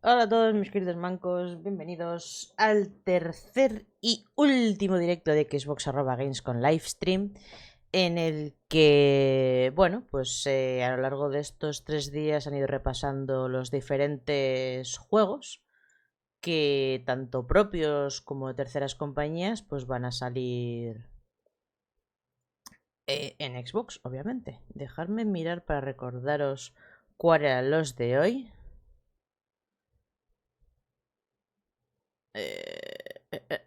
Hola a todos mis queridos mancos, bienvenidos al tercer y último directo de Xbox @gamescom livestream, en el que, bueno, pues a lo largo de estos 3 días han ido repasando los diferentes juegos que tanto propios como de terceras compañías pues van a salir en Xbox, obviamente. Dejadme mirar para recordaros cuáles eran los de hoy.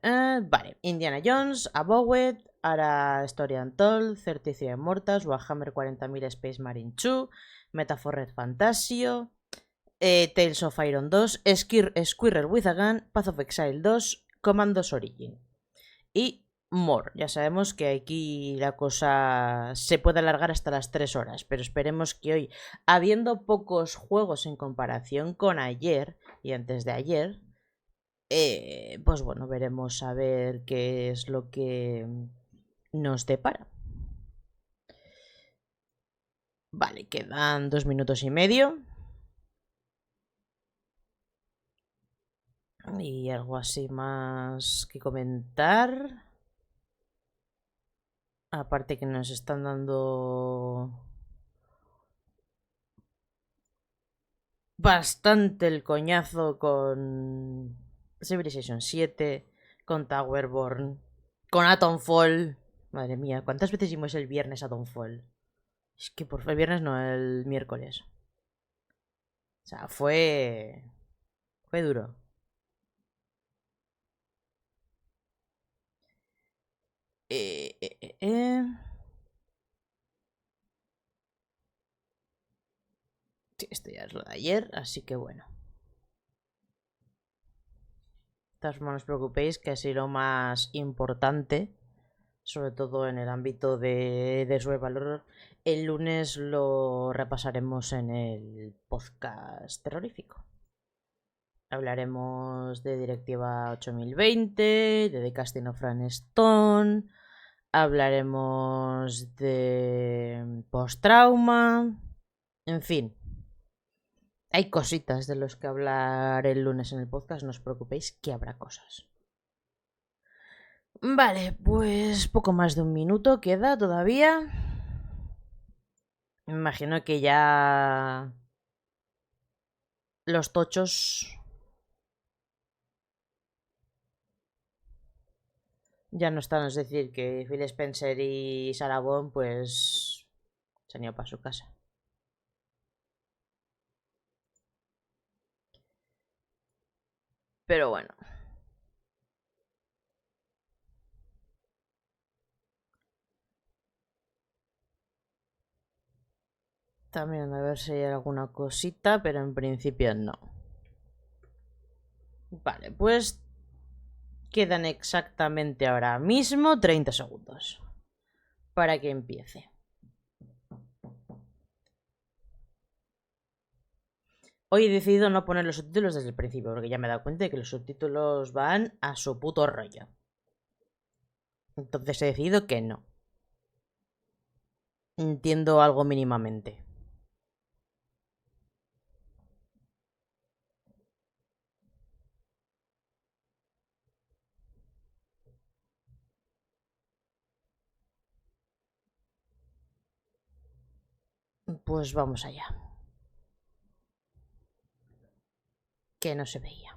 Vale, Indiana Jones, Abowed, Ara Story Untold, 33 Immortals, Warhammer 40.000 Space Marine 2, Metaforred Fantasio, Tales of Iron 2, Squirrel with a Gun, Path of Exile 2, Commandos Origin y more. Ya sabemos que aquí la cosa se puede alargar hasta las 3 horas, pero esperemos que hoy, habiendo pocos juegos en comparación con ayer y antes de ayer, pues bueno, veremos a ver qué es lo que nos depara. Vale, quedan 2 minutos y medio. Y algo así más que comentar. Aparte que nos están dando bastante el coñazo con Civilization 7, con Towerborn, con Atomfall. Madre mía, ¿cuántas veces hicimos el viernes Atomfall? Es que por el viernes no, el miércoles. O sea, fue duro. Eh, eh, eh, eh. Sí, esto ya es lo de ayer, así que bueno. No os preocupéis, que así lo más importante, sobre todo en el ámbito de su valor, el lunes lo repasaremos en el podcast terrorífico. Hablaremos de Directiva 8020, de The Casting of Fran Stone, hablaremos de post-trauma, en fin. Hay cositas de los que hablar el lunes en el podcast, no os preocupéis que habrá cosas. Vale, pues poco más de 1 minuto queda todavía. Me imagino que ya los tochos ya no están, es decir, que Phil Spencer y Sarah Bond pues se han ido para su casa. Pero bueno. También a ver si hay alguna cosita, pero en principio no. Vale, pues quedan exactamente ahora mismo 30 segundos para que empiece. Hoy he decidido no poner los subtítulos desde el principio, porque ya me he dado cuenta de que los subtítulos van a su puto rollo. Entonces he decidido que no. Entiendo algo mínimamente. Pues vamos allá. Que no se veía.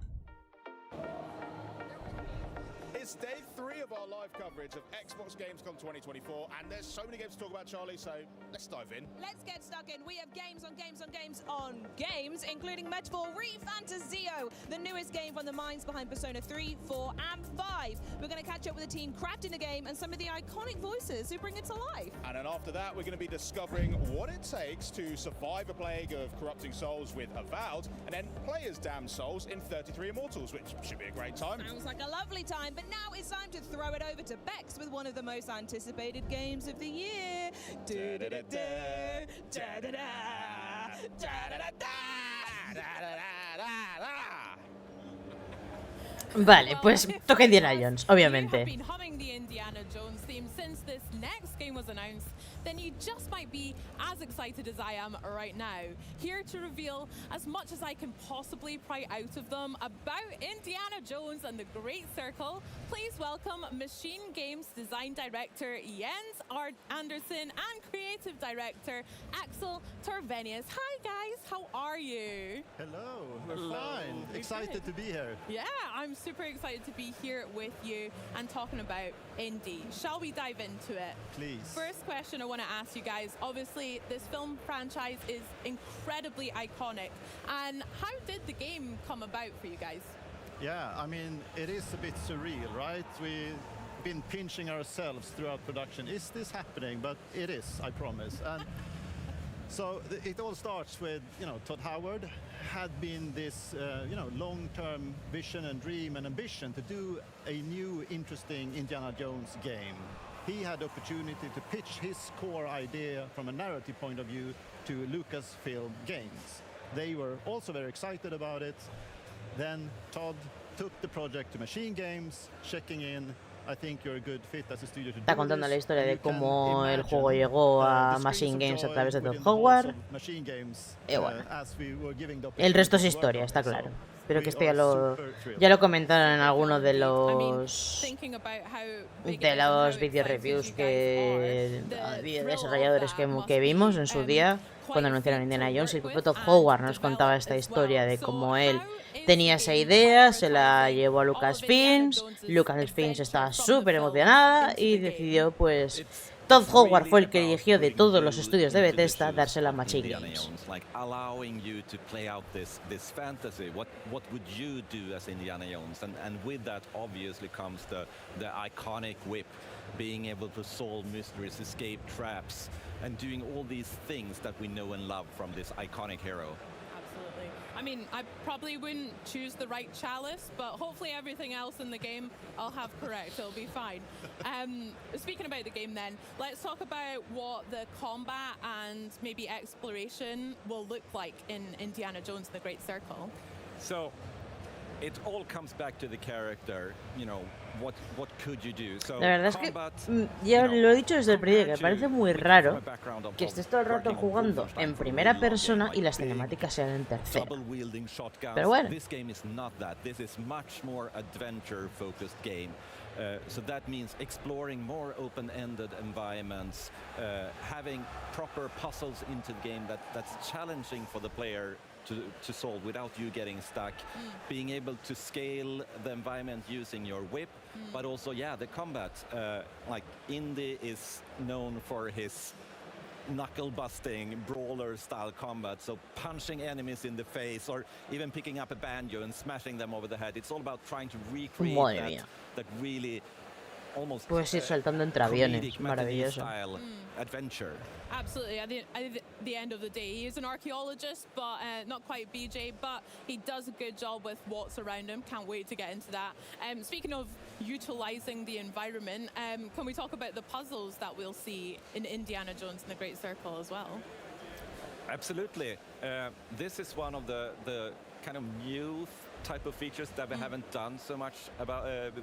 It's day 3 of our live coverage of Xbox Gamescom 2024, and there's so many games to talk about, Charlie, so let's dive in. Let's get stuck in. We have games on games on games on games, including Metaphor Refantasio, the newest game from the minds behind Persona 3, 4, and 5. We're going to catch up with the team crafting the game and some of the iconic voices who bring it to life. And then after that, we're going to be discovering what it takes to survive a plague of corrupting souls with Avowed, and then play as damned souls in 33 Immortals, which should be a great time. Sounds like a lovely time, but now it's time to throw it over to Bex with one of the most anticipated games of the year. Vale, pues toca Indiana Jones, obviamente. Then you just might be as excited as I am right now. Here to reveal as much as I can possibly pry out of them about Indiana Jones and the Great Circle, please welcome Machine Games Design Director Jens Anderson and Creative Director Axel Torvenius. Hi guys, how are you? Hello, we're fine. Excited to be here. Yeah, I'm super excited to be here with you and talking about Indy. Shall we dive into it? Please. First question I want to ask you guys. Obviously, this film franchise is incredibly iconic. And how did the game come about for you guys? Yeah, I mean, it is a bit surreal, right? We've been pinching ourselves throughout production. Is this happening? But it is, I promise. And so it all starts with, Todd Howard had been this, long-term vision and dream and ambition to do a new, interesting Indiana Jones game. He had the opportunity to pitch his core idea from a narrative point of view to Lucasfilm Games. They were also very excited about it. Then Todd took the project to Machine Games, checking in. I think you're a good fit as a studio to Está contando la historia de cómo el juego llegó a Machine Games a través de Todd Howard. Y bueno, el resto es historia, está claro. Pero que esto ya lo comentaron en algunos de los video reviews que de desarrolladores que vimos en su día cuando anunciaron Indiana Jones. Y el propio Todd Howard nos contaba esta historia de cómo él tenía esa idea, se la llevó a Lucasfilms. Lucasfilms estaba súper emocionada y decidió, pues, Todd Howard fue el que eligió de todos los estudios de Bethesda dársela a Machine Games. Allowing you to play out this fantasy. What would you do as Indiana Jones? And with that obviously comes the iconic whip, being able to solve mysteries, escape traps, and doing all these things that we know and love from this iconic hero. Absolutely. I mean, I probably wouldn't choose the right chalice, but hopefully everything else in the game I'll have correct. It'll be fine. Speaking about the game then, let's talk about what the combat and maybe exploration will look like in Indiana Jones and the Great Circle. So it all comes back to the character, what could you do? So la verdad es que ya lo he dicho desde el principio, que me parece muy raro que estés todo el rato jugando en primera persona y las cinemáticas sean en tercera. Pero bueno. This game is not that. This is much more adventure focused game. So that means exploring more open-ended environments, having proper puzzles into the game that's challenging for the player to solve without you getting stuck, being able to scale the environment using your whip, but also, the combat. Like Indy is known for his knuckle-busting, brawler-style combat, so punching enemies in the face or even picking up a banjo and smashing them over the head. It's all about trying to recreate that really almost puedes ir saltando entre aviones, maravilloso. Adventure. Absolutely. At the end of the day, he is an archaeologist, but not quite BJ, but he does a good job with what's around him. Can't wait to get into that. Speaking of utilizing the environment, can we talk about the puzzles that we'll see in Indiana Jones and the Great Circle as well? Absolutely. This is one of the kind of new type of features that we haven't done so much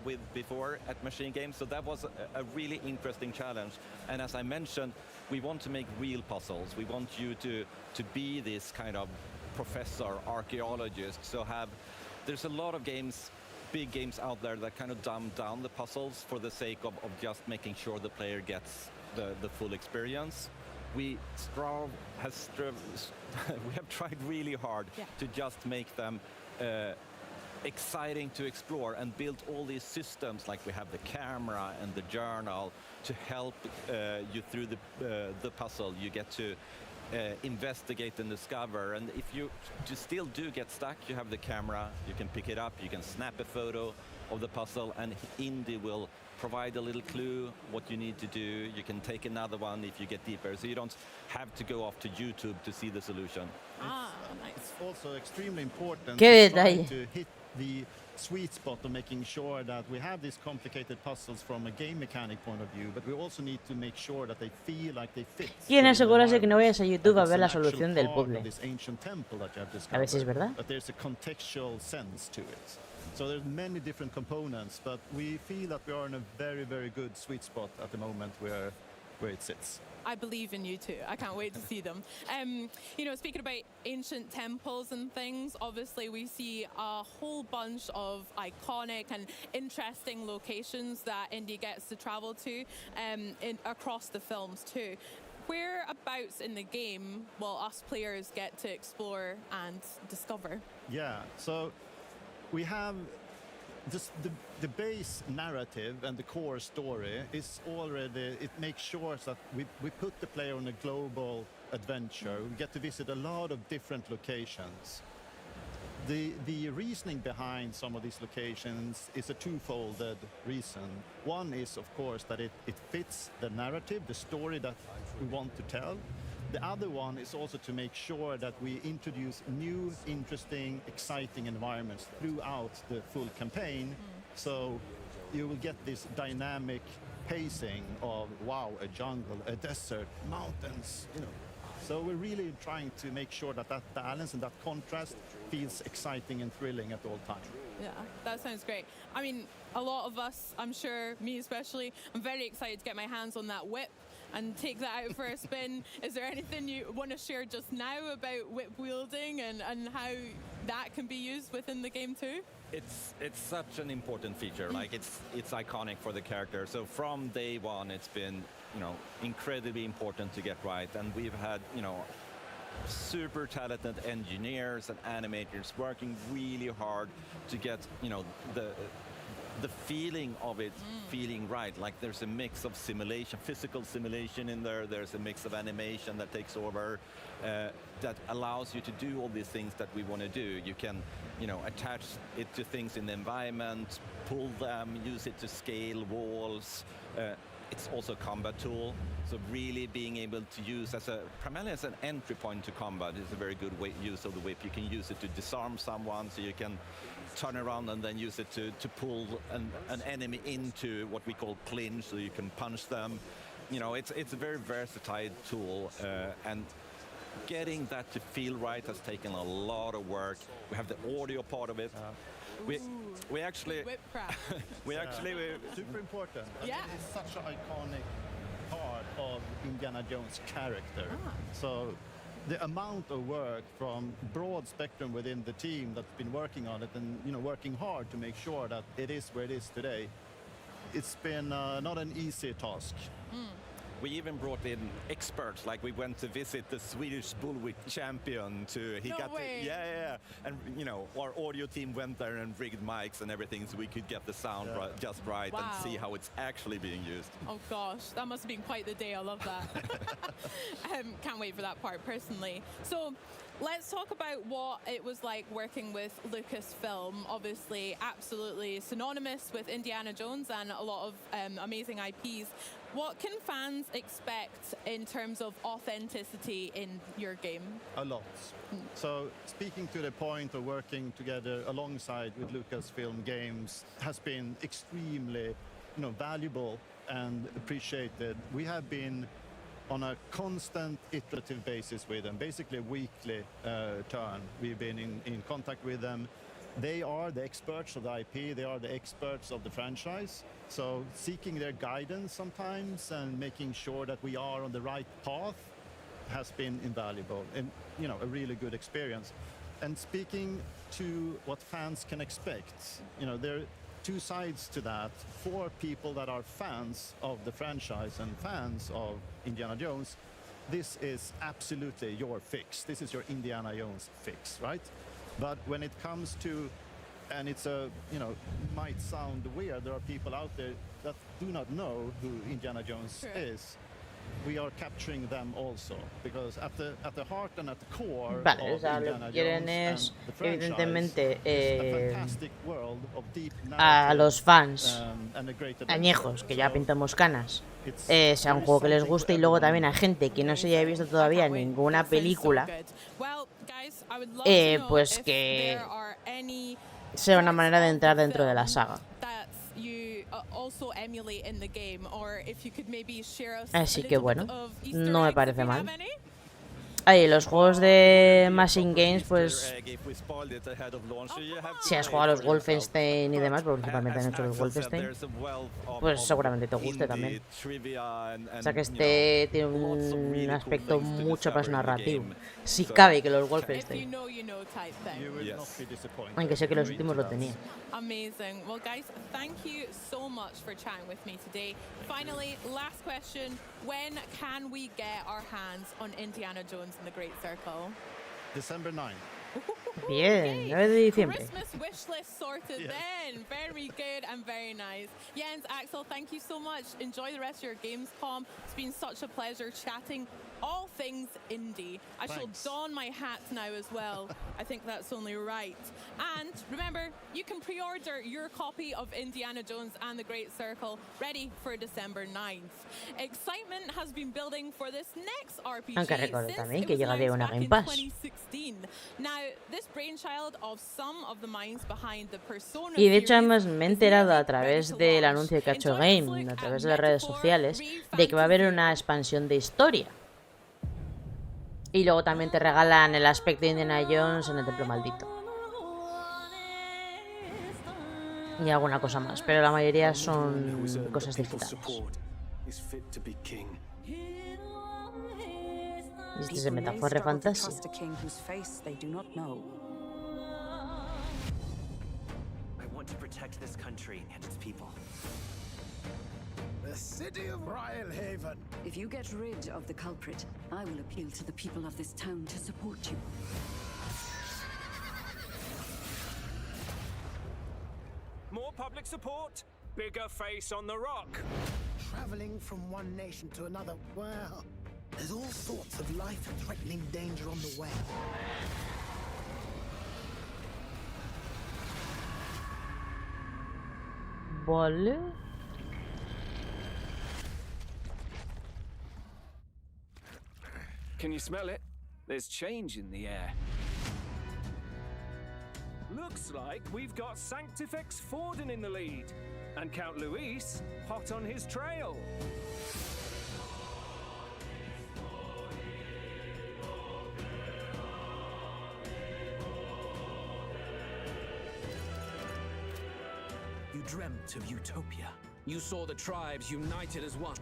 with before at Machine Games, so that was a really interesting challenge. And as I mentioned, we want to make real puzzles. We want you to be this kind of professor, archaeologist. So there's a lot of games, big games out there that kind of dumb down the puzzles for the sake of just making sure the player gets the full experience. We have tried really hard to just make them exciting to explore and build all these systems, like we have the camera and the journal to help you through the puzzle. You get to investigate and discover, and if you still do get stuck, you have the camera, you can pick it up, you can snap a photo of the puzzle, and Indy will provide a little clue what you need to do. You can take another one if you get deeper, so you don't have to go off to YouTube to see the solution. Nice. It's also extremely important to hit the sweet spot of making sure that we have these complicated puzzles from a game mechanic point of view, but we also need to make sure that they feel like they fit. ¿Quién asegurarse que no vayas a YouTube a ver la solución del puzzle? A ver si es verdad. But there's a contextual sense to it. So there's many different components, but we feel that we are in a very, very good sweet spot at the moment where it sits. I believe in you too. I can't wait to see them. You know, speaking about ancient temples and things, obviously we see a whole bunch of iconic and interesting locations that Indy gets to travel to across the films too. Whereabouts in the game will us players get to explore and discover? Yeah, so we have just the base narrative and the core story is already, it makes sure that we put the player on a global adventure. We get to visit a lot of different locations. The reasoning behind some of these locations is a twofold reason. One is, of course, that it fits the narrative, the story that we want to tell. The other one is also to make sure that we introduce new, interesting, exciting environments throughout the full campaign. So you will get this dynamic pacing of, wow, a jungle, a desert, mountains, you know. So we're really trying to make sure that that balance and that contrast feels exciting and thrilling at all times. Yeah, that sounds great. I mean, a lot of us, I'm sure, me especially, I'm very excited to get my hands on that whip and take that out for a spin. Is there anything you want to share just now about whip wielding and how that can be used within the game too? It's such an important feature. Like it's iconic for the character. So from day one, it's been, you know, incredibly important to get right. And we've had, you know, super talented engineers and animators working really hard to get, you know, the feeling of it feeling right. Like there's a mix of simulation, physical simulation in there. There's a mix of animation that takes over that allows you to do all these things that we want to do. You can, you know, attach it to things in the environment, pull them, use it to scale walls. It's also a combat tool, so really being able to use primarily as an entry point to combat is a very good use of the whip. You can use it to disarm someone, so you can turn around and then use it to pull an enemy into what we call clinch, so you can punch them. You know, it's a very versatile tool, and getting that to feel right has taken a lot of work. We have the audio part of it. We actually super important. Yeah. It's such an iconic part of Indiana Jones' character. So the amount of work from broad spectrum within the team that's been working on it and, you know, working hard to make sure that it is where it is today, it's been not an easy task. We even brought in experts, like we went to visit the Swedish Bullwhip champion and you know, our audio team went there and rigged mics and everything so we could get the sound just right and see how it's actually being used. Oh gosh, that must have been quite the day. I love that. Can't wait for that part personally. So let's talk about what it was like working with Lucasfilm. Obviously, absolutely synonymous with Indiana Jones and a lot of amazing IPs. What can fans expect in terms of authenticity in your game? A lot. So speaking to the point of working together alongside with Lucasfilm Games has been extremely, you know, valuable and appreciated. We have been on a constant iterative basis with them, basically a weekly turn. We've been in contact with them. They are the experts of the IP, they are the experts of the franchise. So seeking their guidance sometimes and making sure that we are on the right path has been invaluable and, you know, a really good experience. And speaking to what fans can expect, you know, there are two sides to that. For people that are fans of the franchise and fans of Indiana Jones, this is absolutely your fix. This is your Indiana Jones fix, right? But when it comes to, and it's a, you know, might sound weird, there are people out there that do not know who Indiana Jones is. We are capturing them also, because at the heart and at the core of Indiana Jones and the franchise is a fantastic world of deep narrative, a los fans and a great añejos, que ya pintamos canas, sea un juego que les guste, y luego también a gente que no se haya visto todavía ninguna película, pues que sea una manera de entrar dentro de la saga. Así que bueno, no me parece mal. Ay, los juegos de Machine Games, pues si has jugado a los Wolfenstein y demás, porque principalmente han hecho los Wolfenstein, pues seguramente te guste también. O sea que este tiene un aspecto mucho más narrativo. Si cabe que los Wolfenstein. Aunque sé que los últimos lo tenían. Amazing. Well, guys, thank you so much for chatting with me today. Finally, last question. When can we get our hands on Indiana Jones and the Great Circle? December 9. Bien, 9 de diciembre. Christmas wish list sorted then. Very good and very nice. Jens, Axel, thank you so much. Enjoy the rest of your gamescom. It's been such a pleasure chatting all things indie. I shall don my hat now as well. I think that's only right. And remember, you can pre-order your copy of Indiana Jones and the Great Circle ready for December 9th. Excitement has been building for this next RPG Aunque recuerdo since también it que was llega de announced una back Game in Pass. 2016. Now, this brainchild of some of the minds behind the Persona Y de hecho series además me he is enterado nearly a través ready to del launch. anuncio que ha hecho Enjoy this Game, look a at través de las redes Metaphor sociales, Re de que va a haber Fantasy. una expansión de historia. Y luego también te regalan el aspecto de Indiana Jones en el Templo Maldito. Y alguna cosa más, pero la mayoría son cosas digitales. Y este es el Metaphor Re Fantasy. The city of Rhylehaven. If you get rid of the culprit, I will appeal to the people of this town to support you. More public support, bigger face on the rock. Traveling from one nation to another, well, there's all sorts of life-threatening danger on the way. Vale. Can you smell it? There's change in the air. Looks like we've got Sanctifex Forden in the lead, and Count Luis hot on his trail. You dreamt of utopia. You saw the tribes united as one.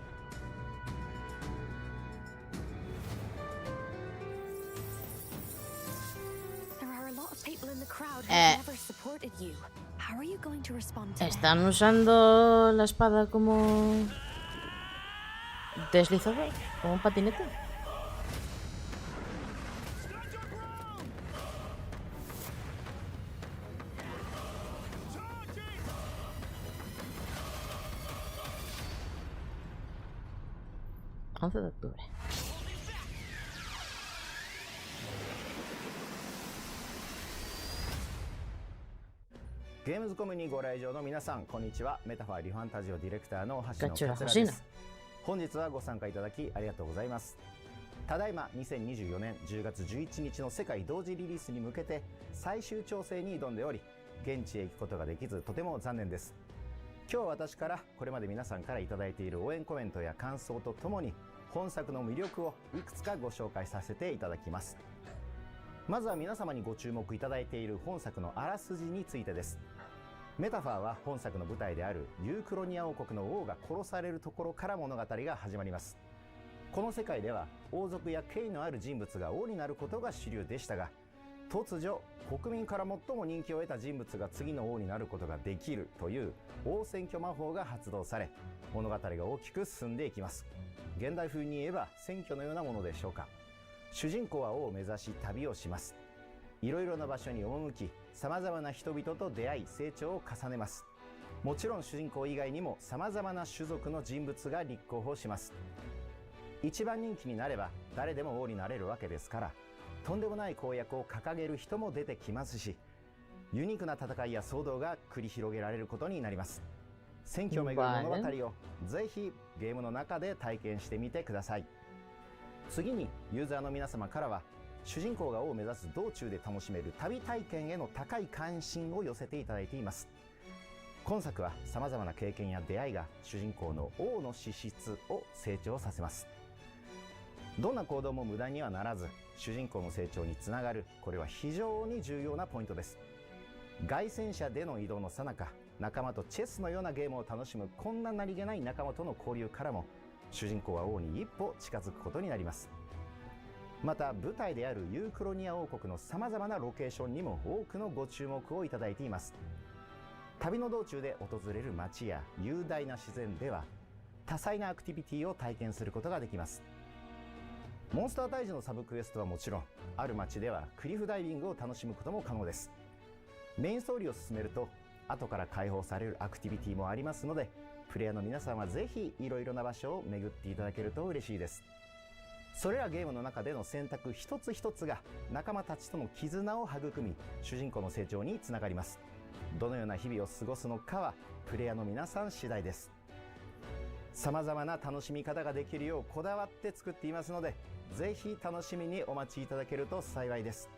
There are a lot of people in the crowd who have never supported you. How are you going to respond to ¿Están usando la espada como deslizador? ¿Como un patinete? ...11 de octubre. gamescom にご来場の皆さん、こんにちは。メタファーリファンタジオディレクターの橋野勝桂です。本日はご参加いただきありがとうございます。ただいま2024年10月11日の世界同時リリースに向けて最終調整に挑んでおり、現地へ行くことができずとても残念です。今日私からこれまで皆さんからいただいている応援コメントや感想とともに本作の魅力をいくつかご紹介させていただきます。まずは皆様にご注目いただいている本作のあらすじについてです。メタファーは本作の舞台であるユークロニア王国の王が殺されるところから物語が始まります。この世界では王族や権威のある人物が王になることが主流でしたが、突如国民から最も人気を得た人物が次の王になることができるという王選挙魔法が発動され、物語が大きく進んでいきます。現代風に言えば選挙のようなものでしょうか。主人公は王を目指し旅をします。いろいろな場所に赴き、様々な人々と出会い成長を重ねます。もちろん主人公以外にも様々な種族の人物が立候補します。一番人気になれば誰でも王になれるわけですから、とんでもない公約を掲げる人も出てきますし、ユニークな戦いや騒動が繰り広げられることになります。選挙をめぐる物語をぜひゲームの中で体験してみてください。次にユーザーの皆様からは、主人公が王を目指す道中で楽しめる旅体験への高い関心を寄せていただいています。今作は様々な経験や出会いが主人公の王の資質を成長させます。どんな行動も無駄にはならず、主人公の成長につながる、これは非常に重要なポイントです。凱旋者での移動の最中、仲間とチェスのようなゲームを楽しむこんな何気ない仲間との交流からも主人公は王に一歩近づくことになります。また舞台であるユークロニア王国のさまざまなロケーションにも多くのご注目をいただいています。旅の道中で訪れる街や雄大な自然では多彩なアクティビティを体験することができます。モンスター退治のサブクエストはもちろん、ある街ではクリフダイビングを楽しむことも可能です。メインストーリーを進めると後から開放されるアクティビティもありますので、プレイヤーの皆さんはぜひいろいろな場所を巡っていただけると嬉しいです。それらゲームの中での選択一つ一つが仲間たちとの絆を育み、主人公の成長につながります。どのような日々を過ごすのかはプレイヤーの皆さん次第です。様々な楽しみ方ができるようこだわって作っていますので、ぜひ楽しみにお待ちいただけると幸いです。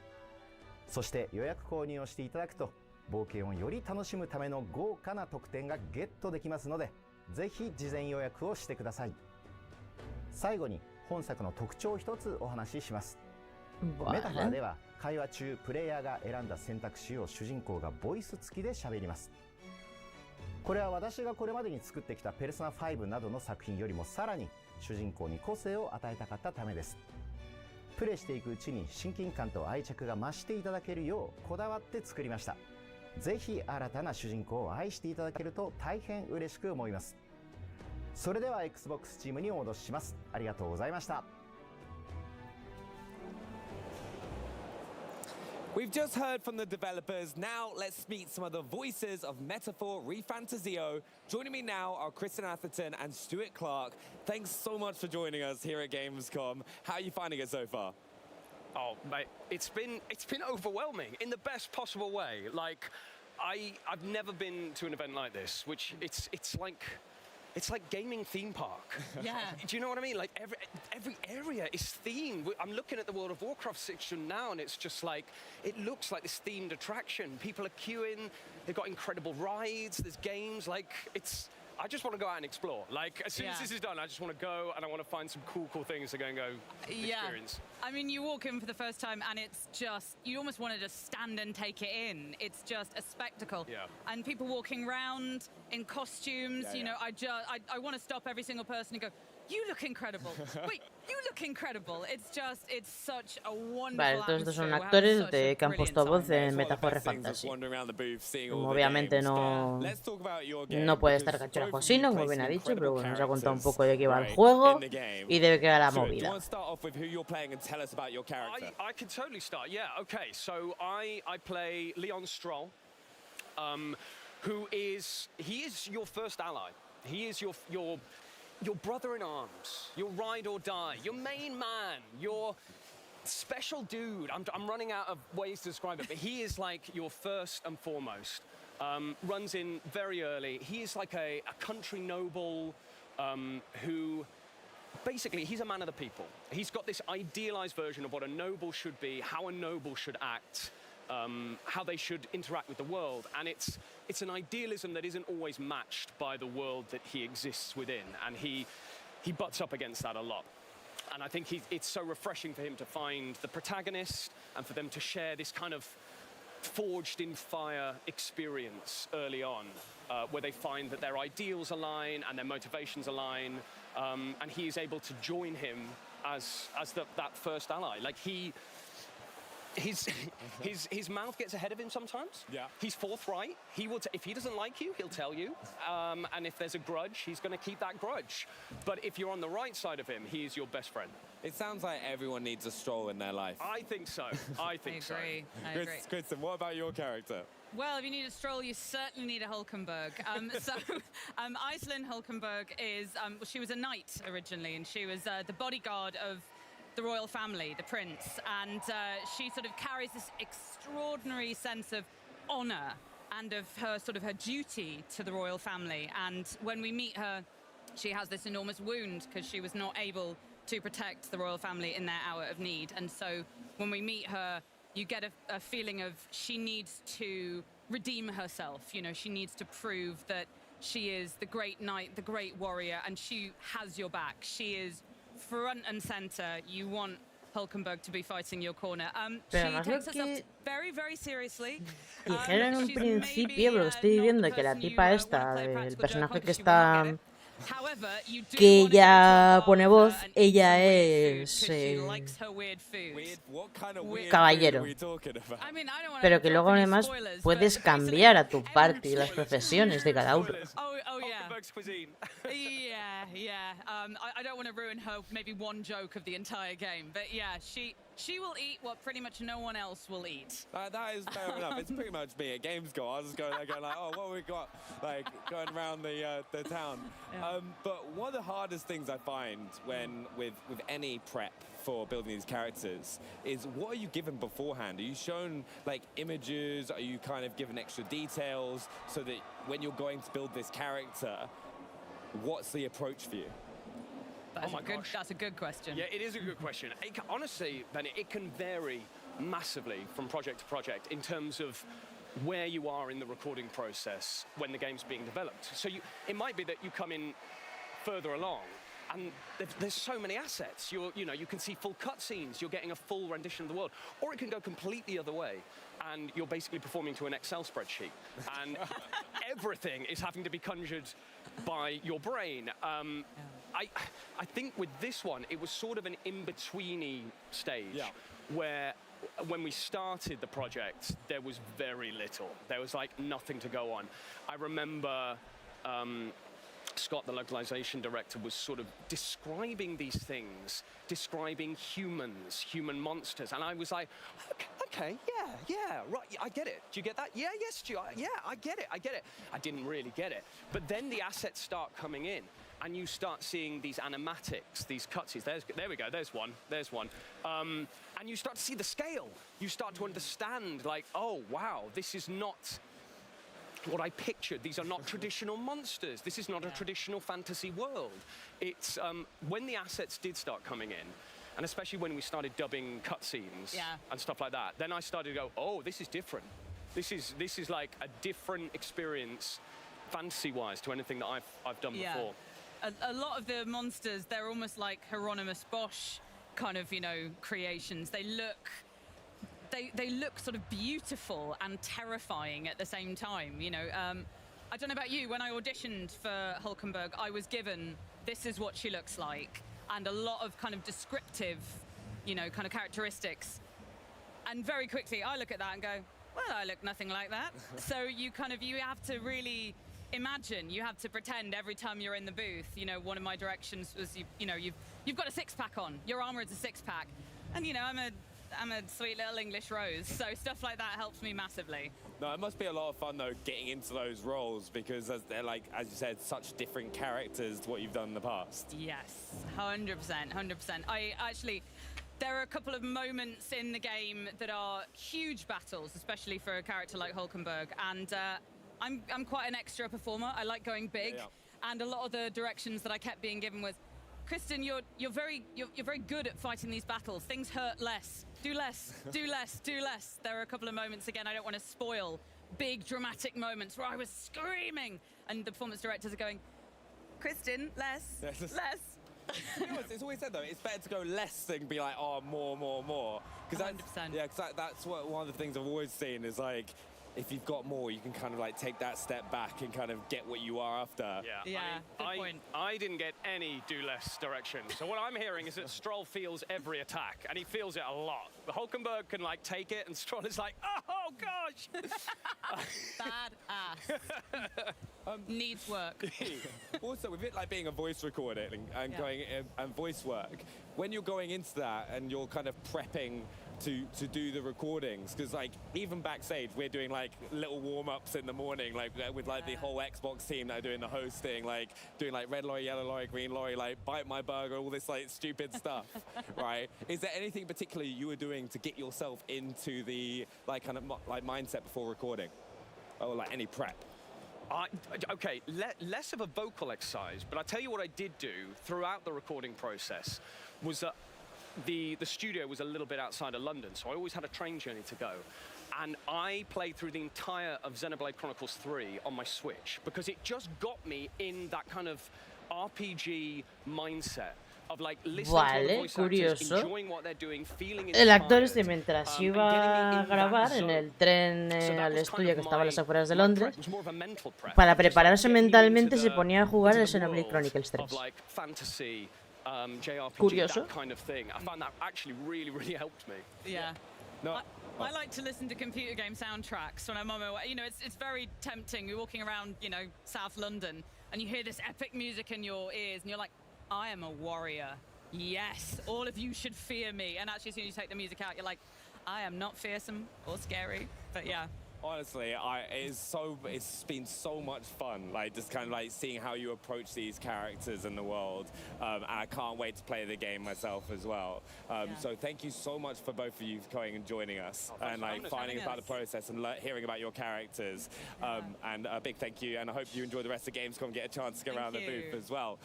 そして予約購入をしていただくと冒険をより楽しむための豪華な特典がゲットできますので、ぜひ事前予約をしてください。最後に本作の特徴を一つお話しします。メタファーでは会話中プレイヤーが選んだ選択肢を主人公がボイス付きで喋ります。これは私がこれまでに作ってきたペルソナ5などの作品よりもさらに主人公に個性を与えたかったためです。プレイしていくうちに親近感と愛着が増していただけるようこだわって作りました。ぜひ新たな主人公を愛していただけると大変嬉しく思います。それでは Xbox チームにお戻しします。ありがとうございました。We've just heard from the developers. Now let's meet some of the voices of Metaphor Refantasio. Joining me now are Kristen Atherton and Stuart Clark. Thanks so much for joining us here at Gamescom. How are you finding it so far? Oh, mate, it's been overwhelming in the best possible way. Like, I've never been to an event like this, which it's like gaming theme park. Yeah. Do you know what I mean? Like every area is themed. I'm looking at the World of Warcraft section now, and it's just like it looks like this themed attraction. People are queuing. They've got incredible rides. There's games. Like I just want to go out and explore. Like as soon as this is done, I just want to go and I want to find some cool things to go and experience. I mean, you walk in for the first time and it's just, you almost want to just stand and take it in. It's just a spectacle. Yeah. And people walking around in costumes, you know, I want to stop every single person and go, you look incredible. Wait, you look incredible. It's such a wonderful Vale, todos estos son atmosphere. actores que han puesto voz en Metaphor Fantasy. Como obviamente no puede estar Cachorra Josino, como bien ha dicho, pero bueno, nos ha contado un poco de qué va el juego y de qué va la movida. I can totally start. Yeah. Okay. So I play Leon Stroll, who is your first ally. He is your brother in arms, your ride or die, your main man, your special dude. I'm running out of ways to describe it, but he is like your first and foremost. Runs in very early. He is like a country noble who basically he's a man of the people. He's got this idealized version of what a noble should be, how a noble should act, how they should interact with the world, and it's an idealism that isn't always matched by the world that he exists within, and he butts up against that a lot. And I think it's so refreshing for him to find the protagonist and for them to share this kind of forged in fire experience early on, where they find that their ideals align and their motivations align, and he is able to join him as that first ally. Like his mouth gets ahead of him sometimes. Yeah. He's forthright. He will if he doesn't like you, he'll tell you. And if there's a grudge, he's going to keep that grudge. But if you're on the right side of him, he is your best friend. It sounds like everyone needs a Stroll in their life. I think so. I think so. I agree. Kristen, what about your character? Well, if you need a Stroll, you certainly need a Hulkenberg. Iselin Hulkenberg is, she was a knight originally, and she was the bodyguard of the royal family, the prince, and she sort of carries this extraordinary sense of honor and of her duty to the royal family. And when we meet her, she has this enormous wound because she was not able to protect the royal family in their hour of need. And so when we meet her, you get a feeling of she needs to redeem herself. You know, she needs to prove that she is the great knight, the great warrior, and she has your back. She is front and center. You want Hulkenberg to be fighting your corner. Pero She además takes lo herself que very, very seriously. dijeron en un She's principio, maybe lo que estoy not viendo, the que la person you tipa wanna esta, play a el practical personaje joke que because she won't get está... it. However, you do que wanna go to a ella bar pone with voz, her and eat ella some weird es... food 'cause she likes her weird food. Weird? What kind of weird Caballero. food are we talking about? I mean, I don't wanna Pero que drop luego any además spoilers, puedes but cambiar a tu party las profesiones de cada uno. Oh yeah. Hulkenberg's cuisine. Yeah. I don't want to ruin her maybe one joke of the entire game, but yeah, she will eat what pretty much no one else will eat. That is fair enough. It's pretty much me at gamescom. I was just going like, oh, what have we got? Like going around the town. Yeah. But one of the hardest things I find when with any prep for building these characters is what are you given beforehand? Are you shown like images? Are you kind of given extra details so that when you're going to build this character, what's the approach for you? That's a good question. Yeah, it is a good question. Honestly, Benny, it can vary massively from project to project in terms of where you are in the recording process when the game's being developed. So it might be that you come in further along and there's so many assets. You can see full cutscenes, you're getting a full rendition of the world. Or it can go completely the other way and you're basically performing to an Excel spreadsheet. And everything is having to be conjured by your brain. I think with this one, it was sort of an in-betweeny stage where when we started the project, there was very little. There was like nothing to go on. I remember Scott, the localization director, was sort of describing these things, describing humans, human monsters, and I was like, okay, yeah, right, I get it. Do you get that? Yeah, yes, Stu, yeah, I get it. I didn't really get it. But then the assets start coming in, and you start seeing these animatics, these cutscenes. There we go, there's one. And you start to see the scale. You start to understand, like, oh, wow, this is not what I pictured. These are not traditional monsters. This is not a traditional fantasy world. It's when the assets did start coming in, and especially when we started dubbing cutscenes and stuff like that, then I started to go, oh, this is different. This is like a different experience, fantasy-wise, to anything that I've done before. A lot of the monsters, they're almost like Hieronymus Bosch kind of, creations. They look sort of beautiful and terrifying at the same time. I don't know about you, when I auditioned for Hulkenberg, I was given, this is what she looks like, and a lot of kind of descriptive, kind of characteristics. And very quickly, I look at that and go, well, I look nothing like that. So you have to really imagine, you have to pretend every time you're in the booth. One of my directions was, you've got a six-pack on, your armor is a six-pack. And, I'm a sweet little English rose, so stuff like that helps me massively. No, it must be a lot of fun, though, getting into those roles, because they're, like, as you said, such different characters to what you've done in the past. Yes, 100%. There are a couple of moments in the game that are huge battles, especially for a character like Hulkenberg, and I'm quite an extra performer. I like going big, and a lot of the directions that I kept being given was, Kristen, you're very good at fighting these battles. Things hurt less. Do less. There are a couple of moments, again, I don't want to spoil, big dramatic moments where I was screaming, and the performance directors are going, Kristen, less. It's always said, though, it's better to go less than be like, oh, more. Because that's what one of the things I've always seen is like, if you've got more, you can kind of like take that step back and kind of get what you are after. Yeah, good point. I didn't get any do less direction. So what I'm hearing is that Stroll feels every attack, and he feels it a lot. The Hulkenberg can like take it, and Stroll is like, oh gosh. Badass. Needs work. Also, with it like being a voice recording and going and voice work, when you're going into that and you're kind of prepping to do the recordings, because like even backstage we're doing like little warm-ups in the morning, like with like the whole Xbox team that are doing the hosting, like doing like red lorry, yellow lorry, green lorry, like bite my burger, all this like stupid stuff. Right, is there anything particularly you were doing to get yourself into the like kind of like mindset before recording, or like any prep? Okay, less of a vocal exercise, but I tell you what I did do throughout the recording process was that the studio was a little bit outside of London, so I always had a train journey to go. And I played through the entire of Xenoblade Chronicles 3 on my Switch, because it just got me in that kind of RPG mindset of like listening to all the Vale, voice actors, curioso. enjoying what they're doing, feeling El actor inspired, mientras and iba getting me a in that grabar en zone. el tren So that al was estudio kind que of estaba a las afueras de my Londres, prep was more of a mental prep, para just like prepararse getting you mentalmente into se the- ponía a jugar el into the Xenoblade world Chronicles of 3. like fantasy, JRPG, Curioso. that kind of thing. I found that actually really helped me. Yeah. No. I like to listen to computer game soundtracks when I'm on my way. You know, it's very tempting. You're walking around, you know, South London, and you hear this epic music in your ears, and you're like, I am a warrior. Yes, all of you should fear me. And actually, as soon as you take the music out, you're like, I am not fearsome or scary. But yeah. Honestly, it's been so much fun, like just kind of like seeing how you approach these characters in the world, and I can't wait to play the game myself as well. So thank you so much for both of you coming and joining us, and like finding about the process and hearing about your characters. And a big thank you, and I hope you enjoy the rest of Gamescom and get a chance to go around the booth as well.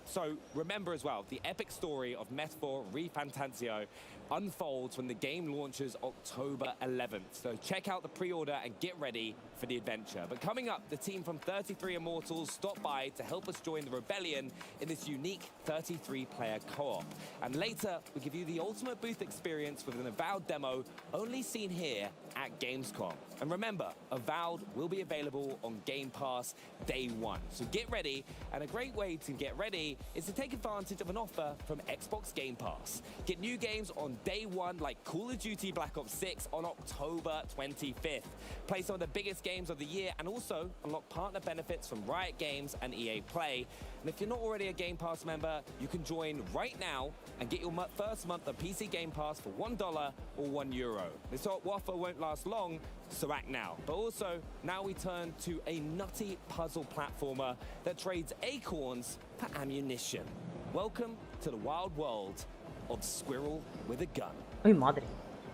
So remember as well, the epic story of Metaphor ReFantazio unfolds when the game launches October 11th. So check out the pre-order and get ready for the adventure. But coming up, the team from 33 Immortals stopped by to help us join the rebellion in this unique 33-player co-op. And later, we give you the ultimate booth experience with an Avowed demo only seen here at Gamescom. And remember, Avowed will be available on Game Pass day one. So get ready, and a great way to get ready is to take advantage of an offer from Xbox Game Pass. Get new games on day one like Call of Duty Black Ops 6 on October 25th. Play some of the biggest games of the year and also unlock partner benefits from Riot Games and EA Play. And if you're not already a Game Pass member, you can join right now and get your first month of PC Game Pass for $1 or €1. This offer won't last long, so act now. But also, now we turn to a nutty puzzle platformer that trades acorns for ammunition. Welcome to the wild world of Squirrel with a Gun. Ay, madre.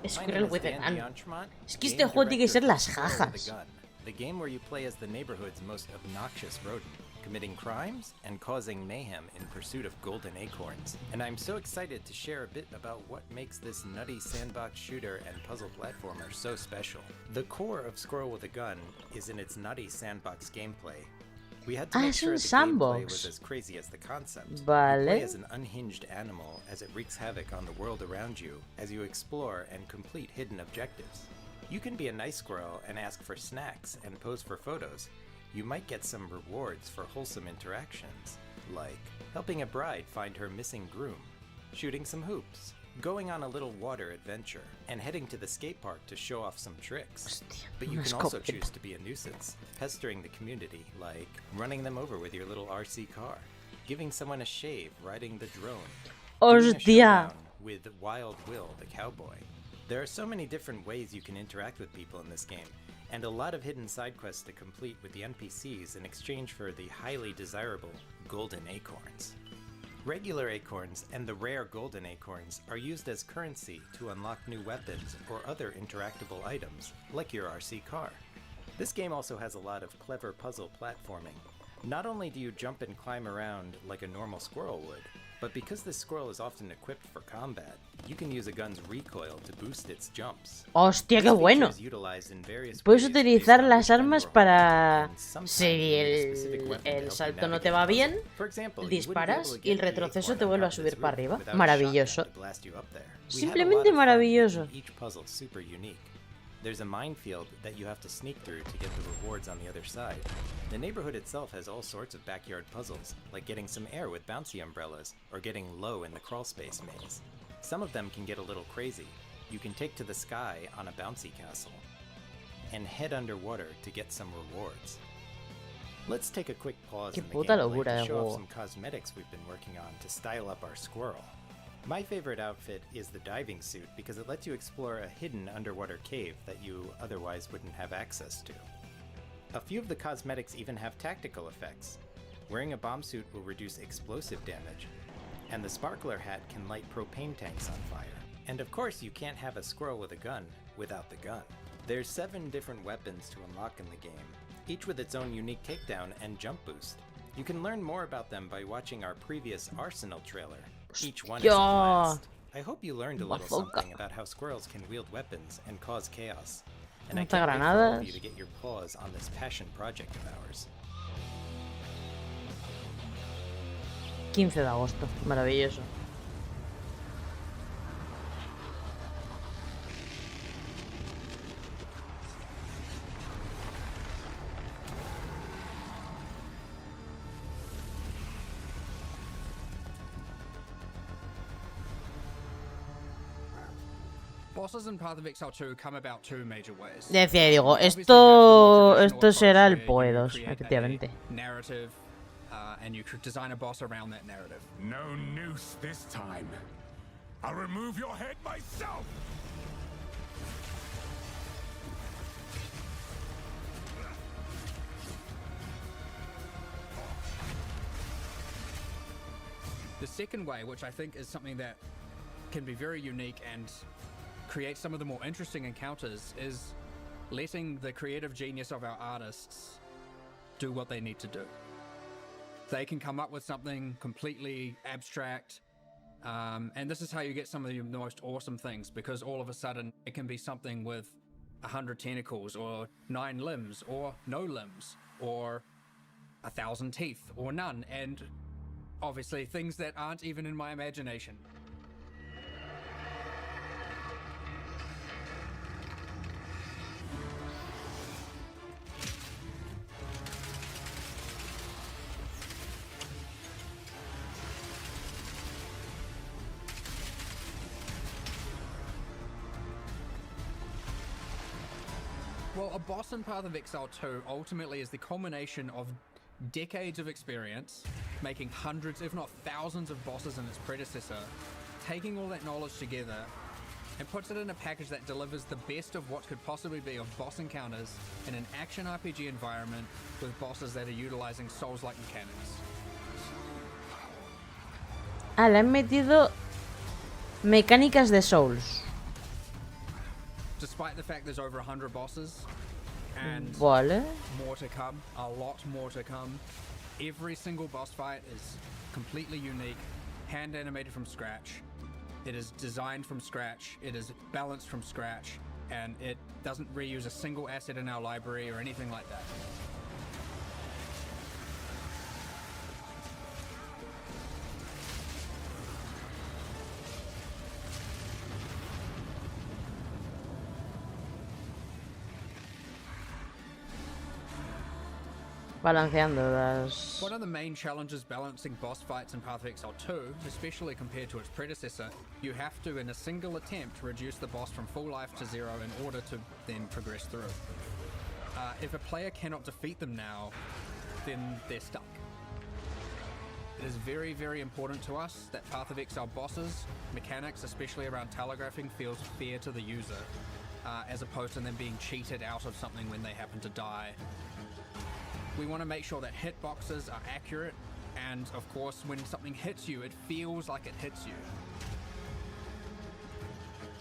Squirrel with a gun. Es que este juego tiene que ser las jajas. The game where you play as the neighborhood's most obnoxious rodent, committing crimes and causing mayhem in pursuit of golden acorns. And I'm so excited to share a bit about what makes this nutty sandbox shooter and puzzle platformer so special. The core of Squirrel with a Gun is in its nutty sandbox gameplay. We had to make sure the gameplay was as crazy as the concept. You play as an unhinged animal as it wreaks havoc on the world around you as you explore and complete hidden objectives. You can be a nice squirrel and ask for snacks and pose for photos. You might get some rewards for wholesome interactions, like helping a bride find her missing groom, shooting some hoops, going on a little water adventure, and heading to the skate park to show off some tricks. But you can also choose to be a nuisance, pestering the community, like running them over with your little RC car, giving someone a shave riding the drone, doing a showdown with Wild Will the cowboy. There are so many different ways you can interact with people in this game, and a lot of hidden side quests to complete with the NPCs in exchange for the highly desirable golden acorns. Regular acorns and the rare golden acorns are used as currency to unlock new weapons or other interactable items, like your RC car. This game also has a lot of clever puzzle platforming. Not only do you jump and climb around like a normal squirrel would, but because this squirrel is often equipped for combat, you can use a gun's recoil to boost its jumps. ¡Hostia, qué bueno! Puedes utilizar las armas para... Si el salto no te va bien, disparas y el retroceso te vuelve a subir para arriba. Maravilloso. Simplemente maravilloso. There's a minefield that you have to sneak through to get the rewards on the other side. The neighborhood itself has all sorts of backyard puzzles, like getting some air with bouncy umbrellas, or getting low in the crawlspace maze. Some of them can get a little crazy. You can take to the sky on a bouncy castle, and head underwater to get some rewards. Let's take a quick pause in the gameplay to show off some cosmetics we've been working on to style up our squirrel. My favorite outfit is the diving suit because it lets you explore a hidden underwater cave that you otherwise wouldn't have access to. A few of the cosmetics even have tactical effects. Wearing a bomb suit will reduce explosive damage, and the sparkler hat can light propane tanks on fire. And of course you can't have a squirrel with a gun without the gun. There's 7 different weapons to unlock in the game, each with its own unique takedown and jump boost. You can learn more about them by watching our previous Arsenal trailer. Each one is a blast. I hope you learned a little something about how squirrels can wield weapons and cause chaos. And I can't wait for all of you to get your paws on this passion project of ours. 15 de agosto, maravilloso. Bosses in Path of Exile 2 come about two major ways. Decía, digo, esto será el PoE 2, efectivamente. Narrative, and you could design a boss around that narrative. No noose this time. I'll remove your head myself. The second way, which I think is something that can be very unique and create some of the more interesting encounters, is letting the creative genius of our artists do what they need to do. They can come up with something completely abstract, and this is how you get some of the most awesome things, because all of a sudden it can be something with 100 tentacles, or 9 limbs, or no limbs, or 1,000 teeth, or none, and obviously things that aren't even in my imagination. Well, a boss in Path of Exile 2 ultimately is the culmination of decades of experience, making hundreds, if not thousands, of bosses in its predecessor, taking all that knowledge together, and puts it in a package that delivers the best of what could possibly be of boss encounters in an action RPG environment with bosses that are utilizing Souls-like mechanics. Ah, le han metido mecánicas de Souls. Despite the fact there's over 100 bosses, and vale. More to come, a lot more to come. Every single boss fight is completely unique, hand animated from scratch. It is designed from scratch, it is balanced from scratch, and it doesn't reuse a single asset in our library or anything like that. Balanceando las... One of the main challenges balancing boss fights in Path of Exile 2, especially compared to its predecessor, you have to, in a single attempt, reduce the boss from full life to 0 in order to then progress through. If a player cannot defeat them now, then they're stuck. It is very, very important to us that Path of Exile bosses, mechanics, especially around telegraphing, feels fair to the user, as opposed to them being cheated out of something when they happen to die. We want to make sure that hitboxes are accurate, and of course when something hits you, it feels like it hits you.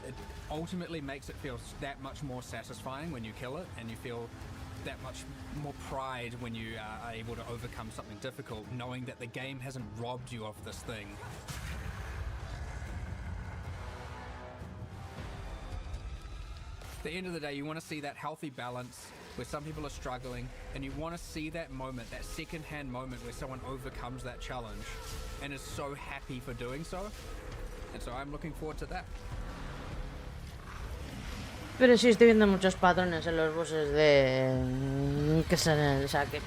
It ultimately makes it feel that much more satisfying when you kill it, and you feel that much more pride when you are able to overcome something difficult, knowing that the game hasn't robbed you of this thing. At the end of the day, you want to see that healthy balance where some people are struggling, and you want to see that moment, that second-hand moment where someone overcomes that challenge and is so happy for doing so. And so I'm looking forward to that. Pero sí estoy viendo muchos patrones en los bosses de... que salen, o sea, que...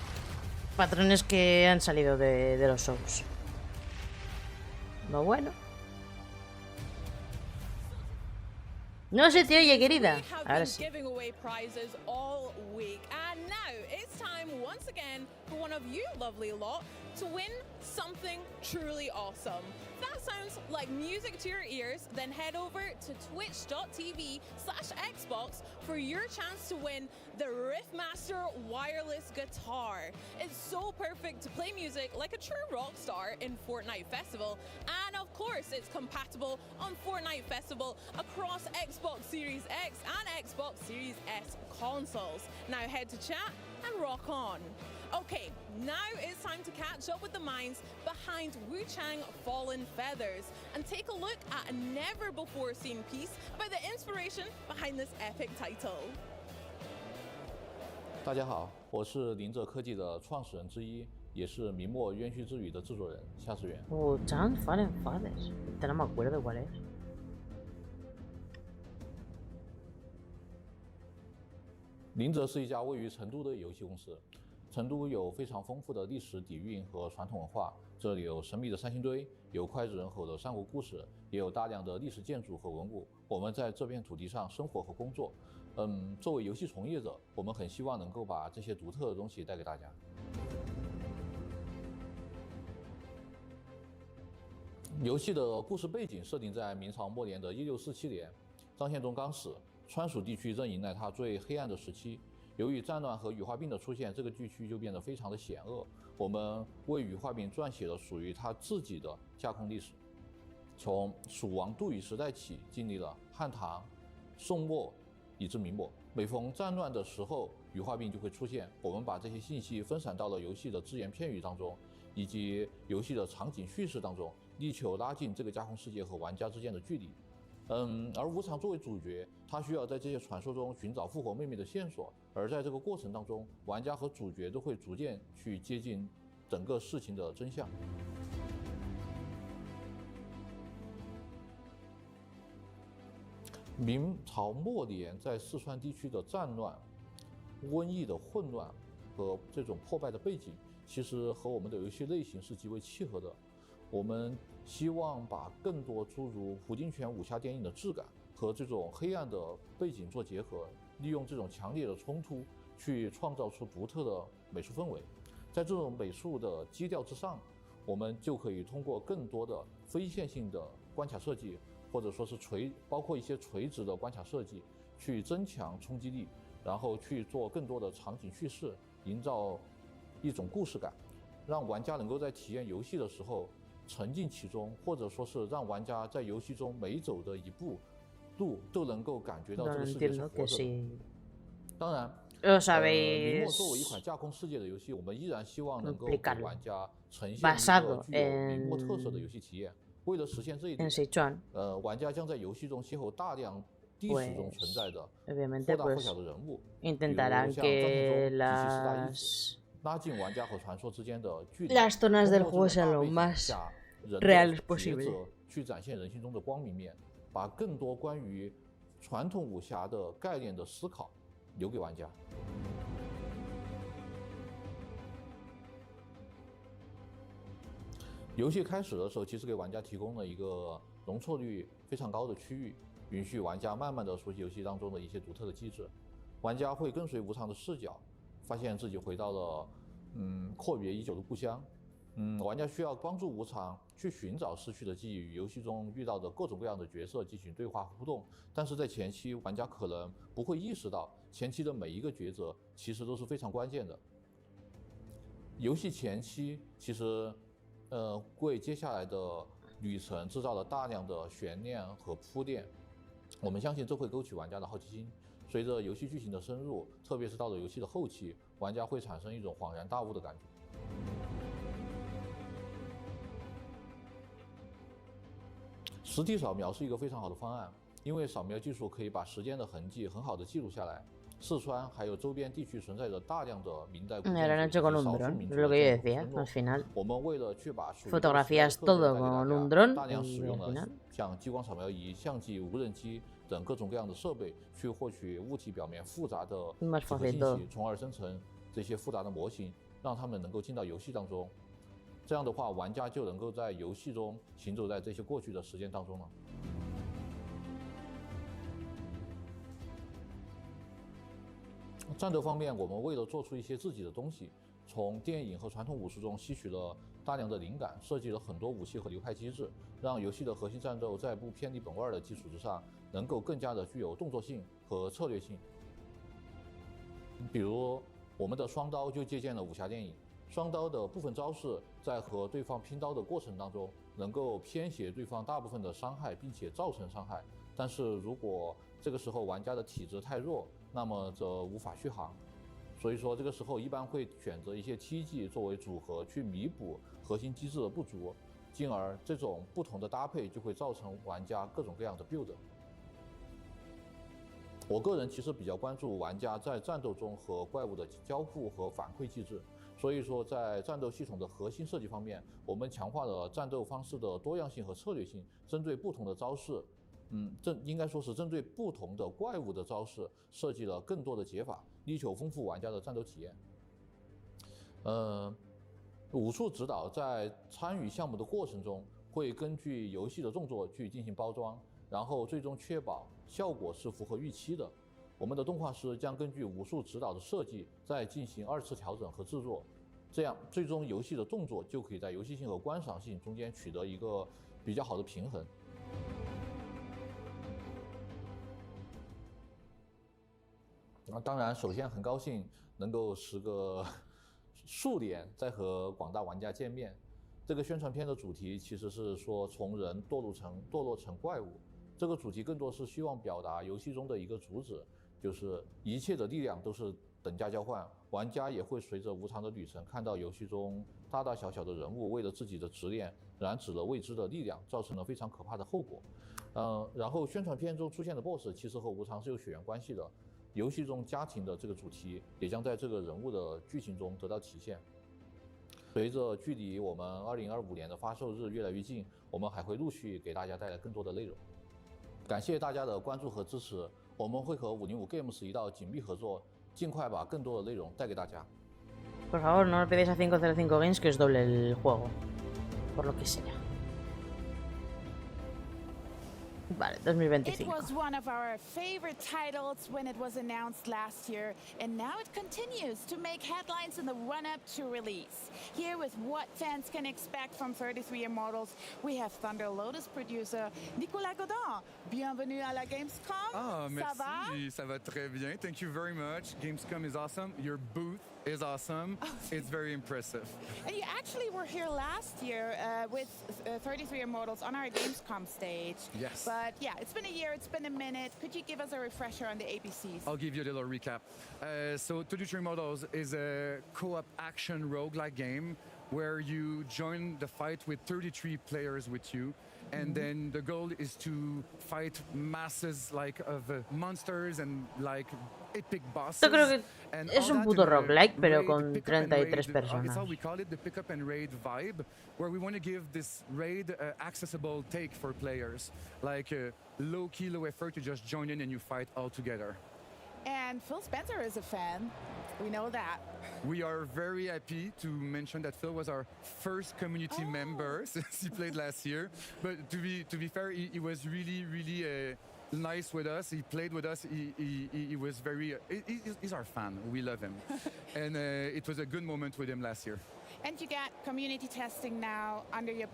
patrones que han salido de los Souls. Lo bueno. No se te oye, querida. Ahora sí. Giving away prizes all week, and now it's time once again for one of you lovely lot to win something truly awesome. That sounds like music to your ears. Then head over to twitch.tv/Xbox for your chance to win the Riffmaster wireless guitar. It's so perfect to play music like a true rock star in Fortnite Festival, and of course it's compatible on Fortnite Festival across Xbox Series X and Xbox Series S consoles. Now head to chat and rock on. Okay, now it's time to catch up with the minds behind Wu-Chang Fallen Feathers and take a look at a never-before-seen piece about the inspiration behind this epic title. 大家好，我是林浙科技的创始人之一也是明末冤虚之语的制作人夏世元。Giant Fallen Fathers, este no me acuerdo cuál es. 林泽是一家位于成都的游戏公司。成都有非常丰富的历史底蕴和传统文化，这里有神秘的三星堆，有脍炙人口的三国故事，也有大量的历史建筑和文物。我们在这片土地上生活和工作，作为游戏从业者，我们很希望能够把这些独特的东西带给大家。游戏的故事背景设定在明朝末年的1647年，张献忠刚死，川蜀地区正迎来他最黑暗的时期。由于战乱和羽化病的出现，这个地区就变得非常的险恶。我们为羽化病撰写了属于他自己的架空历史，从蜀王杜宇时代起，经历了汉唐、宋末以至明末。每逢战乱的时候，羽化病就会出现。我们把这些信息分散到了游戏的只言片语当中，以及游戏的场景叙事当中，力求拉近这个架空世界和玩家之间的距离。而无常作为主角，他需要在这些传说中寻找复活妹妹的线索，而在这个过程当中，玩家和主角都会逐渐去接近整个事情的真相。明朝末年在四川地区的战乱、瘟疫的混乱和这种破败的背景，其实和我们的游戏类型是极为契合的。我们希望把更多诸如胡金铨武侠电影的质感和这种黑暗的背景做结合，利用这种强烈的冲突去创造出独特的美术氛围。在这种美术的基调之上，我们就可以通过更多的非线性的关卡设计，或者说是包括一些垂直的关卡设计，去增强冲击力，然后去做更多的场景叙事，营造一种故事感，让玩家能够在体验游戏的时候沉浸其中，或者说是让玩家在游戏中每走的一步路都能够感觉到这个世界是活着的。当然，明末作为一款架空世界的游戏，我们依然希望能够给玩家呈现一个具有明末特色的游戏体验。为了实现这一点，玩家将在游戏中邂逅大量历史中存在的或大或小的人物，比如像张献忠及其四大义子，拉近玩家和传说之间的距离。Las zonas del juego sean lo más reales posible。去展现人性中的光明面，把更多关于传统武侠的概念的思考留给玩家。游戏开始的时候，其实给玩家提供了一个容错率非常高的区域，允许玩家慢慢的熟悉游戏当中的一些独特的机制。玩家会跟随无常的视角，发现自己回到了阔别已久的故乡。玩家需要帮助无常去寻找失去的记忆，与游戏中遇到的各种各样的角色进行对话互动。但是在前期，玩家可能不会意识到，前期的每一个抉择其实都是非常关键的。游戏前期其实为接下来的旅程制造了大量的悬念和铺垫。我们相信这会勾起玩家的好奇心。随着游戏剧情的深入，特别是到了游戏的后期，玩家会产生一种恍然大悟的感觉。实体扫描是一个非常好的方案，因为扫描技术可以把时间的痕迹很好的记录下来。四川还有周边地区存在着大量的明代古建筑和少数民族的建筑村落。我们为了确保属于fotografías todo con un dron， 大量使用了像激光扫描仪、相机、无人机等各种各样的设备，去获取物体表面复杂的几何信息，从而生成这些复杂的模型，让他们能够进到游戏当中。这样的话，玩家就能够在游戏中行走在这些过去的时间当中了。战斗方面，我们为了做出一些自己的东西，从电影和传统武术中吸取了大量的灵感，设计了很多武器和流派机制，让游戏的核心战斗在不偏离本味的基础之上，能够更加的具有动作性和策略性。比如我们的双刀就借鉴了武侠电影，双刀的部分招式在和对方拼刀的过程当中，能够偏斜对方大部分的伤害，并且造成伤害。但是如果这个时候玩家的体质太弱，那么则无法续航。所以说这个时候一般会选择一些 T 技作为组合，去弥补核心机制的不足，进而这种不同的搭配就会造成玩家各种各样的 build。我个人其实比较关注玩家在战斗中和怪物的交互和反馈机制，所以说，在战斗系统的核心设计方面，我们强化了战斗方式的多样性和策略性，针对不同的招式，应该说是针对不同的怪物的招式，设计了更多的解法，力求丰富玩家的战斗体验。武术指导在参与项目的过程中，会根据游戏的动作去进行包装，然后最终确保效果是符合预期的。我们的动画师将根据武术指导的设计，再进行2次调整和制作，这样最终游戏的动作就可以在游戏性和观赏性中间取得一个比较好的平衡。当然，首先很高兴能够时隔数年再和广大玩家见面。这个宣传片的主题其实是说从人堕落成怪物。这个主题更多是希望表达游戏中的一个主旨，就是一切的力量都是等价交换，玩家也会随着无常的旅程，看到游戏中大大小小的人物为了自己的执念染指了未知的力量，造成了非常可怕的后果。然后宣传片中出现的 BOSS 其实和无常是有血缘关系的，游戏中家庭的这个主题也将在这个人物的剧情中得到体现。随着距离我们2025年的发售日越来越近，我们还会陆续给大家带来更多的内容。感谢大家的关注和支持，我们会和505 Games 一道紧密合作，尽快把更多的内容带给大家。Por favor, no le pedéis a 505 Games que os doble el juego, por lo que sea. Vale, 2025. It was one of our favorite titles when it was announced last year, and now it continues to make headlines in the run-up to release. Here with what fans can expect from 33 Immortals, we have Thunder Lotus producer Nicolas Godin. Bienvenue à la Gamescom. Ah, Ça va? merci, ça va très bien. Thank you very much. Gamescom is awesome. Your booth is awesome. It's very impressive. And you actually were here last year with 33 Immortals on our Gamescom stage. Yes. But yeah, it's been a year, it's been a minute. Could you give us a refresher on the ABCs? I'll give you a little recap. So 33 Models is a co-op action roguelike game where you join the fight with 33 players with you. And then the goal is to fight masses of monsters and epic bosses. Esto creo que and es un all that puto in a roguelike, pero raid, con pick up and 33 raid. personas. It's how we call it, the pick up and raid vibe, where we want to give this raid accessible take for players. Like low key, low effort, you just join in and you fight all together. And Phil Spencer is a fan. We know that. We are very happy to mention that Phil was our first community member since he played last year. But to be fair, he was really nice with us. He played with us. He was very. He's our fan. We love him, and it was a good moment with him last year. And you got community testing now under your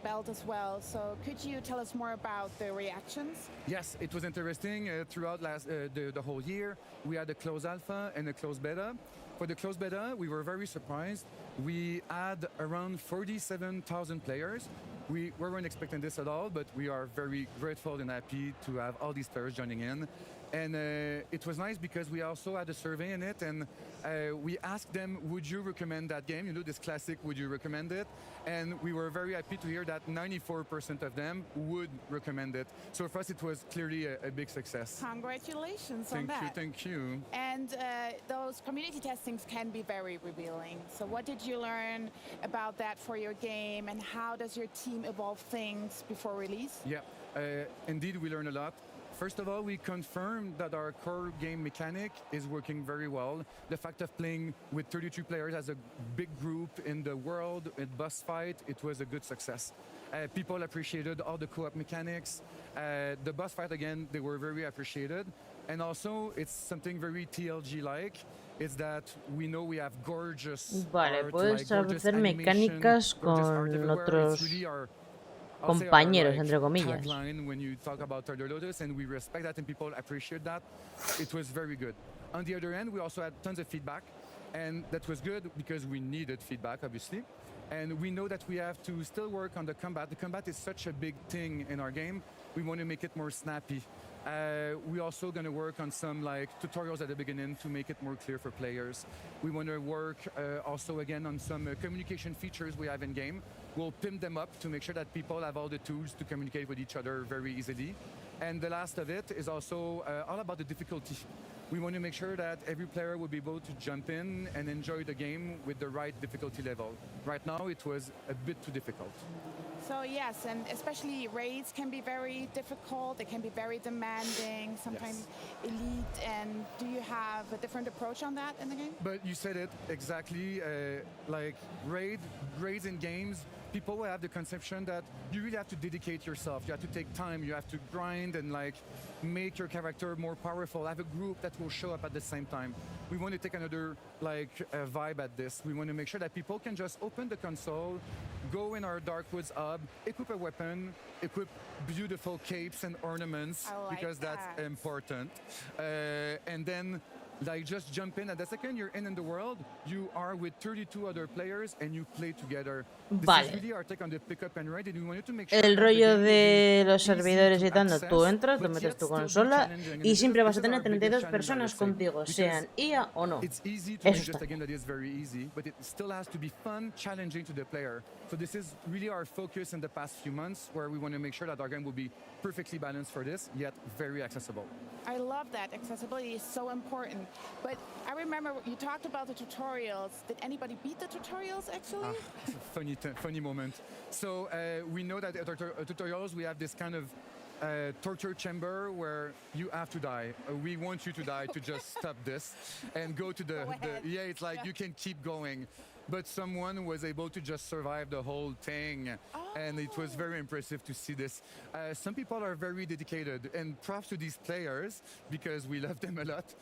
belt as well. So could you tell us more about the reactions? Yes, it was interesting throughout the whole year. We had a closed alpha and a closed beta. For the closed beta, we were very surprised. We had around 47,000 players. We weren't expecting this at all, but we are very grateful and happy to have all these players joining in. And it was nice because we also had a survey in it, and we asked them, would you recommend that game? You know, this classic, would you recommend it? And we were very happy to hear that 94% of them would recommend it. So for us, it was clearly a big success. Congratulations on that. Thank you. And those community testings can be very revealing. So what did you learn about that for your game, and how does your team evolve things before release? Yeah, indeed, we learned a lot. First of all, we confirmed that our core game mechanic is working very well. The fact of playing with 32 players as a big group in the world, in boss fight, it was a good success. People appreciated all the co-op mechanics. The boss fight, again, they were very appreciated. And also, it's something very TLG-like. It's that we know we have gorgeous Vale, art, puedes gorgeous hacer animation, mecánicas gorgeous art con everywhere. otros It's really our compañeros, entre comillas. tagline when you talk about Thunder Lotus, and we respect that and people appreciate that. It was very good. On the other end, we also had tons of feedback, and that was good because we needed feedback, obviously. And we know that we have to still work on the combat. The combat is such a big thing in our game. We want to make it more snappy. We're also going to work on some tutorials at the beginning to make it more clear for players. We want to work also again on some communication features we have in game. We'll pimp them up to make sure that people have all the tools to communicate with each other very easily. And the last of it is also all about the difficulty. we want to make sure that every player will be able to jump in and enjoy the game with the right difficulty level. Right now, it was a bit too difficult. So yes, and especially raids can be very difficult. They can be very demanding, sometimes elite. And do you have a different approach on that in the game? But you said it exactly. Like raids in games, people will have the conception that you really have to dedicate yourself. You have to take time. You have to grind and like make your character more powerful. Have a group that will show up at the same time. We want to take another vibe at this. We want to make sure that people can just open the console, go in our Darkwoods hub, equip a weapon, equip beautiful capes and ornaments because that's important, and then just jump in. At the second you're in the world, you are with 32 other players and you play together. Vale. This is really our take on the pick up and raid, and we wanted to make sure El rollo de los servidores y tal, tú entras, tú metes tu consola y siempre vas a tener 32 personas contigo, sean IA o no. It's easy to Eso make just está a game that is very easy, but it still has to be fun, challenging to the player. So this is really our focus in the past few months, where we want to make sure that our game will be perfectly balanced for this, yet very accessible. I love that. Accessibility is so important. But I remember you talked about the tutorials. Did anybody beat the tutorials actually? Funny moment. So we know that at tutorials we have this kind of torture chamber where you have to die. We want you to die to just stop this and go to the yeah, it's like you can keep going. But someone was able to just survive the whole thing, and it was very impressive to see this. Some people are very dedicated, and props to these players because we love them a lot.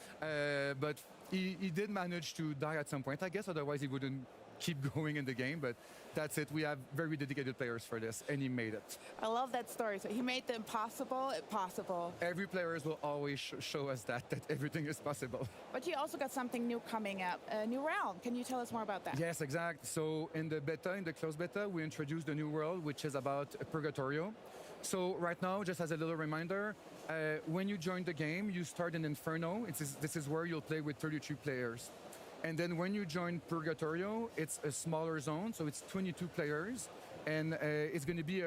But he did manage to die at some point, I guess, otherwise he wouldn't keep going in the game, but that's it. We have very dedicated players for this, and he made it. I love that story. So he made the impossible possible. Every players will always show us that everything is possible. But you also got something new coming up, a new realm. Can you tell us more about that? Yes, exact. So in the beta, in the closed beta, we introduced a new world, which is about Purgatorio. So right now, just as a little reminder, when you join the game, you start in Inferno. This is where you'll play with 32 players. And then when you join Purgatorio, it's a smaller zone, so it's 22 players, and it's going to be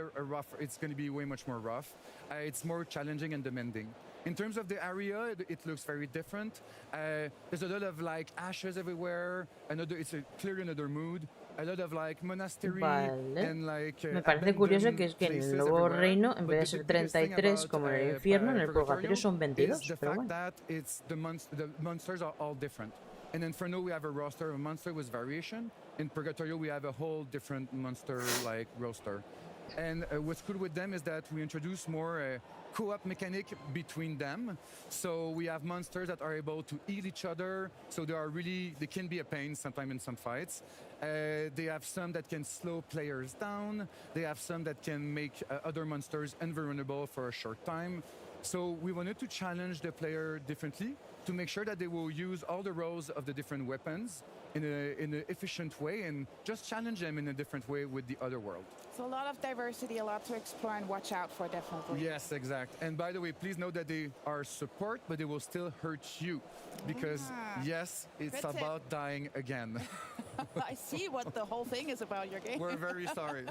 it's going to be way much more rough. It's more challenging and demanding. In terms of the area, it looks very different. There's a lot of like ashes everywhere. It's clearly another mood. A lot of like monastery and like Me parece curioso que es que en el nuevo reino, en vez de ser 33 como en el infierno, en el purgatorio son 22, pero bueno. The monsters are all different. In Inferno, we have a roster of monster with variation. In Purgatorio, we have a whole different monster-like roster. And what's cool with them is that we introduce more co-op mechanic between them. So we have monsters that are able to eat each other. So they can be a pain sometimes in some fights. They have some that can slow players down. They have some that can make other monsters invulnerable for a short time. So we wanted to challenge the player differently, to make sure that they will use all the roles of the different weapons in an efficient way and just challenge them in a different way with the other world. So a lot of diversity, a lot to explore and watch out for, definitely. Yes, exact. And by the way, please know that they are support, but they will still hurt you because yes, it's about dying again. I see what the whole thing is about your game. We're very sorry.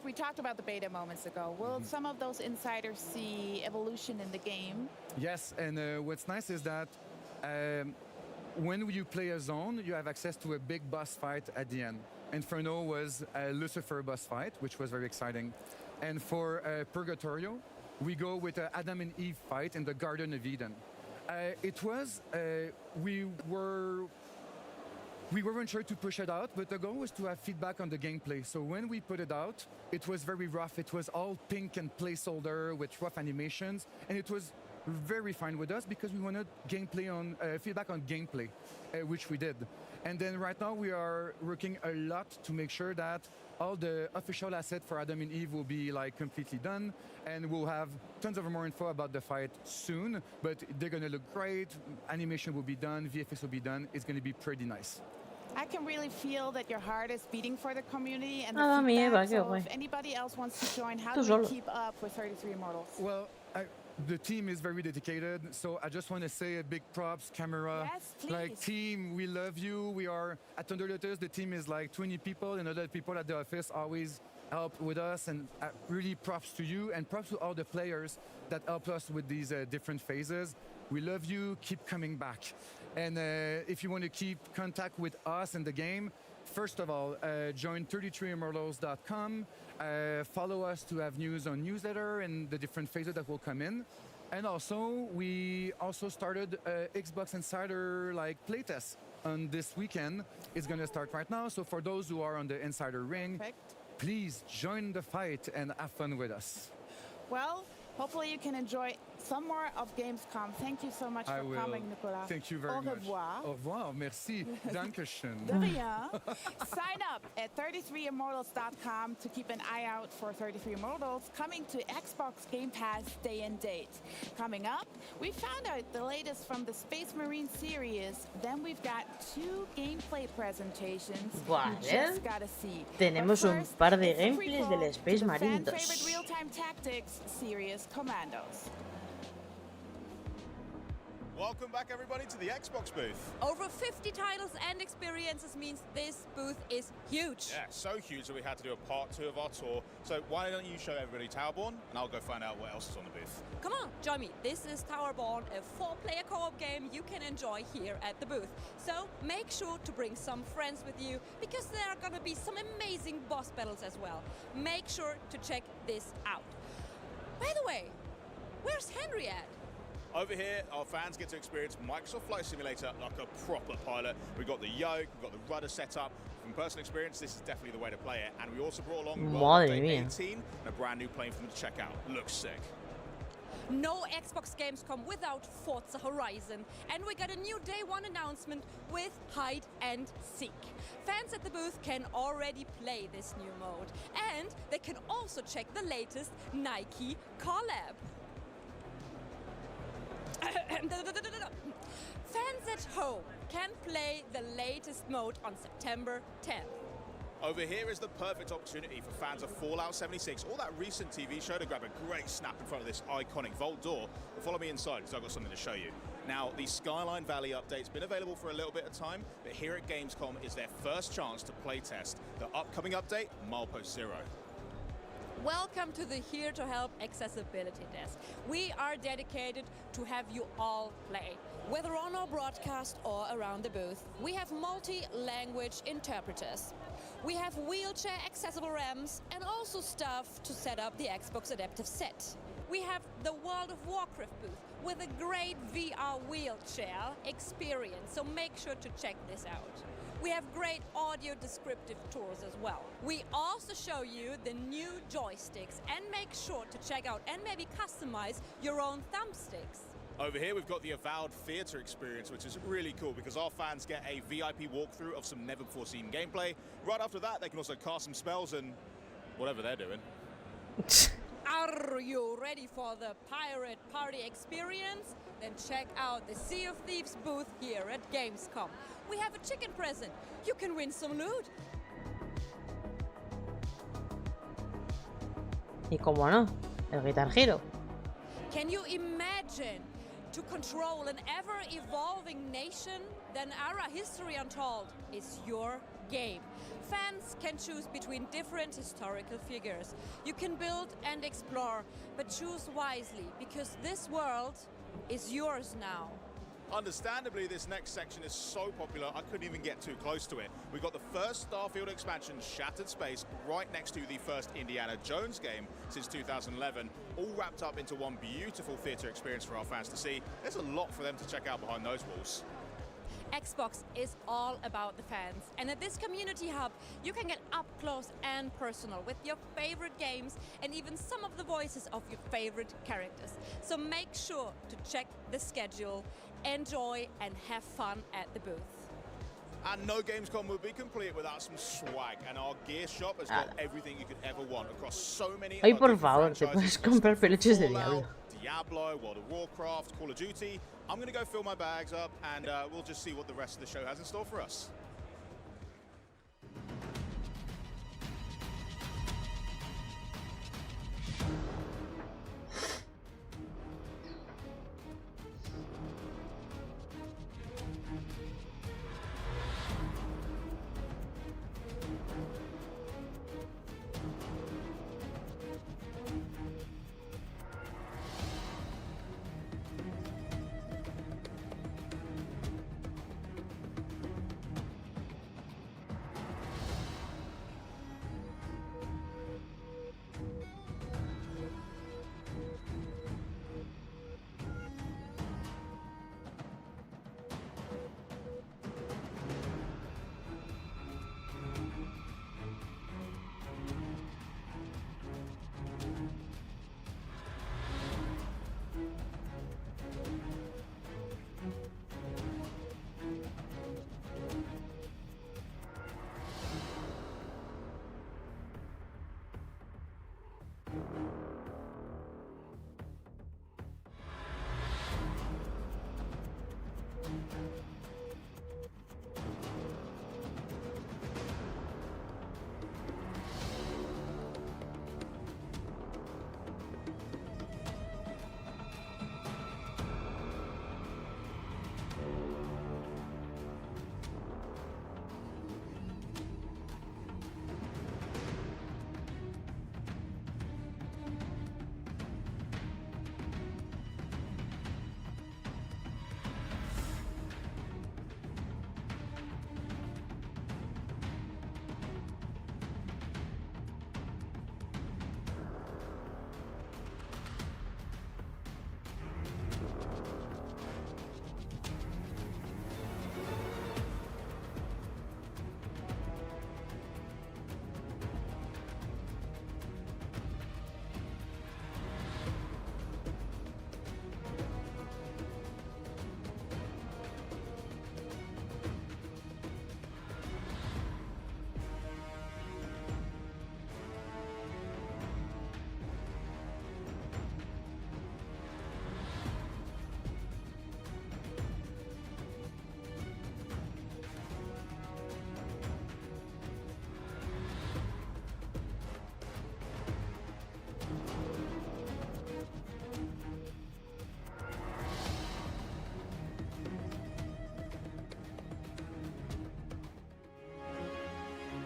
We talked about the beta moments ago. Will some of those insiders see evolution in the game? Yes, and what's nice is that when you play a zone, you have access to a big boss fight at the end. Inferno was a Lucifer boss fight, which was very exciting. And for Purgatorio, we go with an Adam and Eve fight in the Garden of Eden. We weren't sure to push it out, but the goal was to have feedback on the gameplay. So when we put it out, it was very rough. It was all pink and placeholder with rough animations, and it was very fine with us because we wanted feedback on gameplay, which we did. And then right now we are working a lot to make sure that all the official assets for Adam and Eve will be like completely done, and we'll have tons of more info about the fight soon, but they're going to look great. Animation will be done, VFX will be done. It's going to be pretty nice. I can really feel that your heart is beating for the community and Nada, the mi feedback. Eva, qué So guay. if anybody else wants to join, how Tú do solo. we keep up with 33 Immortals? Well, the team is very dedicated, so I just want to say a big props, camera. Yes, please. Like team, we love you. We are at Thunder Lotus. The team is like 20 people, and other people at the office always help with us. And really props to you, and props to all the players that help us with these different phases. We love you. Keep coming back. And if you want to keep contact with us and the game, first of all, join 33immortals.com. Follow us to have news on newsletter and the different phases that will come in. And also, we also started Xbox Insider playtest on this weekend. It's going to start right now. So for those who are on the Insider ring, please join the fight and have fun with us. Well, hopefully you can enjoy some more of Gamescom. Thank you so much for coming, Nicolas. Thank you very much. Au revoir. Au revoir. Merci. Dankeschön. De rien. Sign up at 33immortals.com to keep an eye out for 33 Immortals coming to Xbox Game Pass day and date. Coming up, we found out the latest from the Space Marine series. Then we've got 2 gameplay presentations you just gotta see. Tenemos un par de gameplays del Space Marine 2. Favorite real-time tactics series Commandos. Welcome back, everybody, to the Xbox booth. Over 50 titles and experiences means this booth is huge. Yeah, so huge that we had to do a part 2 of our tour. So why don't you show everybody Towerborn, and I'll go find out what else is on the booth. Come on, join me. This is Towerborn, a 4-player co-op game you can enjoy here at the booth. So make sure to bring some friends with you, because there are gonna be some amazing boss battles as well. Make sure to check this out. By the way, where's Henry at? Over here, our fans get to experience Microsoft Flight Simulator like a proper pilot. We've got the yoke, we've got the rudder set up. From personal experience, this is definitely the way to play it. And we also brought along Madre Day mía. 18 and a brand new plane for them to check out. Looks sick. No Xbox Gamescom without Forza Horizon. And we got a new day 1 announcement with Hide and Seek. Fans at the booth can already play this new mode. And they can also check the latest Nike collab. Fans at home can play the latest mode on September 10th. Over here is the perfect opportunity for fans of Fallout 76 or that recent TV show to grab a great snap in front of this iconic vault door. But follow me inside because I've got something to show you. Now, the Skyline Valley update's been available for a little bit of time, but here at Gamescom is their first chance to playtest the upcoming update, Milepost Zero. Welcome to the Here to Help Accessibility Desk. We are dedicated to have you all play. Whether on our broadcast or around the booth, we have multi-language interpreters. We have wheelchair accessible ramps and also stuff to set up the Xbox Adaptive Set. We have the World of Warcraft booth with a great VR wheelchair experience, so make sure to check this out. We have great audio descriptive tours as well. We also show you the new joysticks and make sure to check out and maybe customize your own thumbsticks. Over here, we've got the Avowed Theatre experience, which is really cool because our fans get a VIP walkthrough of some never-before-seen gameplay. Right after that, they can also cast some spells and whatever they're doing. Are you ready for the pirate party experience? Then check out the Sea of Thieves booth here at Gamescom. We have a chicken present. You can win some loot. Y como no, el Guitar Hero. Can you imagine to control an ever-evolving nation? Then Ara History Untold is your game. Fans can choose between different historical figures. You can build and explore, but choose wisely, because this world is yours now. Understandably, this next section is so popular, I couldn't even get too close to it. We've got the first Starfield expansion, Shattered Space, right next to the first Indiana Jones game since 2011, all wrapped up into one beautiful theatre experience for our fans to see. There's a lot for them to check out behind those walls. Xbox is all about the fans, and at this community hub you can get up close and personal with your favorite games and even some of the voices of your favorite characters. So make sure to check the schedule, enjoy and have fun at the booth. And no Gamescom would be complete without some swag, and our gear shop has got everything you could ever want across so many Ay, por favor, te puedes comprar peluches de Diablo. Diablo, World of Warcraft, Call of Duty. I'm going to go fill my bags up and we'll just see what the rest of the show has in store for us.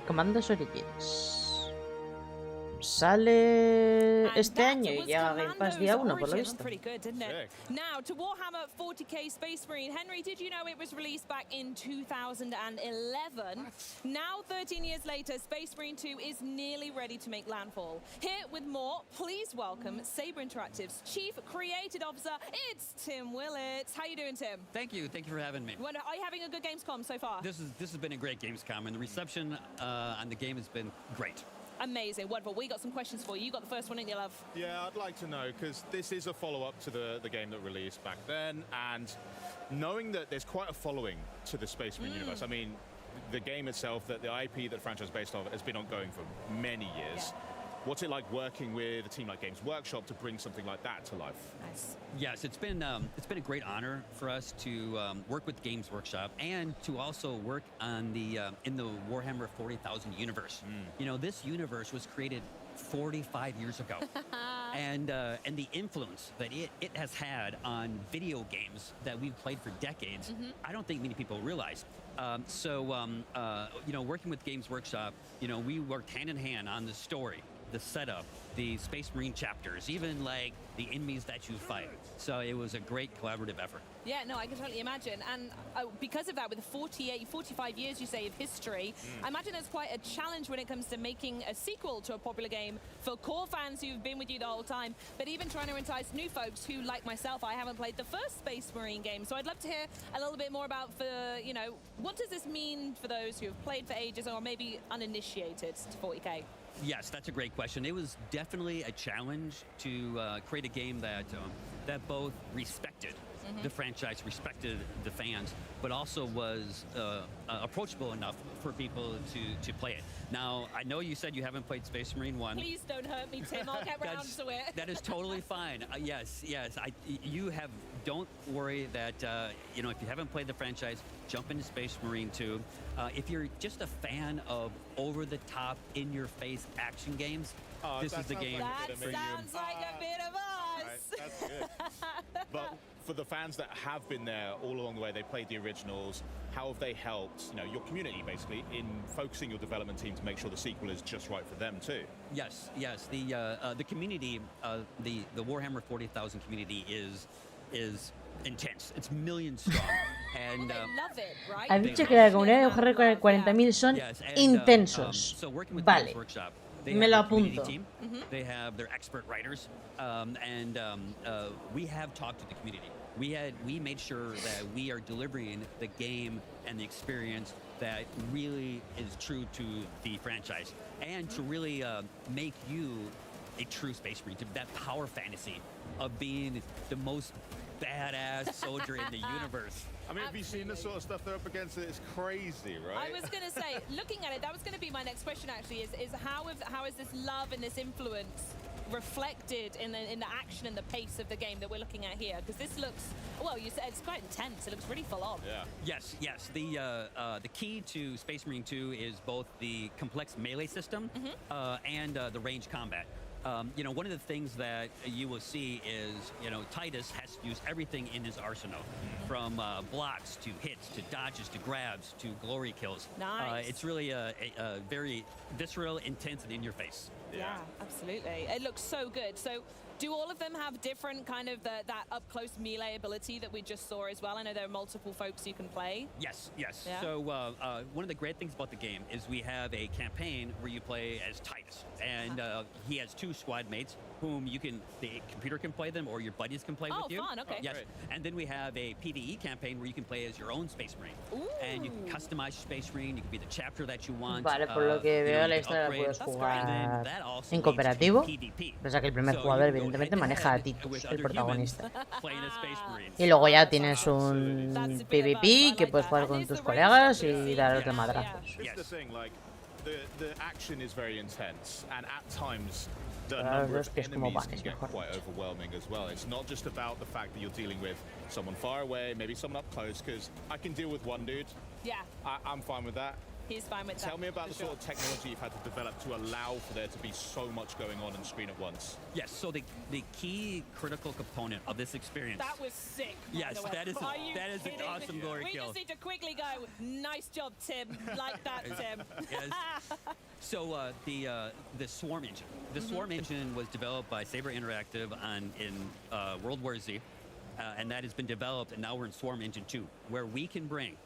Comandos Origins. Sale este año y llega a Game Pass día 1, por lo visto. Pretty good, didn't it? Now, to Warhammer 40k Space Marine. Henry, did you know it was released back in 2011? Now, 13 years later, Space Marine 2 is nearly ready to make landfall. Here with more, please welcome Saber Interactive's Chief Creative Officer, it's Tim Willits. How you doing, Tim? Thank you for having me. Are you having a good Gamescom so far? This has been a great Gamescom, and the reception on the game has been great. Amazing, wonderful. We got some questions for you. You got the first one, didn't you, love? Yeah, I'd like to know, because this is a follow-up to the game that released back then, and knowing that there's quite a following to the Space Marine universe. I mean, the game itself, the IP that the franchise is based on, has been ongoing for many years. Yeah. What's it like working with a team like Games Workshop to bring something like that to life? Nice. Yes, it's been a great honor for us to work with Games Workshop and to also work on in the Warhammer 40,000 universe. You know, this universe was created 45 years ago, and the influence that it has had on video games that we've played for decades, I don't think many people realize. You know, working with Games Workshop, you know, we worked hand in hand on the story, the setup, the Space Marine chapters, even like the enemies that you fight. So it was a great collaborative effort. Yeah, no, I can totally imagine. And because of that, with 45 years, you say, of history, I imagine there's quite a challenge when it comes to making a sequel to a popular game for core fans who've been with you the whole time, but even trying to entice new folks who, like myself, I haven't played the first Space Marine game. So I'd love to hear a little bit more about, you know, what does this mean for those who have played for ages or maybe uninitiated to 40k? Yes, that's a great question. It was definitely a challenge to create a game that both respected the franchise, respected the fans, but also was approachable enough for people to play it. Now, I know you said you haven't played Space Marine 1. Please don't hurt me, Tim. I'll get round to it. That is totally fine. Yes. Don't worry that, you know, if you haven't played the franchise, jump into Space Marine 2. If you're just a fan of over-the-top, in-your-face action games, this is the game for you. That sounds like a bit of us. Right, that's good. But for the fans that have been there all along the way, they played the originals, how have they helped, you know, your community basically in focusing your development team to make sure the sequel is just right for them too? Yes. The community, the Warhammer 40,000 community is intense. It's millions strong. And they love it, right? Has dicho que la comunidad de Warhammer 40.000 son intensos. So working with vale. Games Workshop, Me lo apunto. Team. They have their expert writers, and we have talked to the community. We made sure that we are delivering the game and the experience that really is true to the franchise, and to really make you a true Space Marine, to that power fantasy of being the most badass soldier in the universe. I mean, have you seen the sort of stuff they're up against? It's crazy, right? I was going to say, looking at it, that was going to be my next question actually, is how is this love and this influence reflected in the action and the pace of the game that we're looking at here? Because this looks, well, you said it's quite intense. It looks really full on. Yeah. Yes. The key to Space Marine 2 is both the complex melee system and the range combat. You know, one of the things that you will see is, you know, Titus has to use everything in his arsenal, from blocks to hits to dodges to grabs to glory kills. Nice. It's really a very visceral, intense, and in your face. Yeah, absolutely. It looks so good. So do all of them have different kind of that up-close melee ability that we just saw as well? I know there are multiple folks you can play. Yes. Yeah. So one of the great things about the game is we have a campaign where you play as Titus, and he has 2 squad mates whom the computer can play them, or your buddies can play with you. Oh, fun, okay. Yes, and then we have a PvE campaign where you can play as your own Space Marine. Ooh. And you can customize your Space Marine, you can be the chapter that you want. Vale, por lo que veo la historia la puedes jugar en cooperativo, pese a que el primer jugador evidentemente maneja a Titus, el protagonista. Y luego ya tienes un PvP que puedes jugar con tus colegas y daros de madrazos. The action is very intense, and at times the number of enemies can get quite overwhelming as well. It's not just about the fact that you're dealing with someone far away, maybe someone up close, because I can deal with one dude. Yeah. I'm fine with that. He's fine with that. Tell me about the for sort of technology you've had to develop to allow for there to be so much going on screen at once. Yes, so the key critical component of this experience. That was sick. by Yes, the way. that is Are you an kidding? awesome glory We kill. just need to quickly go. Nice job, Tim. Like that, Tim. Yes. So the Swarm engine. The Swarm engine was developed by Saber Interactive in World War Z, and that has been developed, and now we're in Swarm Engine 2, where we can bring,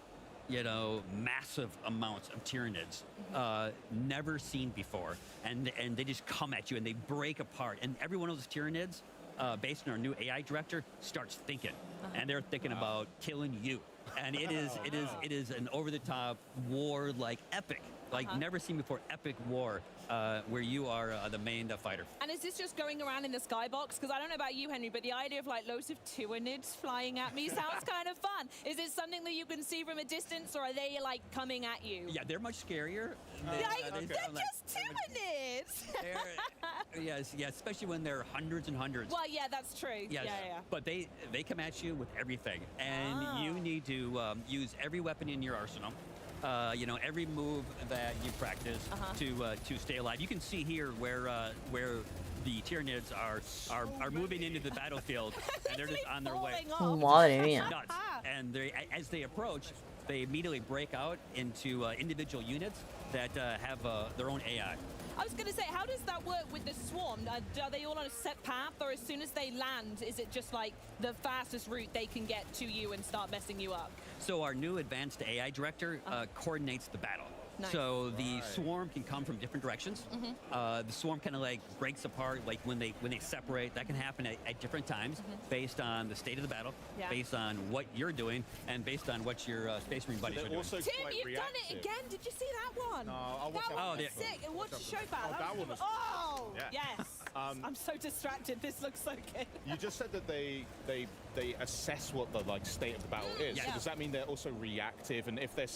massive amounts of Tyranids, never seen before, and they just come at you and they break apart, and every one of those Tyranids, based on our new AI director, starts thinking, and they're thinking about killing you, and it is an over-the-top war, like epic. Like never seen before, epic war where you are the main fighter. And is this just going around in the skybox? Because I don't know about you, Henry, but the idea of like loads of Tyranids flying at me sounds kind of fun. Is it something that you can see from a distance, or are they like coming at you? Yeah, they're much scarier. They're just Tyranids! Yes, especially when they're hundreds and hundreds. Well, yeah, that's true. Yes. Yeah. But they come at you with everything, and you need to use every weapon in your arsenal. Every move that you practice to stay alive. You can see here where the Tyranids are moving into the battlefield, and they're just on their way. Madre mía. Nuts. And as they approach, they immediately break out into individual units that have their own AI. I was going to say, how does that work with the swarm? Are they all on a set path, or as soon as they land, is it just like the fastest route they can get to you and start messing you up? So our new advanced AI director coordinates the battle. Nice. So the swarm can come from different directions. The swarm kind of like breaks apart, like when they separate. That can happen at different times, based on the state of the battle, based on what you're doing, and based on what your Space Marine buddies are doing. Tim, you've done it again. Did you see that one? No, I'll watch that that one one. was sick. Watch the show back. That one was yes. I'm so distracted. This looks so good. You just said that they assess what the state of the battle is. Yeah. So does that mean they're also reactive? And if they're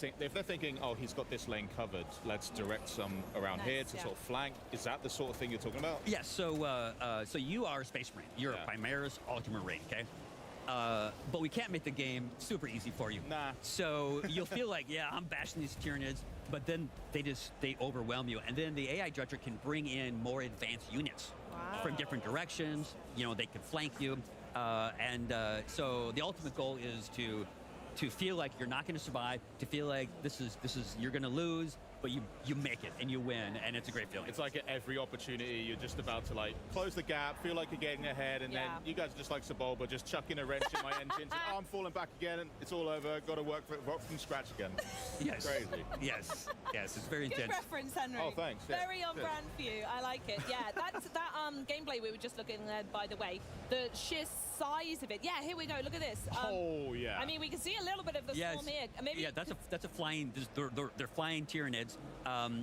thinking, oh, he's got this lane covered, let's direct some around here to sort of flank. Is that the sort of thing you're talking about? Yes. So you are a Space Marine. You're a Primaris Ultramarine, okay? But we can't make the game super easy for you. Nah. So you'll feel like, I'm bashing these Tyranids, but then they overwhelm you, and then the AI director can bring in more advanced units from different directions. They can flank you, so the ultimate goal is to feel like you're not going to survive, to feel like this is you're going to lose, but you make it and you win, and it's a great feeling. It's like at every opportunity you're just about to close the gap, feel like you're getting ahead, and then you guys are just like Sebulba, just chucking a wrench in my engines, and I'm falling back again, and it's all over. Got to work from scratch again. Yes. Crazy. Yes. It's very Good intense. reference, Henry. Oh, thanks. Yeah. Very on brand for you. I like it. Yeah, that's that gameplay we were just looking at, by the way. The sheer size of it. Yeah, here we go. Look at this. I mean, we can see a little bit of the swarm here. Maybe. Yeah, that's a flying. They're flying Tyranids.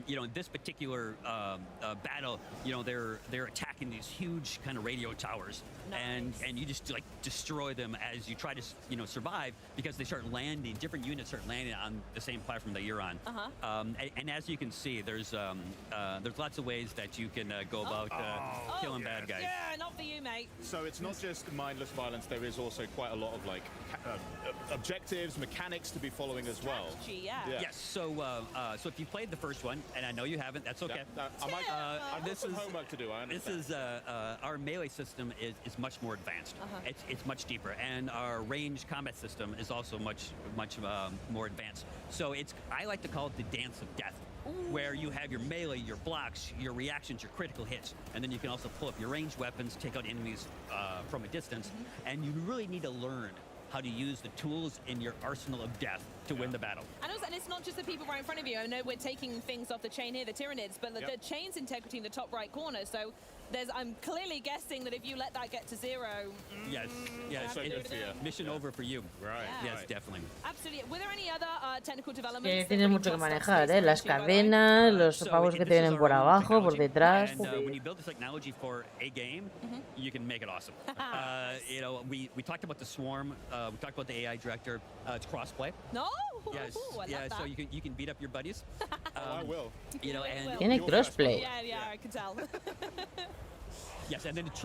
In this particular battle, they're attacking these huge kind of radio towers, and you just destroy them as you try to survive, because they start landing. Different units start landing on the same platform that you're on. And as you can see, there's lots of ways that you can go about killing bad guys. Yeah, not for you, mate. So it's not just mindless violence. There is also quite a lot of objectives, mechanics to be following as well. Strategy, yeah. Yes. So if you played the first one, and I know you haven't, that's okay. I've got some homework to do. I understand. This is our melee system is much more advanced. It's much deeper, and our range combat system is also much more advanced. So I like to call it the dance of death, where you have your melee, your blocks, your reactions, your critical hits, and then you can also pull up your ranged weapons, take out enemies from a distance, and you really need to learn how to use the tools in your arsenal of death to win the battle. And it's not just the people right in front of you. I know we're taking things off the chain here, the Tyranids, but the chain's integrity in the top right corner. So I'm clearly guessing that if you let that get to zero. Yes. Mission over for you. Right. Yeah. Yes, definitely. Absolutely. Were there any other technical Que developments? tienes mucho que manejar, ¿eh? Las cadenas, los pavos que te vienen por abajo, por detrás. And when you build this technology for a game, you can make it awesome. We talked about the swarm. We talked about the AI director. It's crossplay. No. Yes. I love that. So you can beat up your buddies. I will. And Tiene crossplay. Yeah, I can tell. Yes, and then you can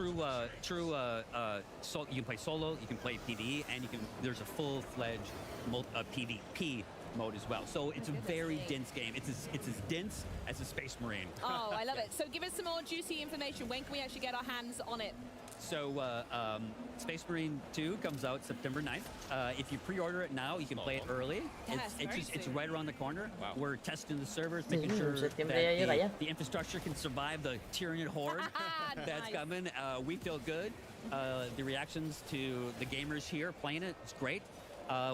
play solo, you can play PvE, and there's a full-fledged PvP mode as well. So it's a very dense game. It's as dense as a Space Marine. Oh, I love it. So give us some more juicy information. When can we actually get our hands on it? So Space Marine 2 comes out September 9th. If you pre-order it now, you can play it early. Yes, It's right around the corner. Wow. We're testing the servers, making sure that the infrastructure can survive the Tyranid horde that's coming. We feel good. The reactions to the gamers here playing it, it's great.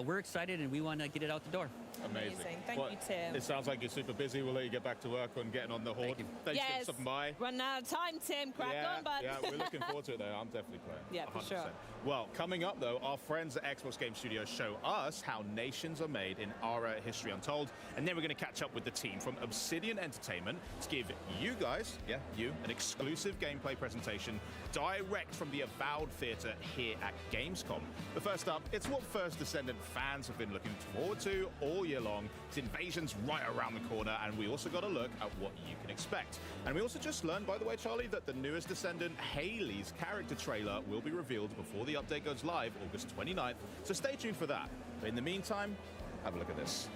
We're excited and we want to get it out the door. Amazing. Thank you, Tim. It sounds like you're super busy. We'll let you get back to work on getting on the horde. Thanks for stopping by. Running out of time, Tim. Crack on, bud. Yeah, we're looking forward to it, though. I'm definitely playing. Yeah, for 100%. sure. Well, coming up, though, our friends at Xbox Game Studios show us how nations are made in our History Untold. And then we're going to catch up with the team from Obsidian Entertainment to give you guys, an exclusive gameplay presentation direct from the Avowed Theatre here at Gamescom. But first up, it's what First Descendant fans have been looking forward to all year long. It's Invasion's right around the corner, and we also got a look at what you can expect. And we also just learned, by the way, Charlie, that the newest Descendant, Haley's character trailer, will be revealed before the update goes live August 29th. So stay tuned for that. But in the meantime, have a look at this.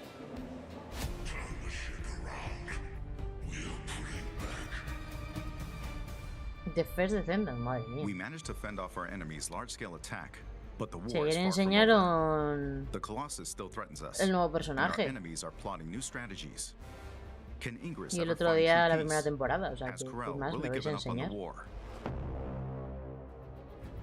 The First Descendant, madre mía. We managed to fend off our enemy's large-scale attack, but the war Si is ayer far from over. enseñaron The Colossus still threatens us. el nuevo and our personaje. enemies are plotting new strategies. Can Ingress Y el ever otro find día true la peace? primera temporada, o sea Has que Corel sin más me really vais a given up on the enseñar. war?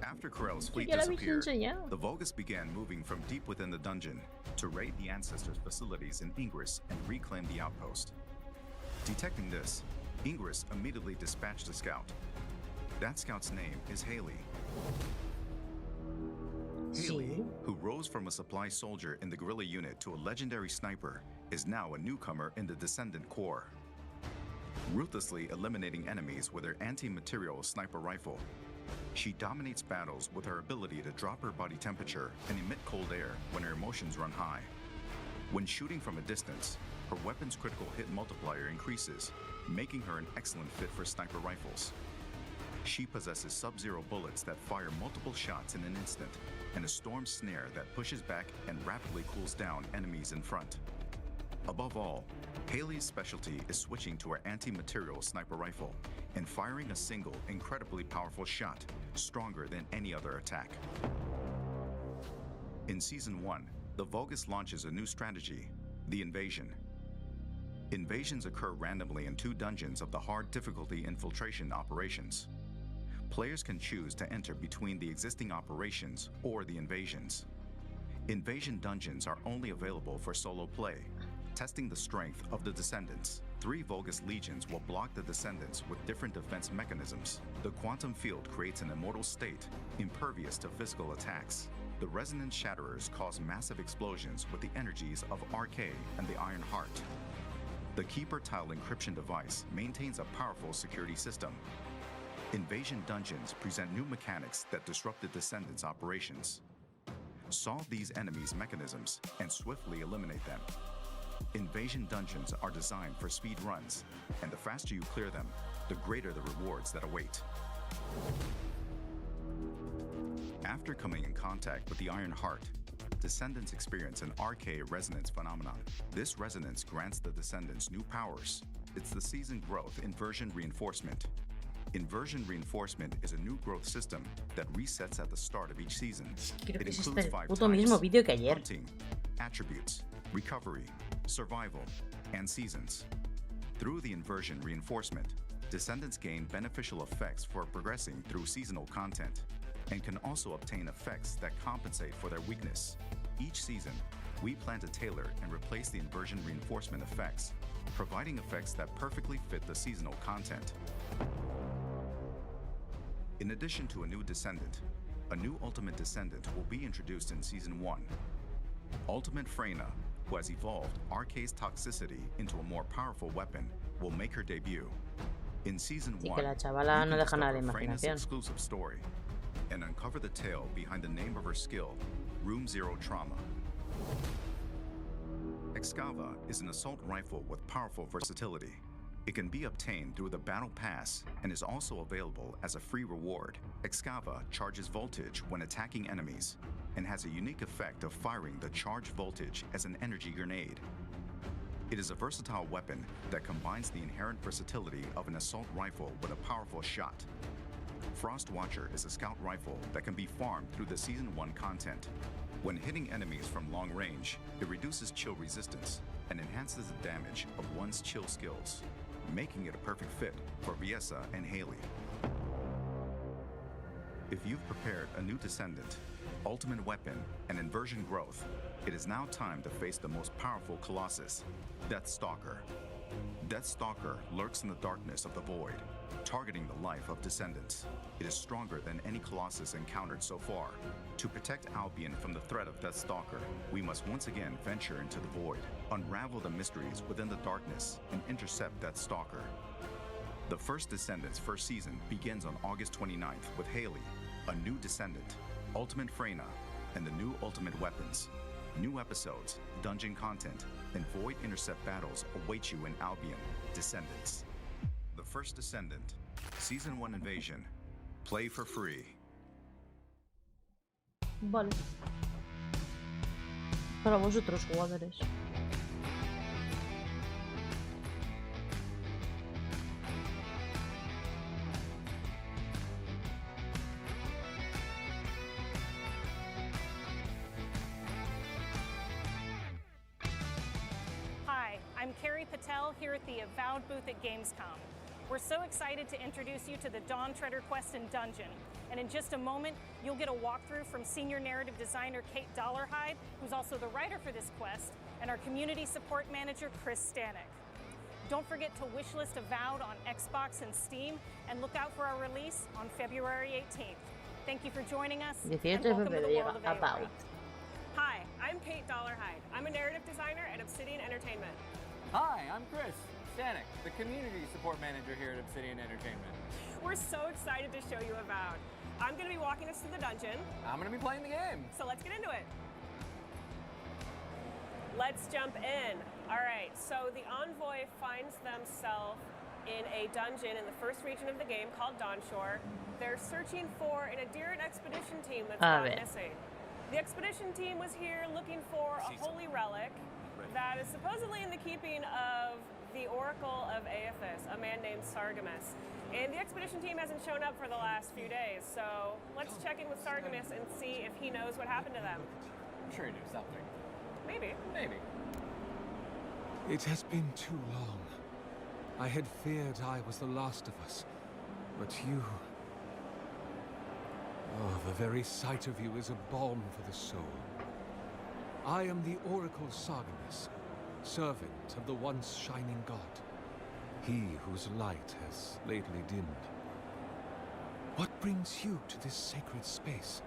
After Corel's Yo fleet ya la habéis disappeared, enseñado. the Vulgus began moving from deep within the dungeon to raid the Ancestors' facilities in Ingress and reclaim the outpost. Detecting this, Ingress immediately dispatched a scout. That scout's name is Haley. Haley, who rose from a supply soldier in the guerrilla unit to a legendary sniper, is now a newcomer in the Descendant Corps. Ruthlessly eliminating enemies with her anti-material sniper rifle, she dominates battles with her ability to drop her body temperature and emit cold air when her emotions run high. When shooting from a distance, her weapon's critical hit multiplier increases, making her an excellent fit for sniper rifles. She possesses sub-zero bullets that fire multiple shots in an instant, and a storm snare that pushes back and rapidly cools down enemies in front. Above all, Haley's specialty is switching to her anti-material sniper rifle and firing a single, incredibly powerful shot, stronger than any other attack. In Season 1, the Vulgus launches a new strategy, the Invasion. Invasions occur randomly in 2 dungeons of the hard difficulty infiltration operations. Players can choose to enter between the existing operations or the invasions. Invasion dungeons are only available for solo play, testing the strength of the Descendants. 3 Vulgus legions will block the Descendants with different defense mechanisms. The quantum field creates an immortal state, impervious to physical attacks. The Resonance Shatterers cause massive explosions with the energies of RK and the Iron Heart. The Keeper Tile encryption device maintains a powerful security system. Invasion dungeons present new mechanics that disrupt the Descendants' operations. Solve these enemies' mechanisms and swiftly eliminate them. Invasion dungeons are designed for speed runs, and the faster you clear them, the greater the rewards that await. After coming in contact with the Iron Heart, Descendants experience an RK resonance phenomenon. This resonance grants the Descendants new powers. It's the season growth inversion reinforcement. Inversion reinforcement is a new growth system that resets at the start of each season. Creo It que es includes este 5 puto mismo vídeo que ayer. hunting, attributes, recovery, survival, and seasons. Through the inversion reinforcement, Descendants gain beneficial effects for progressing through seasonal content, and can also obtain effects that compensate for their weakness. Each season, we plan to tailor and replace the inversion reinforcement effects, providing effects that perfectly fit the seasonal content. In addition to a new Descendant, a new Ultimate Descendant will be introduced in Season 1. Ultimate Freyna, who has evolved RK's toxicity into a more powerful weapon, will make her debut. In Season 1, Y que la you chavala can no deja nada de discover Freyna's imaginación. exclusive story and uncover the tale behind the name of her skill, Room Zero Trauma. Excava is an assault rifle with powerful versatility. It can be obtained through the Battle Pass and is also available as a free reward. Excava charges voltage when attacking enemies. and has a unique effect of firing the charged voltage as an energy grenade. It is a versatile weapon that combines the inherent versatility of an assault rifle with a powerful shot. Frost Watcher is a scout rifle that can be farmed through the Season 1 content. When hitting enemies from long range, it reduces chill resistance and enhances the damage of one's chill skills, making it a perfect fit for Viessa and Haley. If you've prepared a new Descendant, ultimate weapon, and inversion growth, it is now time to face the most powerful Colossus, Deathstalker. Deathstalker lurks in the darkness of the void, targeting the life of Descendants. It is stronger than any Colossus encountered so far. To protect Albion from the threat of Deathstalker, we must once again venture into the void, unravel the mysteries within the darkness, and intercept Deathstalker. The first Descendants first season begins on August 29th with Haley, a new Descendant, Ultimate Freyna, and the new Ultimate Weapons. New episodes, dungeon content, and void intercept battles await you in Albion, Descendants. The first Descendant, Season 1 Invasion. Play for free. Vale. Para vosotros, jugadores. Hi, I'm Carrie Patel here at the Avowed booth at Gamescom. We're so excited to introduce you to the Dawn Treader Quest and Dungeon. And in just a moment, you'll get a walkthrough from senior narrative designer Kate Dollarhide, who's also the writer for this quest, and our community support manager, Chris Stanek. Don't forget to wishlist Avowed on Xbox and Steam, and look out for our release on February 18th. Thank you for joining us, and welcome to the world of Avowed. Hi, I'm Kate Dollarhide. I'm a narrative designer at Obsidian Entertainment. Hi, I'm Chris Stanek, the community support manager here at Obsidian Entertainment. We're so excited to show you Avowed. I'm going to be walking us through the dungeon. I'm going to be playing the game. So let's get into it. Let's jump in. All right, so the Envoy finds themselves in a dungeon in the first region of the game called Dawnshore. They're searching for an Adherent expedition team that's gone missing. The expedition team was here looking for a holy relic that is supposedly in the keeping of the Oracle of Aethys, a man named Sargemus. And the expedition team hasn't shown up for the last few days, so let's check in with Sargemus and see if he knows what happened to them. I'm sure he knew something. Maybe. Maybe. It has been too long. I had feared I was the last of us, but you... Oh, the very sight of you is a balm for the soul. I am the Oracle Sargemus, servant of the once shining god, he whose light has lately dimmed. What brings you to this sacred space?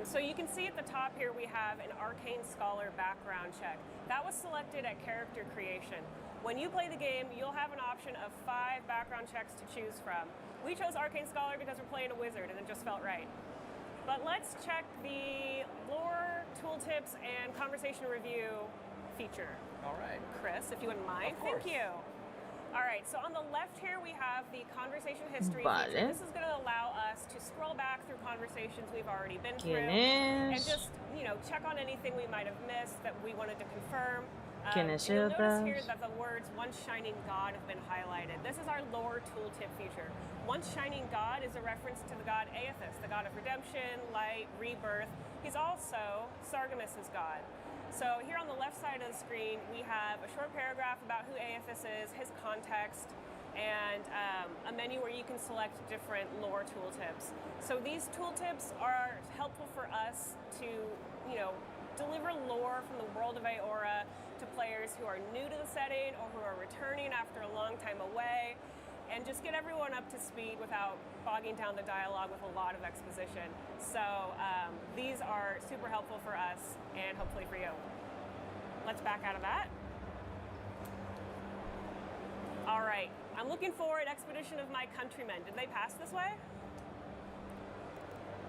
So you can see at the top here we have an Arcane Scholar background check. That was selected at character creation. When you play the game, you'll have an option of 5 background checks to choose from. We chose Arcane Scholar because we're playing a wizard and it just felt right. But let's check the lore, tooltips, and conversation review feature. All right. Chris, if you wouldn't mind. Of course. Thank you. All right, so on the left here we have the conversation history Vale. feature. This is going to allow us to scroll back through conversations we've already been through ¿Quién and es? just, check on anything we might have missed that we wanted to confirm. ¿Quién es You'll notice Eotas? here that the words "Once Shining God" have been highlighted. This is our lore tooltip feature. Once Shining God is a reference to the god Aethys, the god of redemption, light, rebirth. He's also Sargemus's god. So here on the left side of the screen, we have a short paragraph about who Aethys is, his context, and a menu where you can select different lore tooltips. So these tooltips are helpful for us to, deliver lore from the world of Aora to players who are new to the setting or who are returning after a long time away, and just get everyone up to speed without bogging down the dialogue with a lot of exposition. So these are super helpful for us and hopefully for you. Let's back out of that. All right, I'm looking for an expedition of my countrymen. Did they pass this way?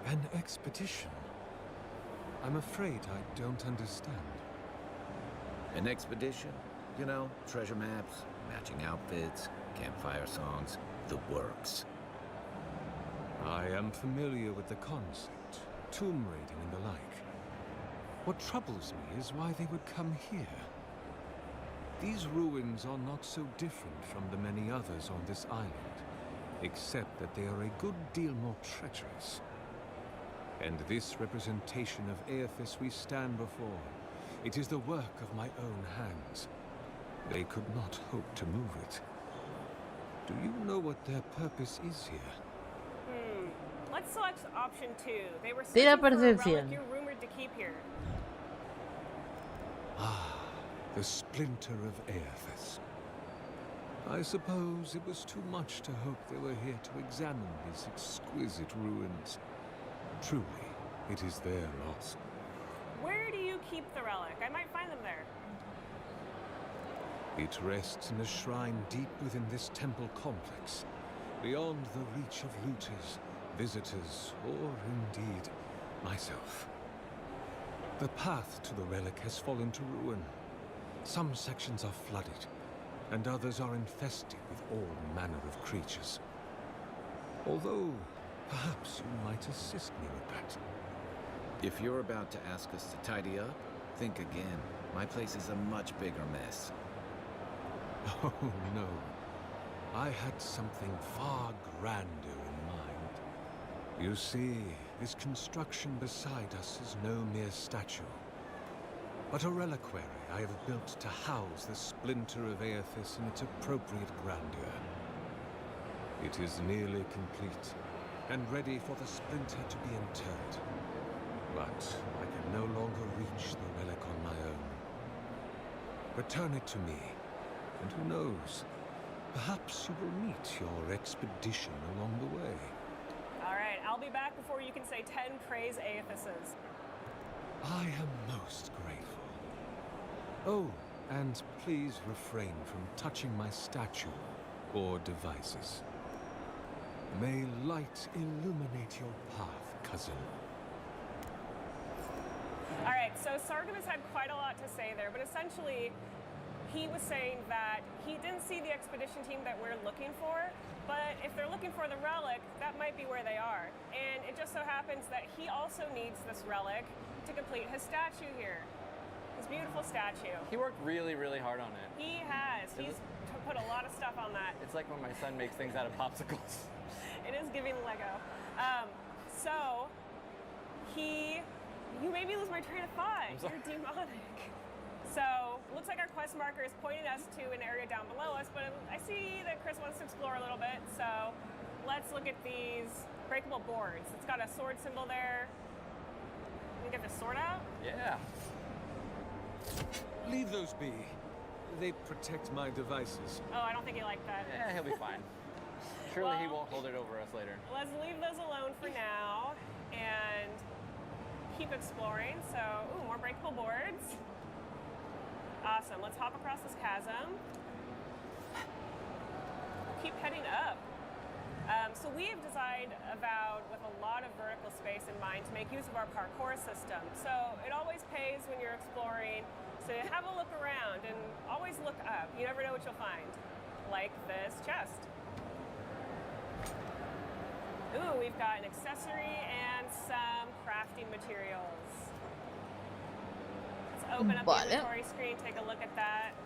An expedition? I'm afraid I don't understand. An expedition? You know, treasure maps, matching outfits, campfire songs, the works. I am familiar with the concept. tomb raiding and the like. What troubles me is why they would come here. These ruins are not so different from the many others on this island, except that they are a good deal more treacherous. And this representation of Aethys we stand before, it is the work of my own hands. They could not hope to move it. Do you know what their purpose is here? Let's select option 2. They were Tira searching for a relic percepción. you're rumored to keep here. Ah, the splinter of Aethys. I suppose it was too much to hope they were here to examine these exquisite ruins. Truly, it is their loss. Where do you keep the relic? I might find them there. It rests in a shrine deep within this temple complex, beyond the reach of looters, visitors, or indeed, myself. The path to the relic has fallen to ruin. Some sections are flooded, and others are infested with all manner of creatures. Although, perhaps you might assist me with that. If you're about to ask us to tidy up, think again. My place is a much bigger mess. Oh, no. I had something far grander in mind. You see, this construction beside us is no mere statue, but a reliquary I have built to house the splinter of Aethys in its appropriate grandeur. It is nearly complete, and ready for the splinter to be interred. But I can no longer reach the relic on my own. Return it to me, and who knows, perhaps you will meet your expedition along the way. All right, I'll be back before you can say 10 praise Aethyses. I am most grateful. Oh, and please refrain from touching my statue or devices. May light illuminate your path, cousin. All right, so Sargemus had quite a lot to say there, but essentially, he was saying that he didn't see the expedition team that we're looking for, but if they're looking for the relic, that might be where they are. And it just so happens that he also needs this relic to complete his statue here. His beautiful statue. He worked really, really hard on it. He has. He's put a lot of stuff on that. It's like when my son makes things out of popsicles. It is giving Lego. So, you made me lose my train of thought. You're demonic. So, looks like our quest marker is pointing us to an area down below us, but I see that Chris wants to explore a little bit, so let's look at these breakable boards. It's got a sword symbol there. Can we get the sword out? Yeah. Leave those be. They protect my devices. Oh, I don't think he liked that. Yeah, he'll be fine. Surely he won't hold it over us later. Let's leave those alone for now and keep exploring. So, ooh, more breakable boards. Awesome. Let's hop across this chasm. Keep heading up. So we have designed Avowed with a lot of vertical space in mind to make use of our parkour system. So it always pays when you're exploring to have a look around and always look up. You never know what you'll find. Like this chest. Ooh, we've got an accessory and some crafting materials. Let's open up the inventory screen, take a look at that.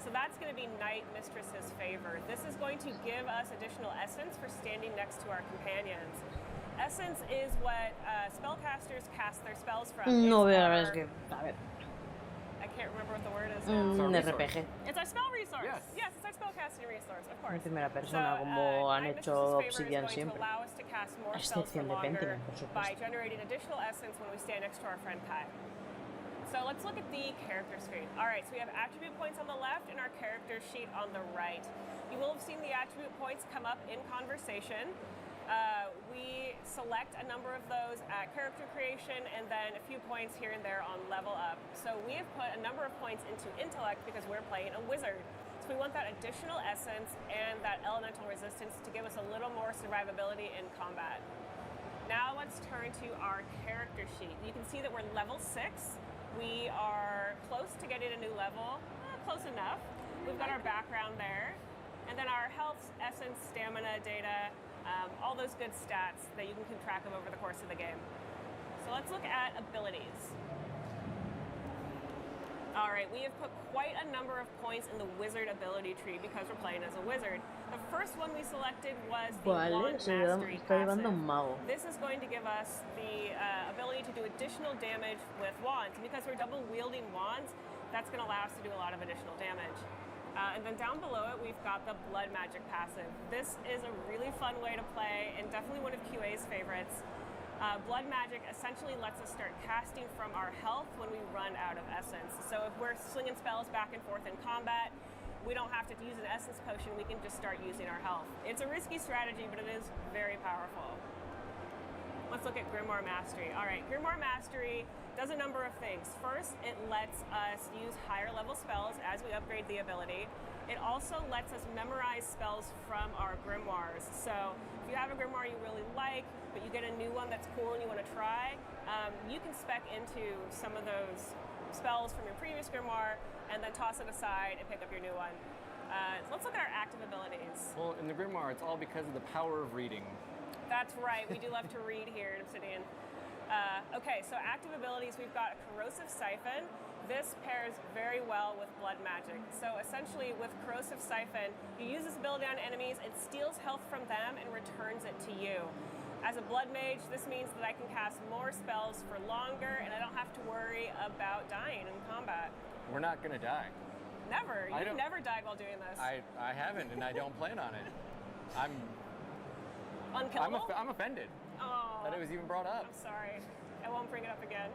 So that's going to be Night Mistress's favor. This is going to give us additional essence for standing next to our companions. Essence is what spellcasters cast their spells from. No, es que, a ver. I can't remember what the word is now. Un RPG. It's our spell resource. Yes, it's our spellcasting resource, of course. En primera persona, como han hecho Obsidian siempre. Allow us to cast more A spells for excepción de longer Pentiment, por by supuesto. generating additional essence when we stand next to our friend Kai. So let's look at the character screen. All right, so we have attribute points on the left and our character sheet on the right. You will have seen the attribute points come up in conversation. We select a number of those at character creation and then a few points here and there on level up. So we have put a number of points into intellect because we're playing a wizard. So we want that additional essence and that elemental resistance to give us a little more survivability in combat. Now let's turn to our character sheet. You can see that we're level 6. We are close to getting a new level, close enough. We've got our background there. And then our health, essence, stamina, data, all those good stats that you can keep track of over the course of the game. So let's look at abilities. All right, we have put quite a number of points in the wizard ability tree because we're playing as a wizard. The first one we selected was the Wand Mastery está llevando un passive. mago. This is going to give us the ability to do additional damage with wands. And because we're double wielding wands, that's going to allow us to do a lot of additional damage. And then down below it, we've got the Blood Magic passive. This is a really fun way to play and definitely one of QA's favorites. Blood Magic essentially lets us start casting from our health when we run out of essence. So if we're slinging spells back and forth in combat, we don't have to use an essence potion, we can just start using our health. It's a risky strategy, but it is very powerful. Let's look at Grimoire Mastery. All right, Grimoire Mastery does a number of things. First, it lets us use higher level spells as we upgrade the ability. It also lets us memorize spells from our grimoires. So if you have a grimoire you really like, but you get a new one that's cool and you want to try, you can spec into some of those spells from your previous grimoire and then toss it aside and pick up your new one. Let's look at our active abilities. Well, in the Grimoire, it's all because of the power of reading. That's right, we do love to read here in Obsidian. Okay, so active abilities, we've got a Corrosive Siphon. This pairs very well with Blood Magic. So essentially with Corrosive Siphon, you use this ability on enemies, it steals health from them and returns it to you. As a Blood Mage, this means that I can cast more spells for longer and I don't have to worry about dying in combat. We're not gonna die. Never, you've never died while doing this. I haven't, and I don't plan on it. I'm unkillable? I'm offended that it was even brought up. I'm sorry, I won't bring it up again.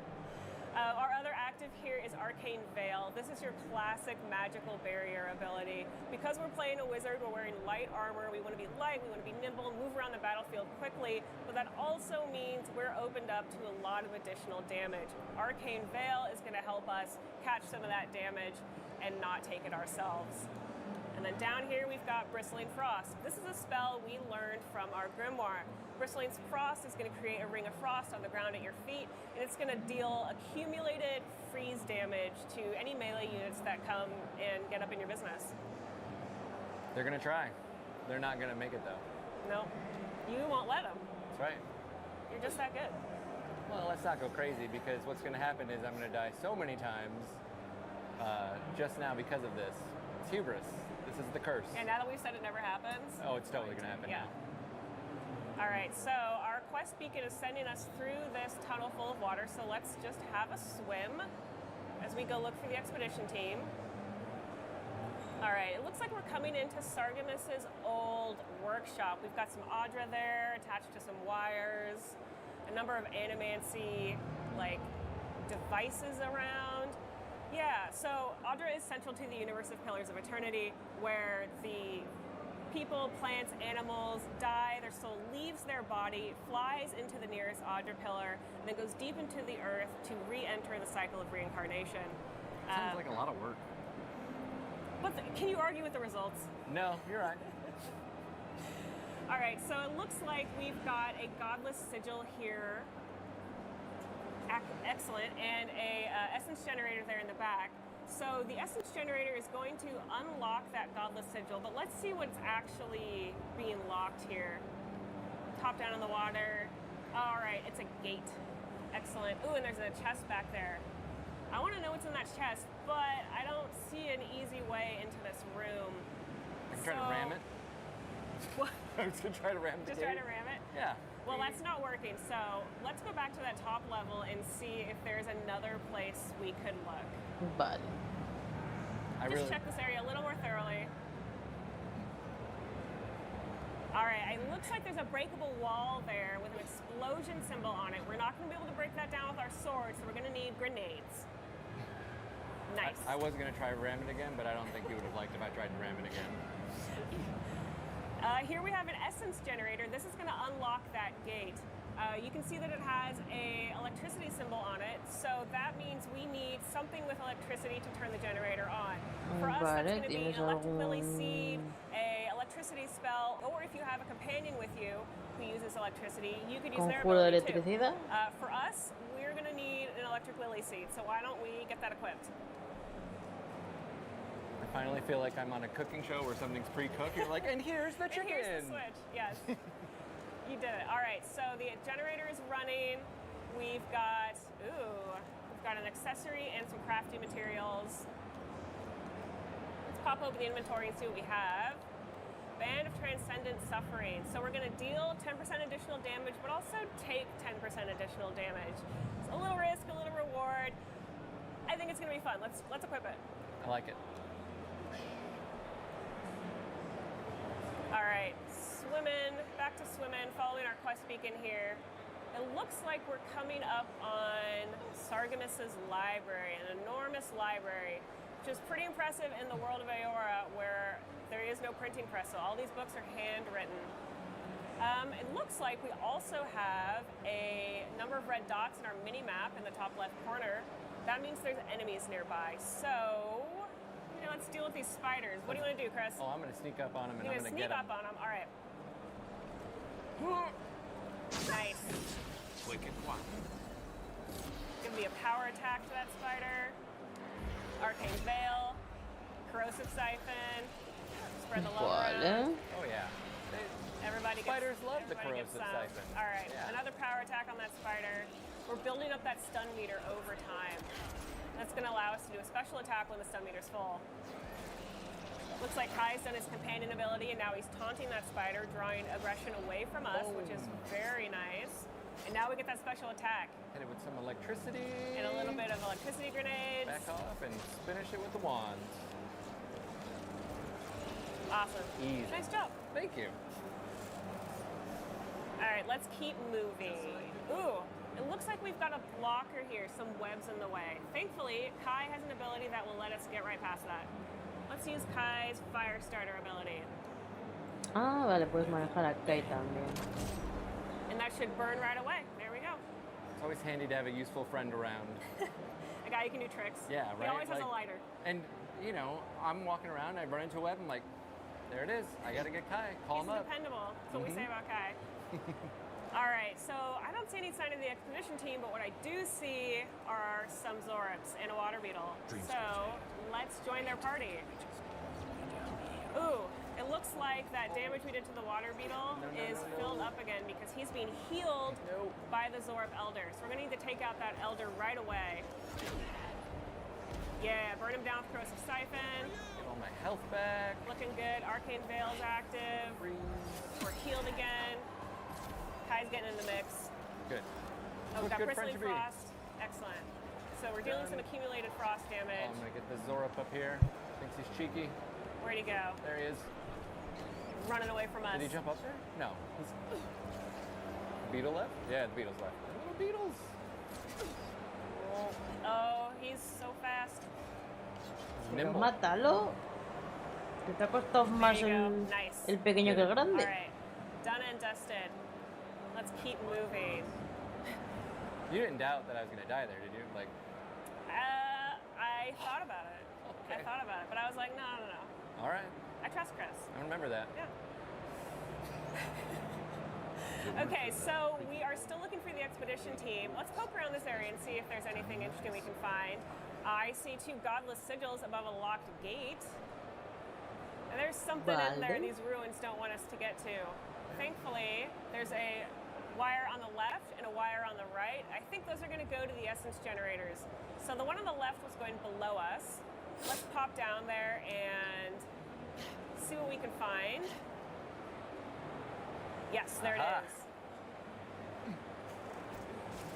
Our other active here is Arcane Veil. This is your classic magical barrier ability. Because we're playing a wizard, we're wearing light armor, we want to be light, we want to be nimble, move around the battlefield quickly, but that also means we're opened up to a lot of additional damage. Arcane Veil is going to help us catch some of that damage and not take it ourselves. And then down here we've got Bristling Frost. This is a spell we learned from our grimoire. Bristling Frost is going to create a ring of frost on the ground at your feet, and it's going to deal accumulated freeze damage to any melee units that come and get up in your business. They're gonna try. They're not gonna make it though. No, you won't let them. That's right. You're just that good. Well, let's not go crazy because what's gonna happen is I'm gonna die so many times just now because of this. It's hubris. This is the curse. And now that we've said it never happens. Oh, it's totally gonna happen. Yeah. All right, so our quest beacon is sending us through this tunnel full of water, so let's just have a swim as we go look for the expedition team. All right, it looks like we're coming into Sargemus's old workshop. We've got some Audra there attached to some wires, a number of animancy like devices around. Yeah, so Audra is central to the universe of Pillars of Eternity, where the people, plants, animals die, their soul leaves their body, flies into the nearest Audra pillar, and then goes deep into the earth to re-enter the cycle of reincarnation. Sounds like a lot of work. But can you argue with the results? No, you're right. All right, so it looks like we've got a godless sigil here. Excellent, and a essence generator there in the back. So the essence generator is going to unlock that godless sigil, but let's see what's actually being locked here. Top down in the water. All right, it's a gate. Excellent. Ooh, and there's a chest back there. I want to know what's in that chest, but I don't see an easy way into this room. I can try to ram it. What? I was gonna try to ram it. Just try to ram it? Yeah. Well, that's not working, so let's go back to that top level and see if there's another place we could look. Vale. Just check this area a little more thoroughly. All right, it looks like there's a breakable wall there with an explosion symbol on it. We're not going to be able to break that down with our swords, so we're going to need grenades. Nice. I was gonna try ram it again, but I don't think you would have liked if I tried to ram it again. Here we have an essence generator. This is going to unlock that gate. You can see that it has a electricity symbol on it, so that means we need something with electricity to turn the generator on. For us, that's going to be an electric lily seed, a electricity spell, or if you have a companion with you who uses electricity, you could use their Conjuro de ability too. electricidad. For us, we're going to need an electric lily seed, so why don't we get that equipped? I finally feel like I'm on a cooking show where something's pre-cooked. You're like, and here's the chicken. And here's the switch. Yes. You did it. All right, so the generator is running. we've got an accessory and some crafting materials. Let's pop open the inventory and see what we have. Band of Transcendent Suffering. So we're going to deal 10% additional damage, but also take 10% additional damage. It's a little risk, a little reward. I think it's going to be fun. Let's equip it. I like it. All right, back to swimming, following our quest beacon here. It looks like we're coming up on Sargamis's library, an enormous library, which is pretty impressive in the world of Eora, where there is no printing press, so all these books are handwritten. It looks like we also have a number of red dots in our mini-map in the top left corner. That means there's enemies nearby. So, let's deal with these spiders. What do you want to do, Chris? Oh, I'm going to sneak up on them and You're I'm going going to to get sneak them. up on them. All right. Nice. Quick and quiet. Give me a power attack to that spider. Arcane Veil. Corrosive Siphon. Spread the love around. Oh, yeah. Everybody Spiders love the everybody gets corrosive siphon. All right, Yeah. another power attack on that spider. We're building up that stun meter over time. That's going to allow us to do a special attack when the stun meter's full. Looks like Kai's done his companion ability, and now he's taunting that spider, drawing aggression away from us, which is very nice. And now we get that special attack. Hit it with some electricity. And a little bit of electricity grenades. Back off and finish it with the wand. Awesome. Easy. Nice job. Thank you. All right, let's keep moving. Ooh, it looks like we've got a blocker here, some webs in the way. Thankfully, Kai has an ability that will let us get right past that. Let's use Kai's fire starter ability. Ah, vale, puedes manejar a Kai también. And that should burn right away. There we go. It's always handy to have a useful friend around. A guy who can do tricks. Yeah, right? He always has a Like- lighter. And, I'm walking around, I run into a web, I'm like, there it is. I got to get Kai. Call He's him up. dependable. That's what we say about Kai. All right, so I don't see any sign of the expedition team, but what I do see are some Zorops and a water beetle. So let's join their party. Ooh, it looks like that damage we did to the water beetle is filled up again because he's being healed by the Zorop Elder. So we're gonna need to take out that Elder right away. Yeah, burn him down with Corrosive Siphon. Get all my health back. Looking good. Arcane Veil's active. We're healed again. Kai's getting in the mix. Good. Oh, we got Good Bristling friends are beating. Frost. Excellent. So we're dealing some accumulated frost damage. Oh, I'm going to get the Zorop up here. Thinks he's cheeky. Where'd he go? There he is. Running away from us. Did he jump up there? No. Beetle left? Yeah, the beetle's left. The little beetles. Oh, he's so fast. Pero mátalo. Que te ha costado más There you go. el, Nice. el pequeño que el grande. All right. Done and dusted. Let's keep moving. You didn't doubt that I was going to die there, did you? Like, I thought about it. I thought about it, but I was like, no. all right. I trust Chris. I remember that. Yeah. Okay, so we are still looking for the expedition team. Let's poke around this area and see if there's anything interesting we can find. I see 2 godless sigils above a locked gate. And there's something in there these ruins don't want us to get to. Thankfully, there's a wire on the left and a wire on the right. I think those are going to go to the essence generators. So the one on the left was going below us. Let's pop down there and see what we can find. Yes, there it is.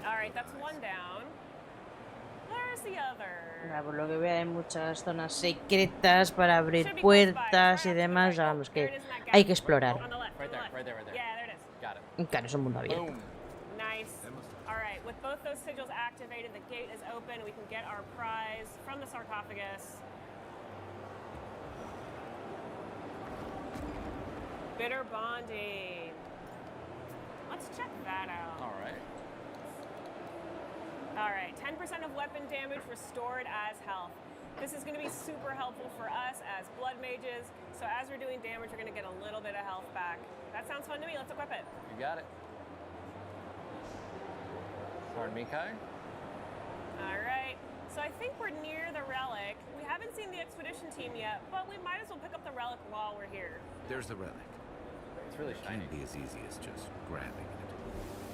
All right, that's one down. Where's the other? Ahora, por lo que veo hay muchas zonas secretas para abrir puertas y demás. Vamos, que hay que explorar. On the left. Right there, right there, right there. Yeah, there it is. Got it. Claro, es un mundo abierto. Boom. Nice. All right, with both those sigils activated, the gate is open. We can get our prize from the sarcophagus. Bitter bonding. Let's check that out. All right. All right, 10% of weapon damage restored as health. This is going to be super helpful for us as blood mages. So as we're doing damage, we're going to get a little bit of health back. That sounds fun to me. Let's equip it. You got it. Pardon me, Kai. All right. So I think we're near the relic. We haven't seen the expedition team yet, but we might as well pick up the relic while we're here. There's the relic. It's really shiny. Can't be as easy as just grabbing it.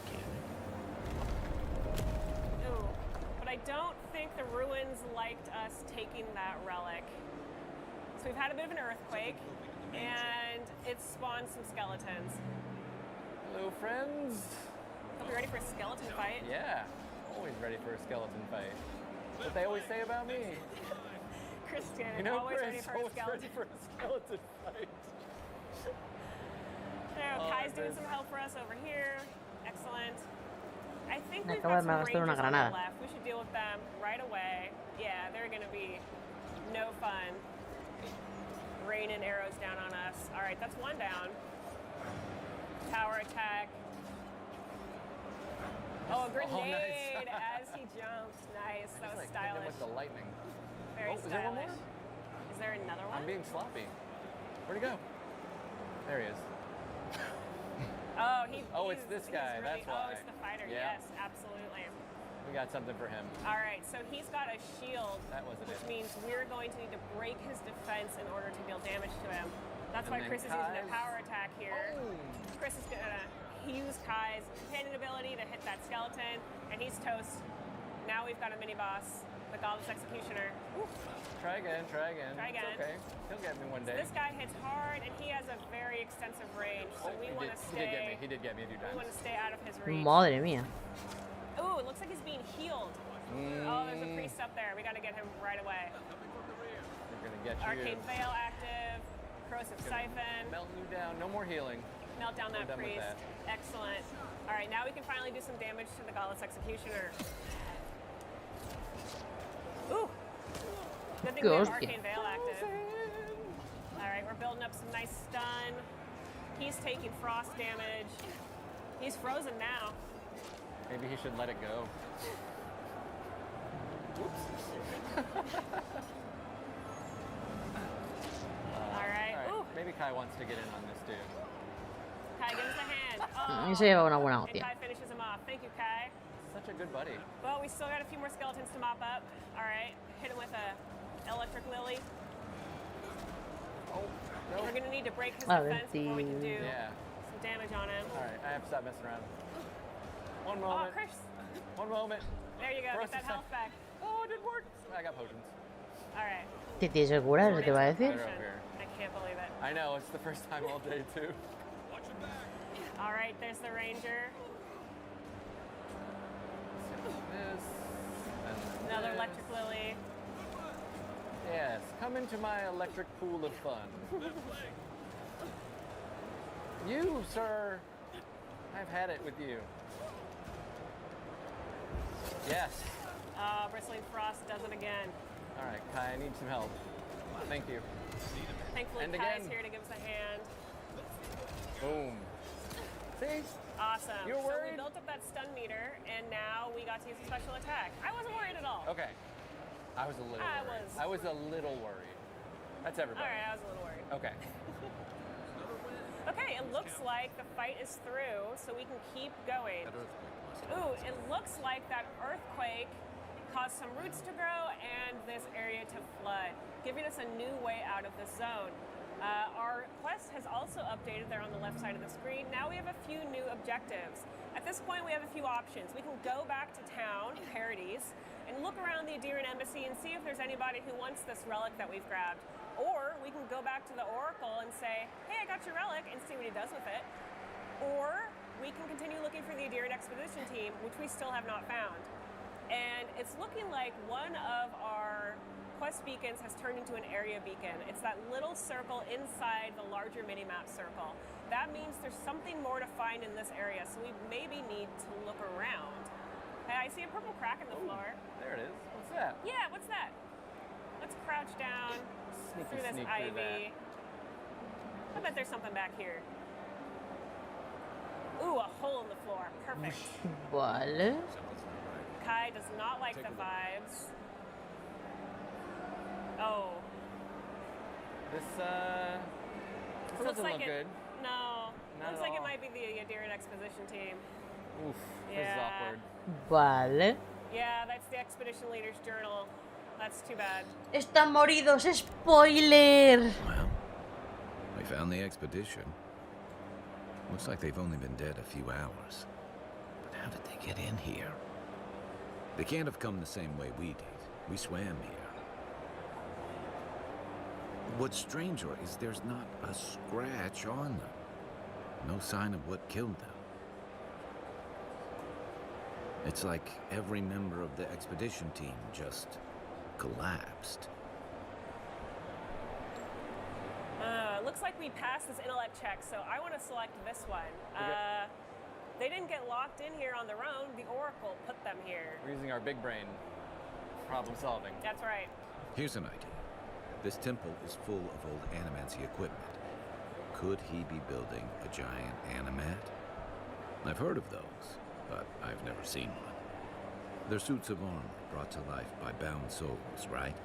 Can it? Ooh, but I don't think the ruins liked us taking that relic. So we've had a bit of an earthquake, and it spawned some skeletons. Hello, friends. Hope you're ready for a skeleton fight. Yeah, always ready for a skeleton fight. What they always say about me. Christian, You know, always Chris, ready for a always skeleton. ready for a skeleton fight. There, Oh, Kai's doing Chris. some help for us over here. Excellent. I think Me we've acabo got de some gastar una rangers on the granada. left. We should deal with them right away. Yeah, they're gonna be no fun. Raining arrows down on us. All right, that's one down. Tower attack. Oh, a grenade nice. as he jumped. Nice. That was Like, hit them stylish. with the lightning. Very is there one stylish. more? Is there another one? I'm being sloppy. Where'd he go? There he is. Oh, it's this guy. Really, That's why. Oh, it's the fighter. Yeah. Yes, absolutely. We got something for him. All right, so he's got a shield, That wasn't which it. means we're going to need to break his defense in order to deal damage to him. That's And why then Chris is using a Kai's- power attack here. Chris is gonna use Kai's companion ability to hit that skeleton, and he's toast. Now we've got a mini boss, the Godless Executioner. Oof. Try again, try again. Try again. It's okay. He'll get me one day. This guy hits hard, and he has a very extensive range, so we he want did, to he did get me. stay. He did get me a few We times. want to stay out of his reach. Madre mía. Ooh, it looks like he's being healed. Oh, there's a priest up there. We got to get him right away. We're gonna get you. Arcane Veil active. Corrosive Siphon. Melting you down. No more healing. Melt down We're that done with priest. that. Excellent. All right, now we can finally do some damage to the Godless Executioner. Ooh. Good thing we have Hostia. Arcane Veil active. All right, we're building up some nice stun. He's taking frost damage. He's frozen now. Maybe he should let it go. All right. Ooh. Maybe Kai wants to get in on this dude. Kai, give us a hand. Y se lleva una buena And hostia. Kai finishes him off. Thank you, Kai. Such a good buddy. Well, we still got a few more skeletons to mop up. All right, hit him with a electric lily. Oh, no. We're gonna need to break his A defense before we can do Yeah. some damage on him. All right, I have to stop messing around. One Oh, moment. Chris. One moment. There you go. Corrosive Get that health back. Oh, it didn't work. I got potions. All right. ¿Te tienes que curar? ¿Te va a decir? They're over here. I can't believe it. I know, it's the first time all day, too. All right, there's the ranger. This. And Another this. electric lily. Yes, come into my electric pool of fun. You, sir, I've had it with you. Yes. Bristling Frost does it again. All right, Kai, I need some help. Thank you. Thankfully, And Kai's again. here to give us a hand. Boom. See? Awesome. You were So we worried? built up that stun meter, and now we got to use a special attack. I wasn't worried at all. Okay. I was a little I worried. was. I was a little worried. That's All everybody. right, I was a little worried. Okay. Okay, it looks like the fight is through, so we can keep going. Ooh, it looks like that earthquake caused some roots to grow and this area to flood, giving us a new way out of this zone. Our quest has also updated there on the left side of the screen. Now we have a few new objectives. At this point, we have a few options. We can go back to town, Paradise, and look around the Adirian embassy and see if there's anybody who wants this relic that we've grabbed. Or we can go back to the Oracle and say, hey, I got your relic, and see what he does with it. Or we can continue looking for the Adirian expedition team, which we still have not found. And it's looking like one of our quest beacons has turned into an area beacon. It's that little circle inside the larger mini-map circle. That means there's something more to find in this area, so we maybe need to look around. Hey, I see a purple crack in the floor. There it is. What's that? Yeah, what's that? Let's crouch down through this sneak through ivy. I bet there's something back here. Ooh, a hole in the floor. Perfect. Vale. Kai does not like the vibes. Oh. This Looks doesn't like look it, good. No. Not Looks at like it all. might be the Adirian expedition team. Oof, this is Yeah. awkward. Vale. Yeah, that's the expedition leader's journal. That's too bad. Están moridos. Spoiler. We found the expedition. Looks like they've only been dead a few hours. But how did they get in here? They can't have come the same way we did. We swam here. What's stranger is there's not a scratch on them. No sign of what killed them. It's like every member of the expedition team just collapsed. Looks like we passed this intellect check, so I want to select this one. They didn't get locked in here on their own. The Oracle put them here. We're using our big brain. Problem solving. That's right. Here's an idea. This temple is full of old animancy equipment. Could he be building a giant animat? I've heard of those, but I've never seen one. They're suits of armor brought to life by bound souls, right?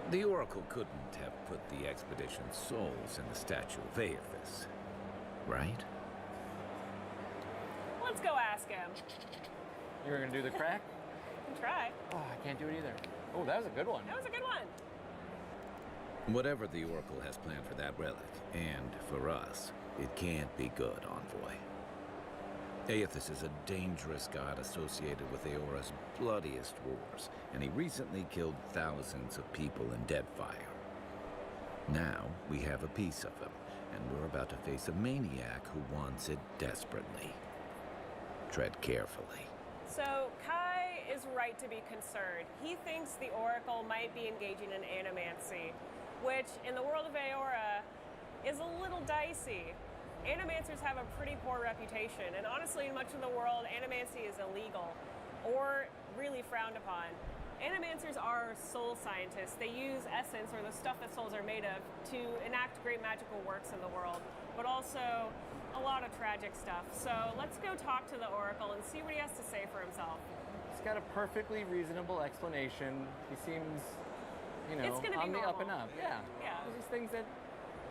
The Oracle couldn't have put the expedition's souls in the statue of Aethys, right? Let's go ask him. You're gonna do the crack? Try. Oh, I can't do it either. Oh, that was a good one. That was a good one. Whatever the Oracle has planned for that relic, and for us, it can't be good, Envoy. Aethys is a dangerous god associated with Eora's bloodiest wars, and he recently killed thousands of people in Deadfire. Now, we have a piece of him, and we're about to face a maniac who wants it desperately. Tread carefully. So, Kai is right to be concerned. He thinks the Oracle might be engaging in animancy, which, in the world of Eora, is a little dicey. Animancers have a pretty poor reputation, and honestly, in much of the world, animancy is illegal, or really frowned upon. Animancers are soul scientists. They use essence, or the stuff that souls are made of, to enact great magical works in the world, but also a lot of tragic stuff. So let's go talk to the Oracle and see what he has to say for himself. He's got a perfectly reasonable explanation. He seems, you know, It's gonna be on the up and normal. up. Yeah. Those are things that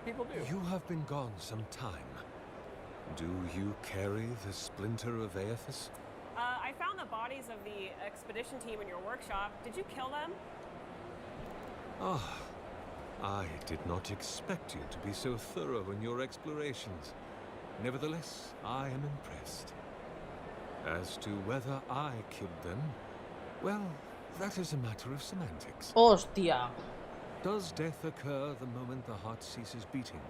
people do. You have been gone some time. Do you carry the splinter of Aethys? I found the bodies of the expedition team in your workshop. Did you kill them? Ah, I did not expect you to be so thorough in your explorations. Nevertheless, I am impressed. As to whether I killed them, well, that is a matter of semantics. Hostia. Does death occur the moment the heart ceases beating,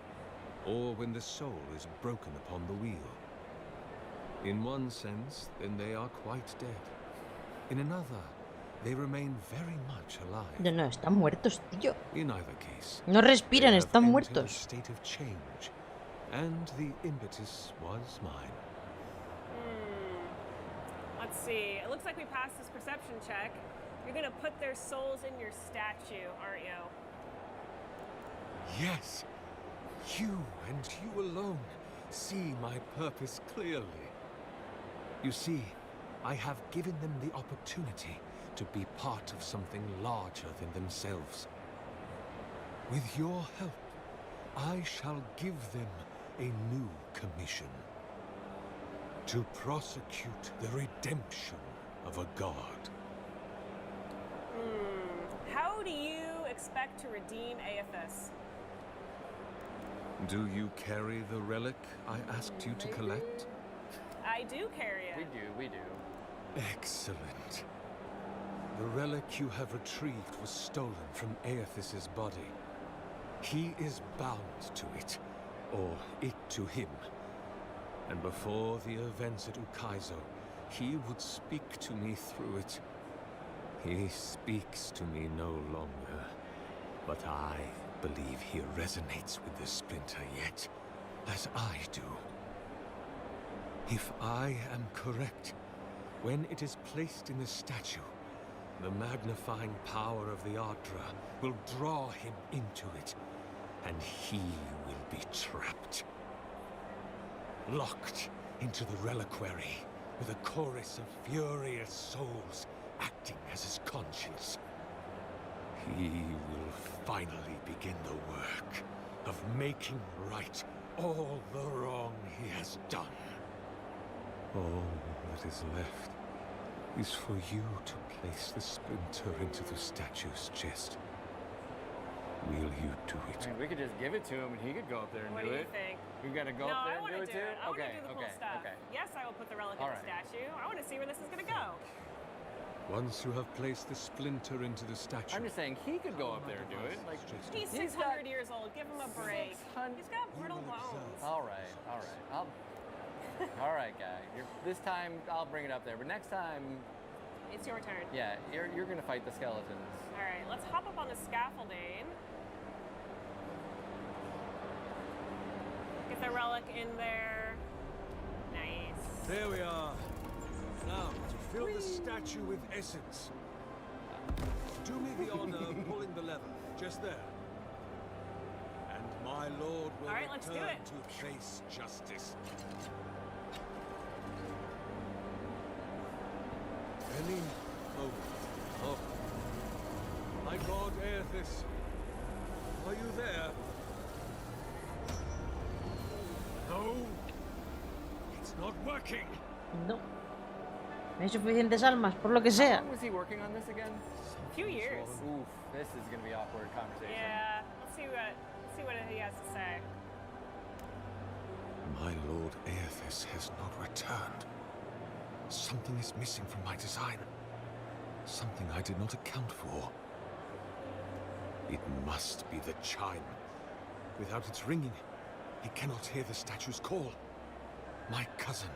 or when the soul is broken upon the wheel? In one sense, then they are quite dead. In another, they remain very much alive. No, no, están muertos, tío. In either case, No respiran, they están have entered a muertos. state of change, and the impetus was mine. Let's see. It looks like we passed this perception check. You're gonna put their souls in your statue, aren't you? Yes, you and you alone see my purpose clearly. You see, I have given them the opportunity to be part of something larger than themselves. With your help, I shall give them a new commission. To prosecute the redemption of a god. How do you expect to redeem Aethys? Do you carry the relic I asked you to collect? I do carry it. We do. Excellent. The relic you have retrieved was stolen from Aethys' body. He is bound to it, or it to him. And before the events at Ukaizo, he would speak to me through it. He speaks to me no longer, but I believe he resonates with the splinter yet, as I do. If I am correct, when it is placed in the statue, the magnifying power of the Ardra will draw him into it, and he will be trapped. Locked into the reliquary with a chorus of furious souls acting as his conscience. He will finally begin the work of making right all the wrong he has done. All that is left is for you to place the splinter into the statue's chest. Will you do it? I mean, we could just give it to him and he could go up there and What do do it. you think? We gotta go No, up there I and want do to it do too? it. I want to Okay, do the okay, cool stuff. okay. Yes, I will put the relic All in the right. statue. I want to see where this is going to go. Once you have placed the splinter into the statue. I'm just saying he could go up there and do it. Like He's 600 years old. Give him a break. He's got brittle bones. All right. All right, guy. This time I'll bring it up there, but next time it's your turn. Yeah, you're gonna fight the skeletons. All right, let's hop up on the scaffolding. Get the relic in there. Nice. There we are. Now, to fill the statue with essence. Do me the honor of pulling the lever, just there. And my lord will All right, let's do return it. to face justice. Any moment. Oh. My god, Aethys. Are you there? No. It's not working. No. No hay suficientes almas, por lo que sea. How long was he working on this again? A few years. Oof, this is gonna be awkward conversation. Yeah, let's see what he has to say. My lord Aethys has not returned. Something is missing from my design. Something I did not account for. It must be the chime. Without its ringing, he cannot hear the statue's call. My cousin,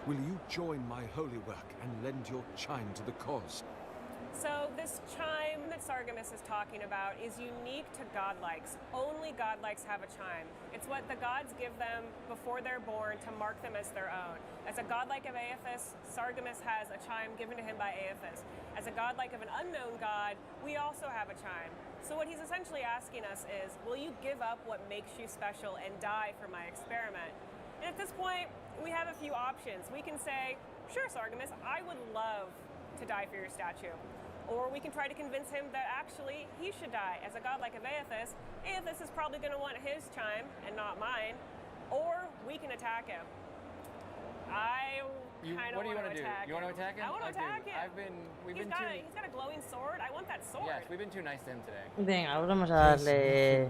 will you join my holy work and lend your chime to the cause? So this chime that Sargemus is talking about is unique to godlikes. Only godlikes have a chime. It's what the gods give them before they're born to mark them as their own. As a godlike of Aethys, Sargemus has a chime given to him by Aethys. As a godlike of an unknown god, we also have a chime. So what he's essentially asking us is, will you give up what makes you special and die for my experiment? And at this point, we have a few options. We can say, sure, Sargemus, I would love to die for your statue. Or we can try to convince him that actually he should die. As a godlike of Aethys, Aethys is probably going to want his chime and not mine. Or we can attack him. I kind of want to attack him. You want to attack him? I want to attack him. He's got a glowing sword. I want that sword. Yes, we've been too nice to him today. Venga, ahora vamos a darle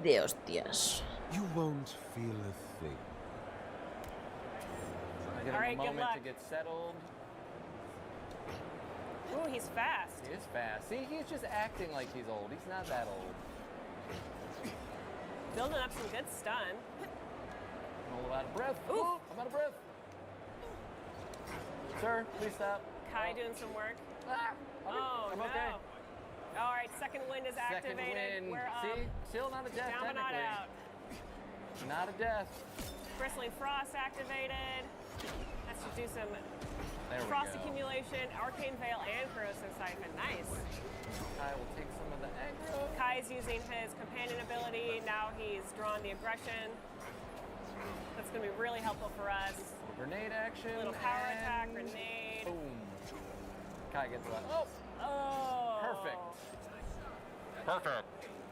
de hostias. You won't feel a thing. Give All him right, a good moment luck. to get settled. Ooh, he's fast. He is fast. See, he's just acting like he's old. He's not that old. Building up some good stun. I'm all out of breath. Ooh, I'm out of breath. Sir, please stop. Kai doing some work. I'm no. okay. All right, second wind is activated. Second wind. We're up. See, still not a death Down but not out. Not a death. Bristling Frost activated. Let's just do some There we frost go. accumulation, Arcane Veil, and Corrosive Siphon. Nice. Kai will take some of the aggro. Kai's using his companion ability. Now he's drawn the aggression. That's going to be really helpful for us. Grenade action. Little power and attack, grenade. Boom. Kai gets left. Oh. Perfect. Perfect.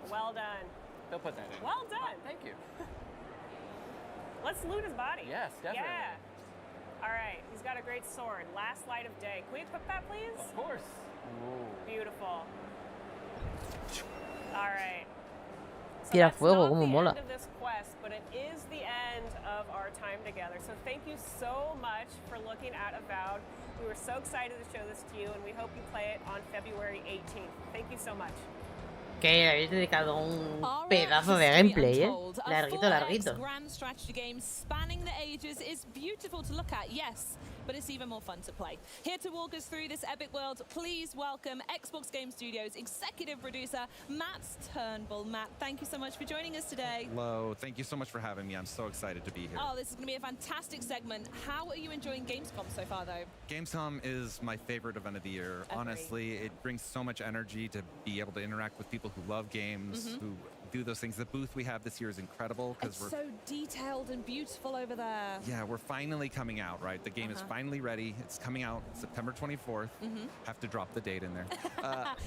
Well done. He'll put that in. Well done. Thank you. Let's loot his body. Yes, definitely. Yeah. All right, he's got a great sword. Last Light of Day. Can we equip that, please? Of course. Ooh. Beautiful. All right. So Tira that's fuego, not como the mola. end of this quest, but it is the end of our time together. So thank you so much for looking at Avowed. We were so excited to show this to you, and we hope you play it on February 18th. Thank you so much. Que le habéis dedicado un Our pedazo de History gameplay, Untold, a Larguito, 4X larguito. grand strategy game spanning the ages is beautiful to look at, yes, but it's even more fun to play. Here to walk us through this epic world, please welcome Xbox Game Studios executive producer Matt Turnbull. Matt, thank you so much for joining us today. Hello, thank you so much for having me. I'm so excited to be here. Oh, this is going to be a fantastic segment. How are you enjoying Gamescom so far, though? Gamescom is my favorite event of the year. Agreed. Honestly, it brings so much energy to be able to interact with people who love games, who do those things. The booth we have this year is incredible because It's we're so detailed and beautiful over there. yeah, we're finally coming out, right? The game is finally ready. It's coming out September 24th. Have to drop the date in there.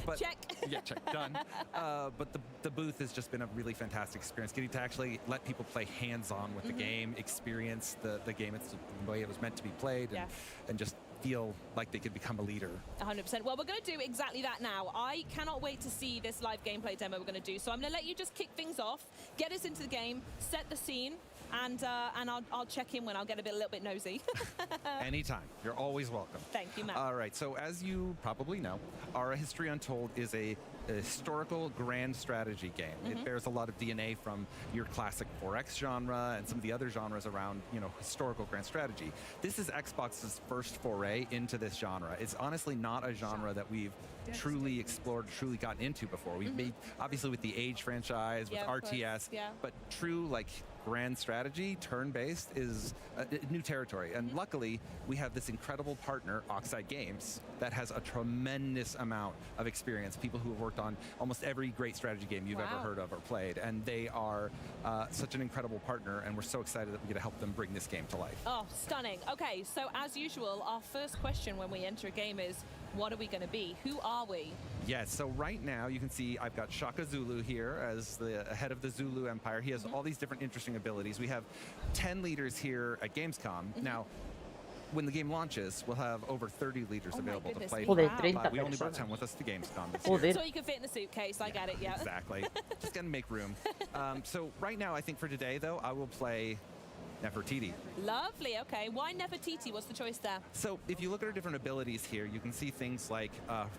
But Check. Yeah, check. Done. But the booth has just been a really fantastic experience. Getting to actually let people play hands-on with the game, experience the game it's the way it was meant to be played, and just feel like they could become a leader. 100%. Well, we're going to do exactly that now. I cannot wait to see this live gameplay demo we're going to do. So I'm going to let you just kick things off, get us into the game, set the scene, and I'll check in when I'll get a little bit nosy. Anytime. You're always welcome. Thank you, Matt. All right. So as you probably know, Ara History Untold is a historical grand strategy game. It bears a lot of DNA from your classic 4X genre and some of the other genres around, historical grand strategy. This is Xbox's first foray into this genre. It's honestly not a genre that we've truly explored, truly gotten into before. We've made, obviously, with the Age franchise, with RTS, but true, grand strategy, turn-based, is new territory. And luckily, we have this incredible partner, Oxide Games, that has a tremendous amount of experience. People who have worked on almost every great strategy game you've ever heard of or played. And they are such an incredible partner, and we're so excited that we get to help them bring this game to life. Oh, stunning. Okay, so as usual, our first question when we enter a game is, what are we going to be? Who are we? Yes, so right now you can see I've got Shaka Zulu here as the head of the Zulu Empire. He has all these different interesting abilities. We have 10 leaders here at Gamescom. Now, when the game launches, we'll have over 30 leaders available to play. Wow. But we only brought 10 with us to Gamescom this year. So you can fit in the suitcase, I get it, yeah. Exactly. Just gonna make room. So right now, I think for today, though, I will play Nefertiti. Lovely, okay. Why Nefertiti? What's the choice there? So if you look at her different abilities here, you can see things like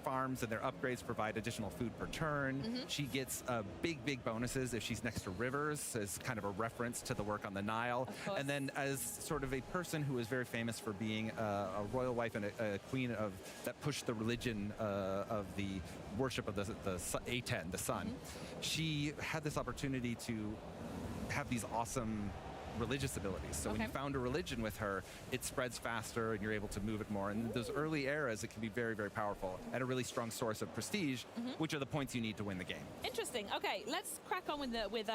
farms and their upgrades provide additional food per turn. She gets big bonuses if she's next to rivers, as kind of a reference to the work on the Nile. And then as sort of a person who is very famous for being a royal wife and a queen that pushed the religion of the worship of the Aten, the sun, she had this opportunity to have these awesome religious abilities. So when you found a religion with her, it spreads faster and you're able to move it more. And in those early eras, it can be very, very powerful and a really strong source of prestige, which are the points you need to win the game. Interesting. Okay, let's crack on with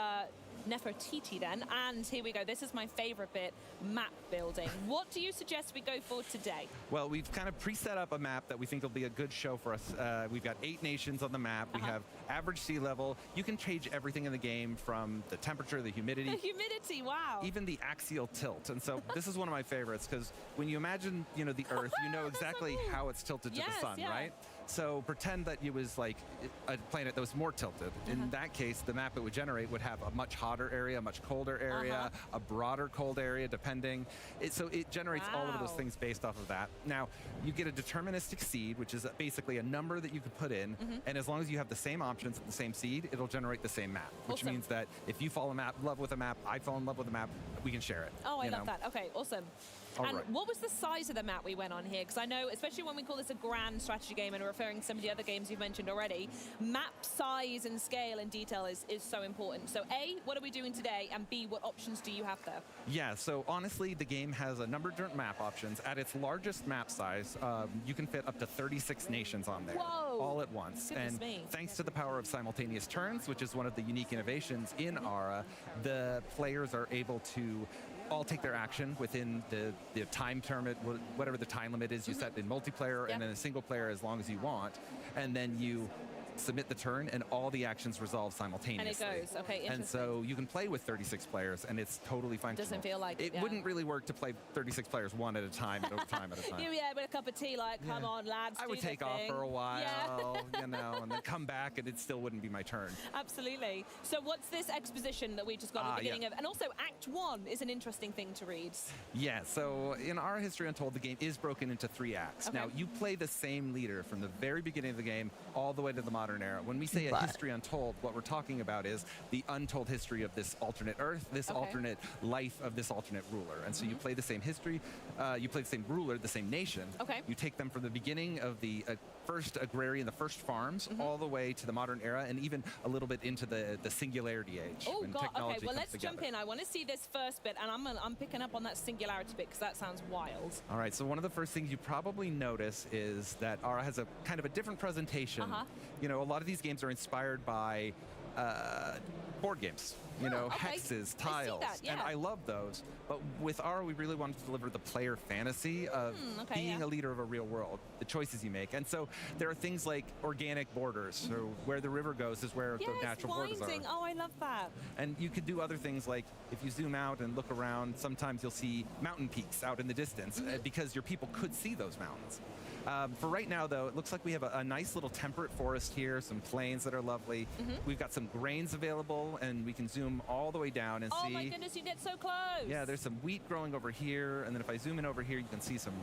Nefertiti then. And here we go. This is my favorite bit, map building. What do you suggest we go for today? Well, we've kind of pre-set up a map that we think will be a good show for us. We've got 8 nations on the map. We have average sea level. You can change everything in the game from the temperature, the humidity. The humidity, wow. Even the axial tilt. And so this is one of my favorites because when you imagine, the Earth, you know exactly how it's tilted to the sun, right? So pretend that it was like a planet that was more tilted. In that case, the map it would generate would have a much hotter area, a much colder area, a broader cold area, depending. So it generates all of those things based off of that. Now, you get a deterministic seed, which is basically a number that you could put in, and as long as you have the same options at the same seed, it'll generate the same map, which means that if you fall in love with a map, I fall in love with a map, we can share it. Oh, I love that. Okay, awesome. What was the size of the map we went on here? Because I know, especially when we call this a grand strategy game and referring to some of the other games you've mentioned already, map size and scale and detail is so important. So A, what are we doing today? And B, what options do you have there? Yeah, so honestly, the game has a number of different map options. At its largest map size, you can fit up to 36 nations on there. Whoa! All at once. Goodness me. Thanks to the power of simultaneous turns, which is one of the unique innovations in ARA, the players are able to all take their action within the time term, whatever the time limit is you set in multiplayer, and then a single player as long as you want, and then you submit the turn, and all the actions resolve simultaneously. And it goes, okay, interesting. And so you can play with 36 players, and it's totally functional. Doesn't feel like it. Wouldn't really work to play 36 players one at a time, over time at a time. Yeah, with a cup of tea, come on, lads, I would take off for a while, and then come back, and it still wouldn't be my turn. Absolutely. So what's this exposition that we just got at the beginning of? And also, Act 1 is an interesting thing to read. Yeah, so in Our History Untold, the game is broken into 3 acts. Now, you play the same leader from the very beginning of the game all the way to the modern era. When we say a history untold, what we're talking about is the untold history of this alternate Earth, this alternate life of this alternate ruler. And so you play the same history, you play the same ruler, the same nation. You take them from the beginning of the first agrarian, the first farms, all the way to the modern era, and even a little bit into the singularity age. Oh, God. Okay, well, let's jump in. I want to see this first bit, and I'm picking up on that singularity bit because that sounds wild. All right, so one of the first things you probably notice is that ARA has a kind of a different presentation. A lot of these games are inspired by board games, hexes, tiles, and I love those. But with ARA, we really wanted to deliver the player fantasy of being a leader of a real world, the choices you make. And so there are things like organic borders, so where the river goes is where the natural borders are. Oh, I love that. And you could do other things like, if you zoom out and look around, sometimes you'll see mountain peaks out in the distance because your people could see those mountains. For right now, though, it looks like we have a nice little temperate forest here, some plains that are lovely. We've got some grains available go, and we can zoom all the way down and see. Oh my goodness, you get so close. Yeah, there's some wheat growing over here, and then if I zoom in over here, you can see some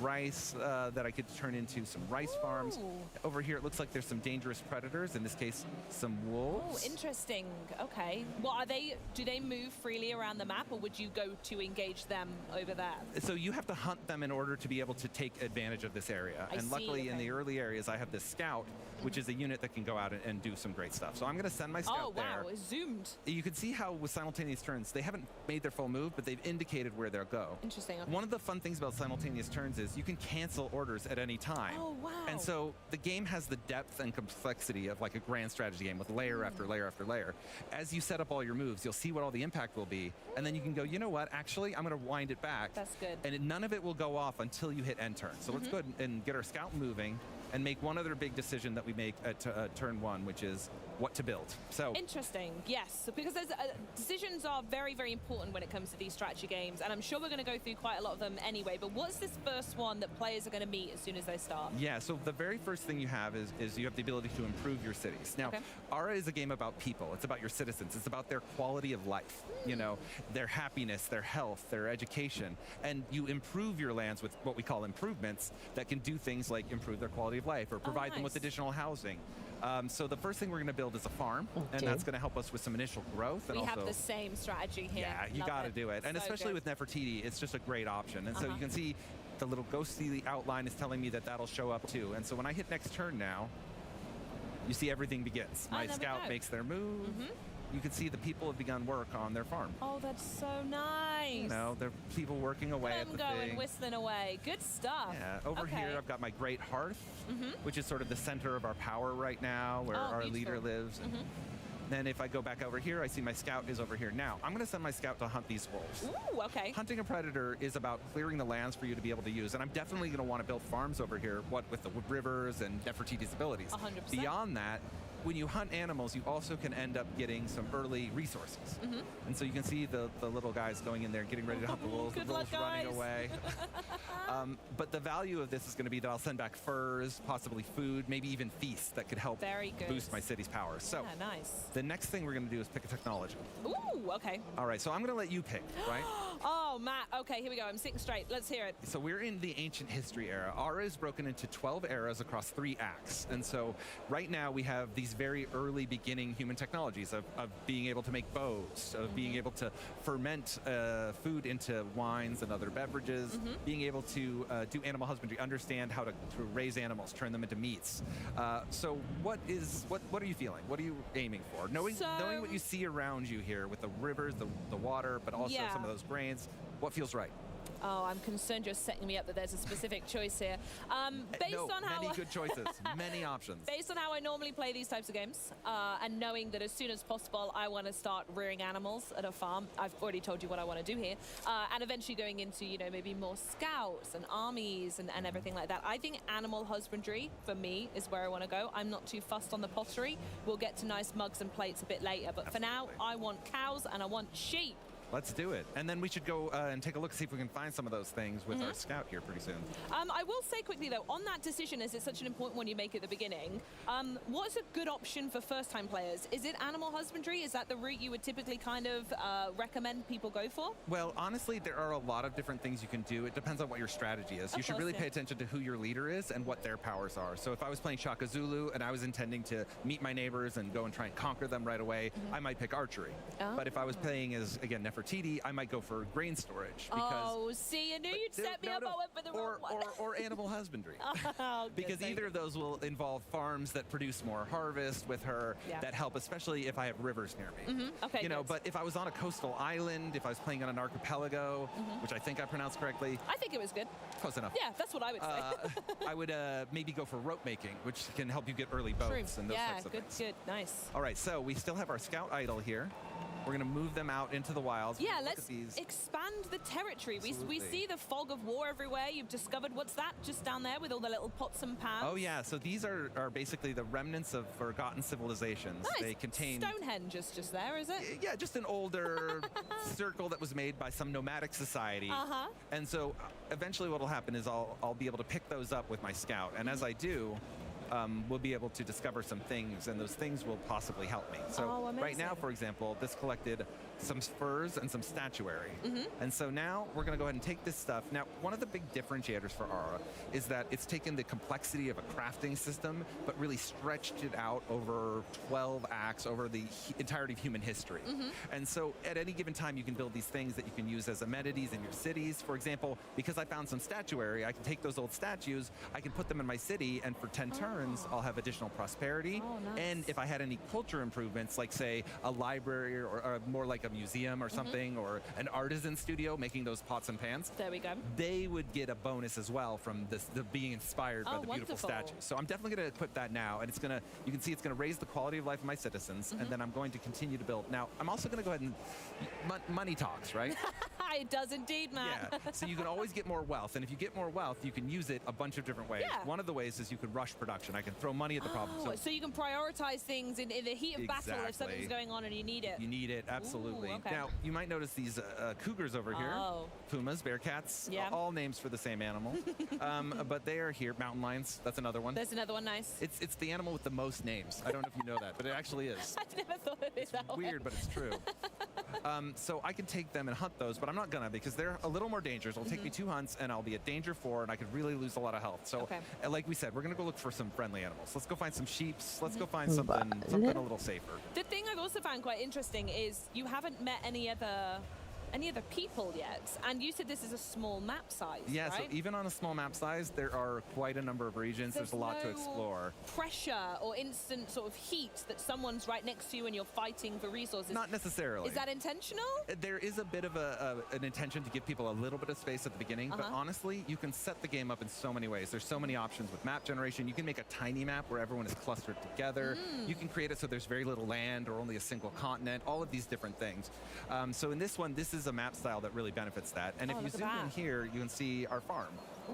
rice that I could turn into some rice farms. Over here, it looks like there's some dangerous predators, in this case, some wolves. Oh, interesting. Okay. What are they? Do they move freely around the map, or would you go to engage them over there? So you have to hunt them in order to be able to take advantage of this area. I and see, luckily, in okay. the early areas, I have this scout, which is a unit that can go out and do some great stuff. So I'm going to send my scout there. Oh, wow, it zoomed. You can see how with simultaneous turns, they haven't made their full move, but they've indicated where they'll go. Interesting. Okay. One of the fun things about simultaneous turns is you can cancel orders at any time. Oh, wow. And so the game has the depth and complexity of like a grand strategy game with layer after layer after layer. As you set up all your moves, you'll see what all the impact will be, and then you can go, you know what, actually, I'm going to wind it back. That's good. And none of it will go off until you hit end turn. So let's go ahead and get our scout moving and make one other big decision that we make at turn one, which is what to build. So Interesting, yes, because there's decisions are very, very important when it comes to these strategy games, and I'm sure we're going to go through quite a lot of them anyway, but what's this first one that players are going to meet as soon as they start? yeah, so the very first thing you have is you have the ability to improve your cities. Now, Ara is a game about people. It's about your citizens. It's about their quality of life, you know, their happiness, their health, their education. And you improve your lands with what we call improvements that can do things like improve their quality of life or provide them with nice. additional housing. So the first thing we're going to build is a farm, and that's going to help us with some initial growth. And We also, have the same strategy here. yeah, you Love got to do it. And So especially good. with Nefertiti, it's just a great option. And so you can see the little ghostly outline is telling me that that'll show up too. And so when I hit next turn now, you see everything begins. My there we scout go. makes their move. You can see the people have begun work on their farm. Oh, that's so nice. You know, there are people working away at I'm the going, thing. whistling away. Good stuff. Yeah, over Okay. here I've got my great hearth, which is sort of the center of our power right now, where Oh, our leader beautiful. lives. And then if I go back over here, I see my scout is over here. Now, I'm going to send my scout to hunt these wolves. Ooh, okay. Hunting a predator is about clearing the lands for you to be able to use, and I'm definitely going to want to build farms over here, what with the rivers and Nefertiti's abilities. 100%. Beyond that, when you hunt animals, you also can end up getting some early resources. And so you can see the little guys going in there, getting ready to hunt the wolves. Good the wolves luck, running guys. away. But the value of this is going to be that I'll send back furs, possibly food, maybe even feasts that could help Very good. boost my city's power. So Yeah, nice. the next thing we're going to do is pick a technology. Ooh, okay. All right, so I'm going to let you pick, right? Oh, Matt. Okay, here we go. I'm sitting straight. Let's hear it. So we're in the ancient history era. Ara is broken into 12 eras across 3 acts. And so right now we have these very early beginning human technologies of being able to make bows, of being able to ferment food into wines and other beverages, being able to do animal husbandry, understand how to raise animals, turn them into meats. So what are you feeling? What are you aiming for? Knowing what you see around you here with the rivers, the water, but also some of those grains, what feels right? Oh, I'm concerned you're setting me up that there's a specific choice here. Based on how many good choices, many options. Based on how I normally play these types of games, and knowing that as soon as possible I want to start rearing animals at a farm, I've already told you what I want to do here, and eventually going into, you know, maybe more scouts and armies and everything like that. I think animal husbandry, for me, is where I want to go. I'm not too fussed on the pottery. We'll get to nice mugs and plates a bit later, but for now, I want cows and I want sheep. Let's do it. And then we should go and take a look, see if we can find some of those things with our scout here pretty soon. I will say quickly, though, on that decision, as it's such an important one you make at the beginning, what's a good option for first-time players? Is it animal husbandry? Is that the route you would typically kind of recommend people go for? Well, honestly, there are a lot of different things you can do. It depends on what your strategy is. You should really pay attention to who your leader is and what their powers are. So if I was playing Shaka Zulu and I was intending to meet my neighbors and go and try and conquer them right away, I might pick archery. But if I was playing as, again, Nefertiti, I might go for grain storage. Because see, I knew you'd set me up. I went for the wrong one. Or animal husbandry. Oh, because either of those will involve farms that produce more harvest with her that help, especially if I have rivers near me. Okay, you know, but if I was on a coastal island, if I was playing on an archipelago, which I think I pronounced correctly. I think it was good. Close enough. Yeah, that's what I would say. I would maybe go for rope making, which can help you get early boats and those types of things. Good, nice. All right, so we still have our scout idol here. We're going to move them out into the wilds. Yeah, let's expand the territory. We see the fog of war everywhere. You've discovered, what's that just down there with all the little pots and pans? Oh, yeah. So these are basically the remnants of forgotten civilizations. Nice. They contain... Stonehenge is just there, is it? Yeah, just an older circle that was made by some nomadic society. And so eventually what will happen is I'll be able to pick those up with my scout. And as I do, we'll be able to discover some things, and those things will possibly help me. So right now, for example, this collected some furs and some statuary. And so now we're going to go ahead and take this stuff. Now, one of the big differentiators for Aura is that it's taken the complexity of a crafting system, but really stretched it out over 12 acts, over the entirety of human history. And so at any given time, you can build these things that you can use as amenities in your cities. For example, because I found some statuary, I can take those old statues, I can put them in my city, and for 10 turns, I'll have additional prosperity. And if I had any culture improvements, like say a library or more like a museum or something, or an artisan studio making those pots and pans, there we go, they would get a bonus as well from this, the being inspired by the beautiful statues. So I'm definitely going to equip that now, and it's going to, you can see it's going to raise the quality of life of my citizens, and then I'm going to continue to build. Now, I'm also going to go ahead and, money talks, right? It does indeed, Matt. Yeah, so you can always get more wealth, and if you get more wealth, you can use it a bunch of different ways. One of the ways is you can rush production. I can throw money at the problem. So you can prioritize things in the heat of battle if something's going on and you need it. You need it, absolutely. Ooh, okay. Now, you might notice these cougars over here. Pumas, bearcats, all names for the same animal. But they are here. Mountain lions, that's another one. There's another one, nice. It's the animal with the most names. I don't know if you know that, but it actually is. I've never thought of it that way. Weird, but it's true. So I can take them and hunt those, but I'm not gonna, because they're a little more dangerous. It'll take me 2 hunts, and I'll be at danger 4, and I could really lose a lot of health. So, like we said, we're gonna go look for some friendly animals. Let's go find some sheeps. Let's go find something a little safer. The thing I've also found quite interesting is you haven't met any other people yet, and you said this is a small map size, yeah, right? So even on a small map size, there are quite a number of regions. There's a lot to explore. Pressure or instant sort of heat that someone's right next to you and you're fighting for resources. Not necessarily. Is that intentional? There is a bit of an intention to give people a little bit of space at the beginning, but honestly, you can set the game up in so many ways. There's so many options with map generation. You can make a tiny map where everyone is clustered together. You can create it so there's very little land or only a single continent, all of these different things. So in this one, this is a map style that really benefits that. And if you zoom in here, you can see our farm.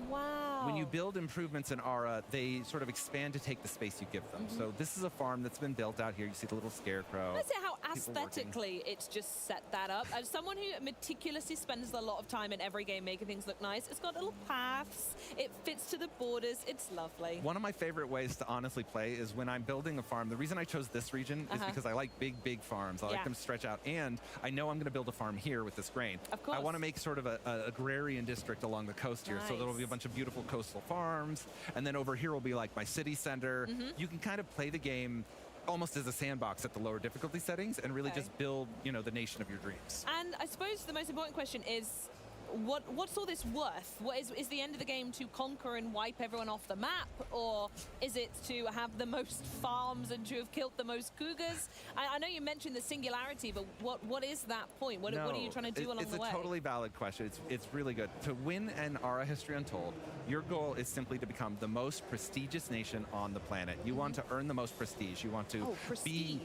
Wow. When you build improvements in Aura, they sort of expand to take the space you give them. So this is a farm that's been built out here. You see the little scarecrow. Let's see how aesthetically it's just set that up. As someone who meticulously spends a lot of time in every game making things look nice, it's got little paths, it fits to the borders, it's lovely. One of my favorite ways to honestly play is when I'm building a farm. The reason I chose this region is because I like big farms. I like them to stretch out, and I know I'm going to build a farm here with this grain. Of course. I want to make sort of a agrarian district along the coast here, so there'll be a bunch of beautiful coastal farms, and then over here will be like my city center. You can kind of play the game almost as a sandbox at the lower difficulty settings and really just build, you know, the nation of your dreams. And I suppose the most important question is, what's all this worth? What is the end of the game to conquer and wipe everyone off the map, or is it to have the most farms and to have killed the most cougars? I know you mentioned the singularity, but what is that point? What are you trying to do along the way? It's a totally valid question. It's really good. To win an Aura History Untold, your goal is simply to become the most prestigious nation on the planet. You want to earn the most prestige. You want to be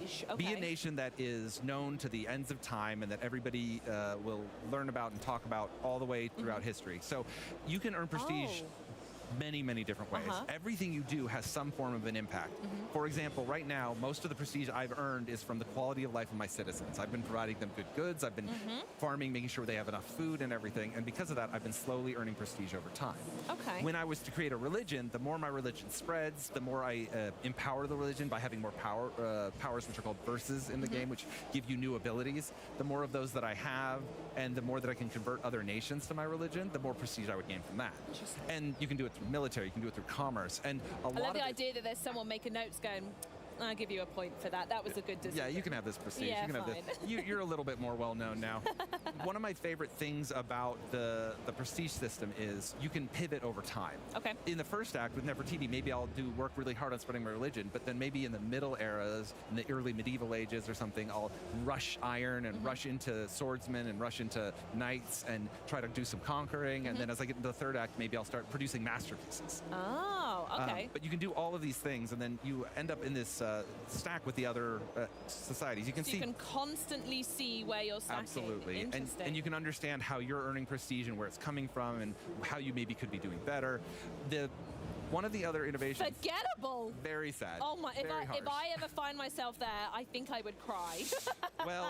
a nation that is known to the ends of time and that everybody will learn about and talk about all the way throughout history. So you can earn prestige many different ways. Everything you do has some form of an impact. For example, right now, most of the prestige I've earned is from the quality of life of my citizens. I've been providing them good goods, I've been farming, making sure they have enough food and everything, and because of that, I've been slowly earning prestige over time. When I was to create a religion, the more my religion spreads, the more I empower the religion by having more powers, which are called verses in the game, which give you new abilities. The more of those that I have, and the more that I can convert other nations to my religion, the more prestige I would gain from that. And you can do it through military, you can do it through commerce, and I love the idea that there's someone making notes going, I'll give you a point for that. That was a good decision. Yeah, you can have this prestige. Yeah, you can have this. You're a little bit more well-known now. One of my favorite things about the prestige system is you can pivot over time. In the first act with Nefertiti, maybe I'll work really hard on spreading my religion, but then maybe in the middle eras, in the early medieval ages or something, I'll rush iron and rush into swordsmen and rush into knights and try to do some conquering. And then as I get into the third act, maybe I'll start producing masterpieces. But you can do all of these things, and then you end up in this stack with the other societies. You can see you can constantly see where you're stacking. Absolutely. And you can understand how you're earning prestige and where it's coming from and how you maybe could be doing better. One of the other innovations... Forgettable! Very sad. Oh my, if Very harsh. I ever find myself there, I think I would cry. Well,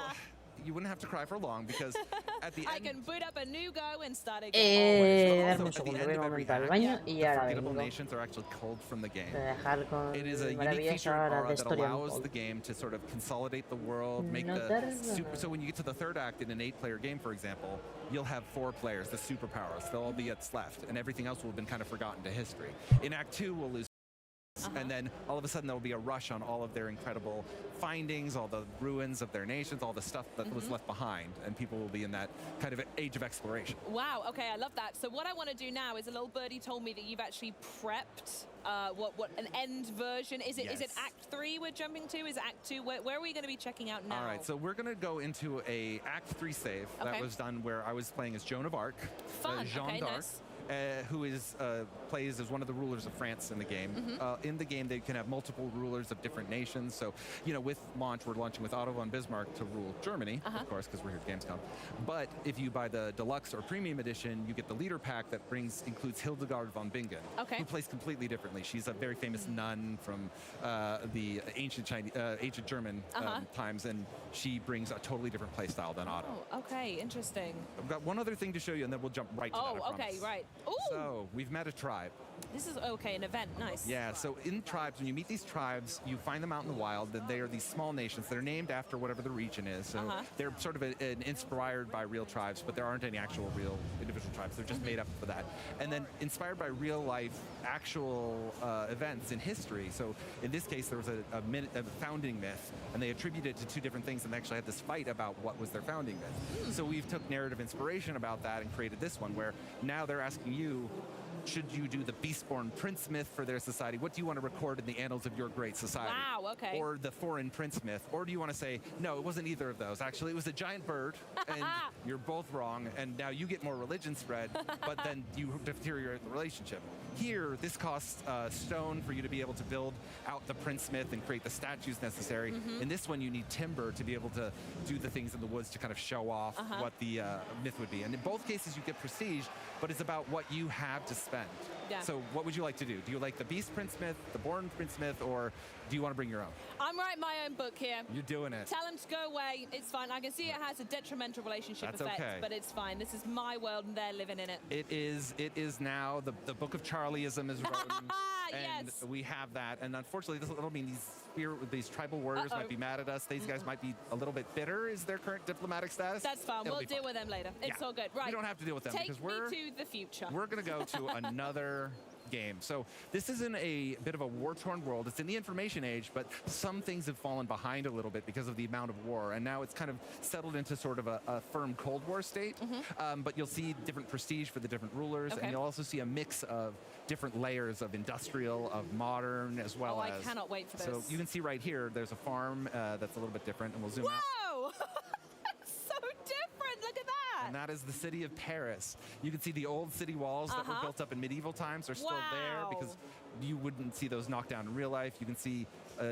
you wouldn't have to cry for long because at the I end. can boot up a new go and start again. Darme un segundo, voy un momento al baño y ahora Forgettable vengo. Nations are actually culled from the game. Voy a dejar con It is a unique maravillas feature in ahora Aura de that Story allows the Untold. game to sort of consolidate the world, make No the tarda super. nada. So when you get to the third act in an 8-player game, for example, you'll have 4 players, the superpowers. They'll all be what's left, and everything else will have been kind of forgotten to history. In Act 2, we'll lose. And then all of a sudden there will be a rush on all of their incredible findings, all the ruins of their nations, all the stuff that was left behind, and people will be in that kind of age of exploration. Wow, okay, I love that. So what I want to do now is a little birdie told me that you've actually prepped what an end version. Is it Act 3 we're jumping to? Is it Act 2? Where are we going to be checking out now? All right, so we're going to go into a Act 3 save that was done where I was playing as Joan of Arc, Fun. Jeanne Okay, d'Arc. nice. Who is plays as one of the rulers of France in the game. In the game, they can have multiple rulers of different nations. So, you know, with launch, we're launching with Otto von Bismarck to rule Germany, of course, because we're here at Gamescom. But if you buy the deluxe or premium edition, you get the leader pack that includes Hildegard von Bingen, who plays completely differently. She's a very famous nun from the ancient German times, and she brings a totally different play style than Otto. Oh, okay, interesting. I've got one other thing to show you, and then we'll jump right to that. I okay, promise. right. Ooh. So we've met a tribe. This is an event. Nice. Yeah, so in tribes, when you meet these tribes, you find them out in the wild, and they are these small nations that are named after whatever the region is. So they're sort of inspired by real tribes, but there aren't any actual real individual tribes. They're just made up for that. And then inspired by real life, actual events in history. So in this case, there was a founding myth, and they attributed it to 2 different things, and they actually had this fight about what was their founding myth. So we've took narrative inspiration about that and created this one, where now they're asking you, should you do the Beastborn Prince myth for their society? What do you want to record in the annals of your great society? Wow, okay. Or the foreign prince myth? Or do you want to say, no, it wasn't either of those. Actually, it was a giant bird, and you're both wrong, and now you get more religion spread, but then you deteriorate the relationship. Here, this costs stone for you to be able to build out the prince myth and create the statues necessary. In this one, you need timber to be able to do the things in the woods to kind of show off what the myth would be. And in both cases, you get prestige, but it's about what you have to spend. Yeah. So what would you like to do? Do you like the Beast Prince myth, the Born Prince myth, or do you want to bring your own? I'm writing my own book here. You're doing it. Tell him to go away. It's fine. I can see it has a detrimental relationship That's effect, okay. but it's fine. This is my world, and they're living in it. It is now the Book of Charlieism is written, and yes. we have that. And unfortunately, this will mean these tribal warriors might be mad at us. These guys might be a little bit bitter. Is their current diplomatic status? That's fine. It'll We'll be deal fine. with them later. It's Yeah. all good. Right. We don't have to deal with them Take because me to the future. we're going to go to another game. So this is in a bit of a war-torn world. It's in the information age, but some things have fallen behind a little bit because of the amount of war, and now it's kind of settled into sort of a firm Cold War state. But you'll see different prestige for the different rulers, and you'll also see a mix of different layers of industrial, of modern, as well as... I cannot wait for this. So you can see right here, there's a farm that's a little bit different, and we'll zoom out. Whoa! That's so different. Look at that. And that is the city of Paris. You can see the old city walls that were built up in medieval times are still there because you wouldn't see those knocked down in real life. You can see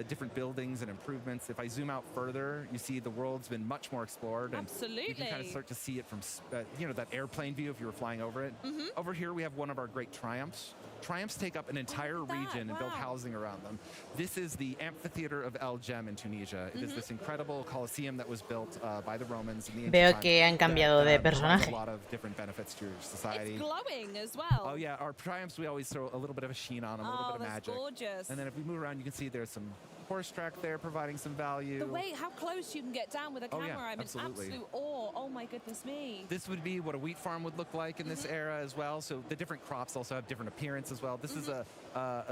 different buildings and improvements. If I zoom out further, you see the world's been much more explored. And Absolutely. you can kind of start to see it from, that airplane view if you were flying over it. Over here, we have one of our great triumphs. Triumphs take up an entire region and build housing around them. This is the amphitheater of El Jem in Tunisia. It is this incredible coliseum that was built by the Romans in the ancient Veo times que han cambiado de that provides personaje. a lot of different benefits to your society. It's glowing as well. Oh yeah, our triumphs, we always throw a little bit of a sheen on them, a little bit of that's magic. gorgeous. And then if we move around, you can see there's some horse track there providing some value. The way, how close you can get down with a camera, I'm absolutely. in absolute awe. Oh my goodness me. This would be what a wheat farm would look like in this era as well. So the different crops also have different appearance as well. This is a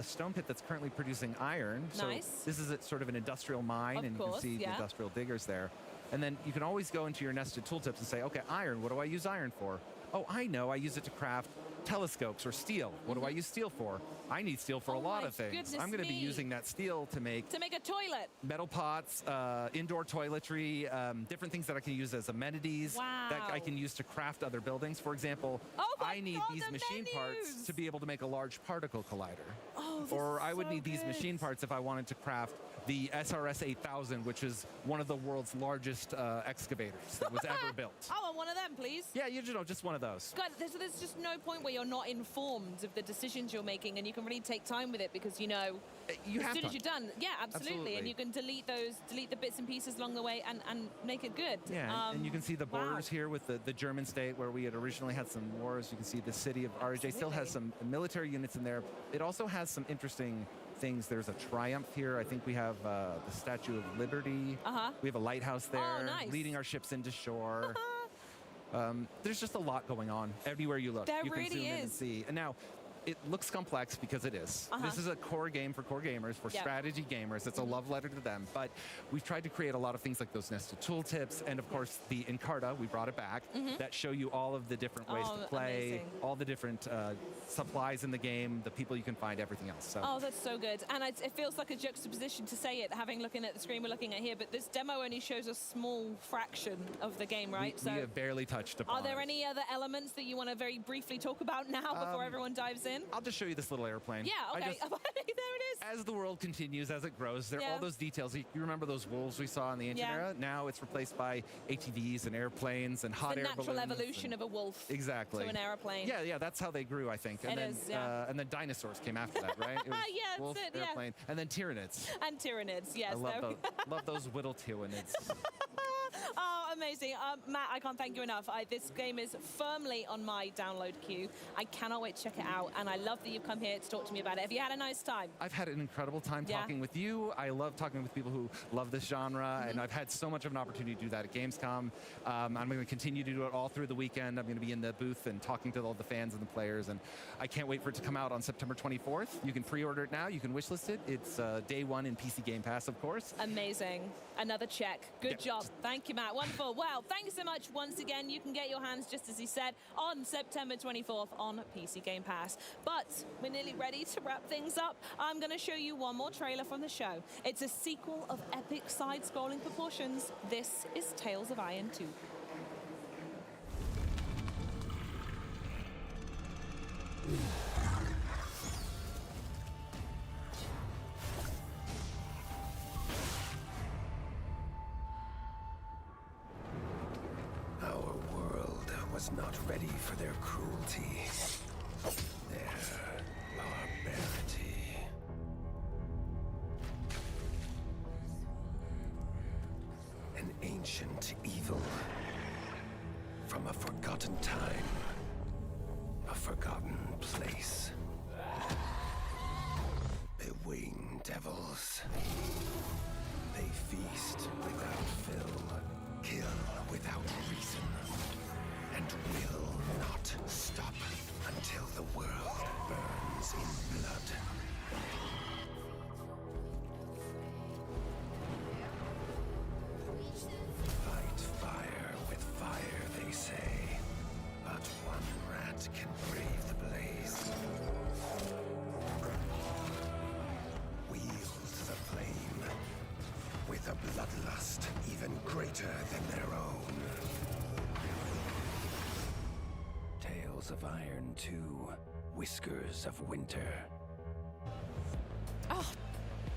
stone pit that's currently producing iron. So Nice. this is sort of an industrial mine, Of and course, you can see the industrial diggers there. And then you can always go into your nested tooltips and say, okay, iron, what do I use iron for? Oh, I know, I use it to craft telescopes or steel. What do I use steel for? I need steel for a lot of things. goodness I'm going to be me. using that steel to make a toilet. metal pots, indoor toiletry, different things that I can use as amenities that I can use to craft other buildings. For example, I need these machine parts to be able to make a large particle collider. Oh, or I would need these machine parts if I wanted to craft the SRS 8000, which is one of the world's largest excavators that was ever built. I want one of them, please. Yeah, you know, just one of those. God, there's just no point where you're not informed of the decisions you're making, and you can really take time with it because, you know, as soon as you're done, yeah, absolutely. And you can delete the bits and pieces along the way and make it good. Yeah, and you can see the borders here with the German state where we had originally had some wars. You can see the city of RJ still has some military units in there. It also has some interesting things. There's a triumph here. I think we have the Statue of Liberty. We have a lighthouse there leading our ships into shore. There's just a lot going on everywhere you look. There you can really zoom in and see. And now, it looks complex because it is. This is a core game for core gamers, for strategy gamers. It's a love letter to them. But we've tried to create a lot of things like those nested tooltips, and of course the Encarta, we brought it back, that show you all of the different ways to play, amazing. all the different supplies in the game, the people you can find, everything else. So. Oh, that's so good. And it feels like a juxtaposition to say it, looking at the screen we're looking at here, but this demo only shows a small fraction of the game, right? We have barely touched upon. Are there any other elements that you want to very briefly talk about now before everyone dives in? I'll just show you this little airplane. Yeah, okay. There it is. As the world continues, as it grows, there are all those details. You remember those wolves we saw in the ancient era? Now it's replaced by ATVs and airplanes and hot air balloons. The natural evolution of a wolf to an airplane. Yeah, that's how they grew, I think. And and then dinosaurs came after that, right? It was wolf, airplane, and then tyrannids. And tyrannids, yes. I love those little tyrannids. Oh, amazing. Matt, I can't thank you enough. This game is firmly on my download queue. I cannot wait to check it out, and I love that you've come here to talk to me about it. Have you had a nice time? I've had an incredible time talking with you. I love talking with people who love this genre, and I've had so much of an opportunity to do that at Gamescom. I'm going to continue to do it all through the weekend. I'm going to be in the booth and talking to all the fans and the players, and I can't wait for it to come out on September 24th. You can pre-order it now. You can wishlist it. It's day one in PC Game Pass, of course. Amazing. Another check. Good job. Thank you, Matt. Wonderful. Well, thank you so much once again. You can get your hands, just as he said, on September 24th on PC Game Pass. But we're nearly ready to wrap things up. I'm going to show you one more trailer from the show. It's a sequel of epic side-scrolling proportions. This is Tales of Iron 2. Our world was not ready for their cruelty, their barbarity. An ancient evil from a forgotten time, a forgotten place. Bewinged devils. They feast without fill, kill without reason, and will not stop until the world burns in blood. Fight fire with fire, they say, but one rat can brave the blaze. Wield the flame with a bloodlust even greater than their own. Tales of Iron 2, Whiskers of Winter. Oh,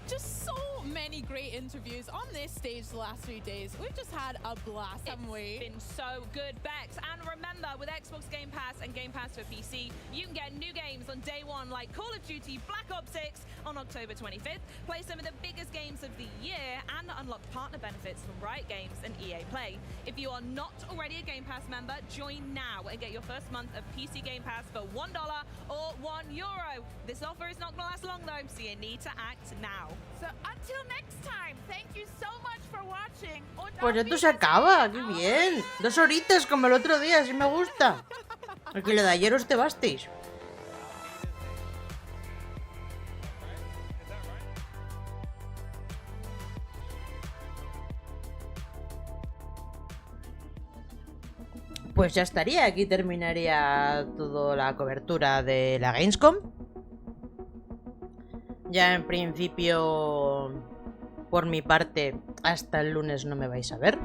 just so many great interviews on this stage the last 3 days. We've just had a blast, haven't we? It's been so good, Bex. And remember, with Xbox Game Pass and Game Pass for PC, you can get new games on day one like Call of Duty Black Ops 6 on October 25th, play some of the biggest games of the year, and unlock partner benefits from Riot Games and EA Play. If you are not already a Game Pass member, join now and get your first month of PC Game Pass for $1 or €1. This offer is not going to last long though, so you need to act now. So until next time, thank you so much for watching. Pues esto se acaba, qué bien. 2 horitas como el otro día, así me gusta. Aquí lo de ayer os te basteis. Pues ya estaría, aquí terminaría toda la cobertura de la Gamescom. Ya en principio, por mi parte, hasta el lunes no me vais a ver.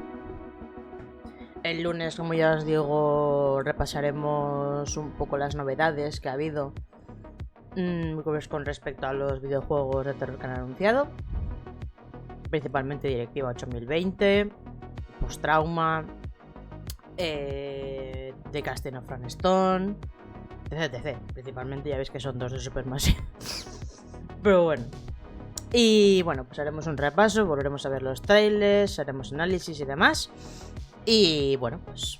El lunes, como ya os digo, repasaremos un poco las novedades que ha habido pues con respecto a los videojuegos de terror que han anunciado. principalmente Directiva 8020, Post-Trauma, The Casting of Stone, etc. Principalmente ya veis que son 2 de Supermassive. Pero bueno. Y bueno, pues haremos un repaso, volveremos a ver los trailers, haremos análisis y demás. Y bueno, pues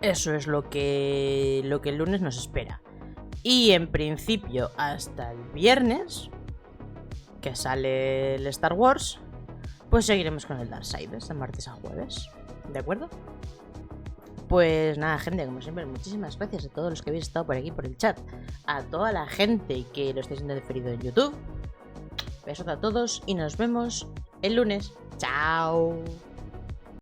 eso es lo que el lunes nos espera. Y en principio hasta el viernes, que sale el Star Wars, pues seguiremos con el Darksiders de martes a jueves. ¿De acuerdo? Pues nada, gente, como siempre, muchísimas gracias a todos los que habéis estado por aquí por el chat, a toda la gente que lo estáis viendo diferido en YouTube. Besos a todos y nos vemos el lunes. ¡Chao!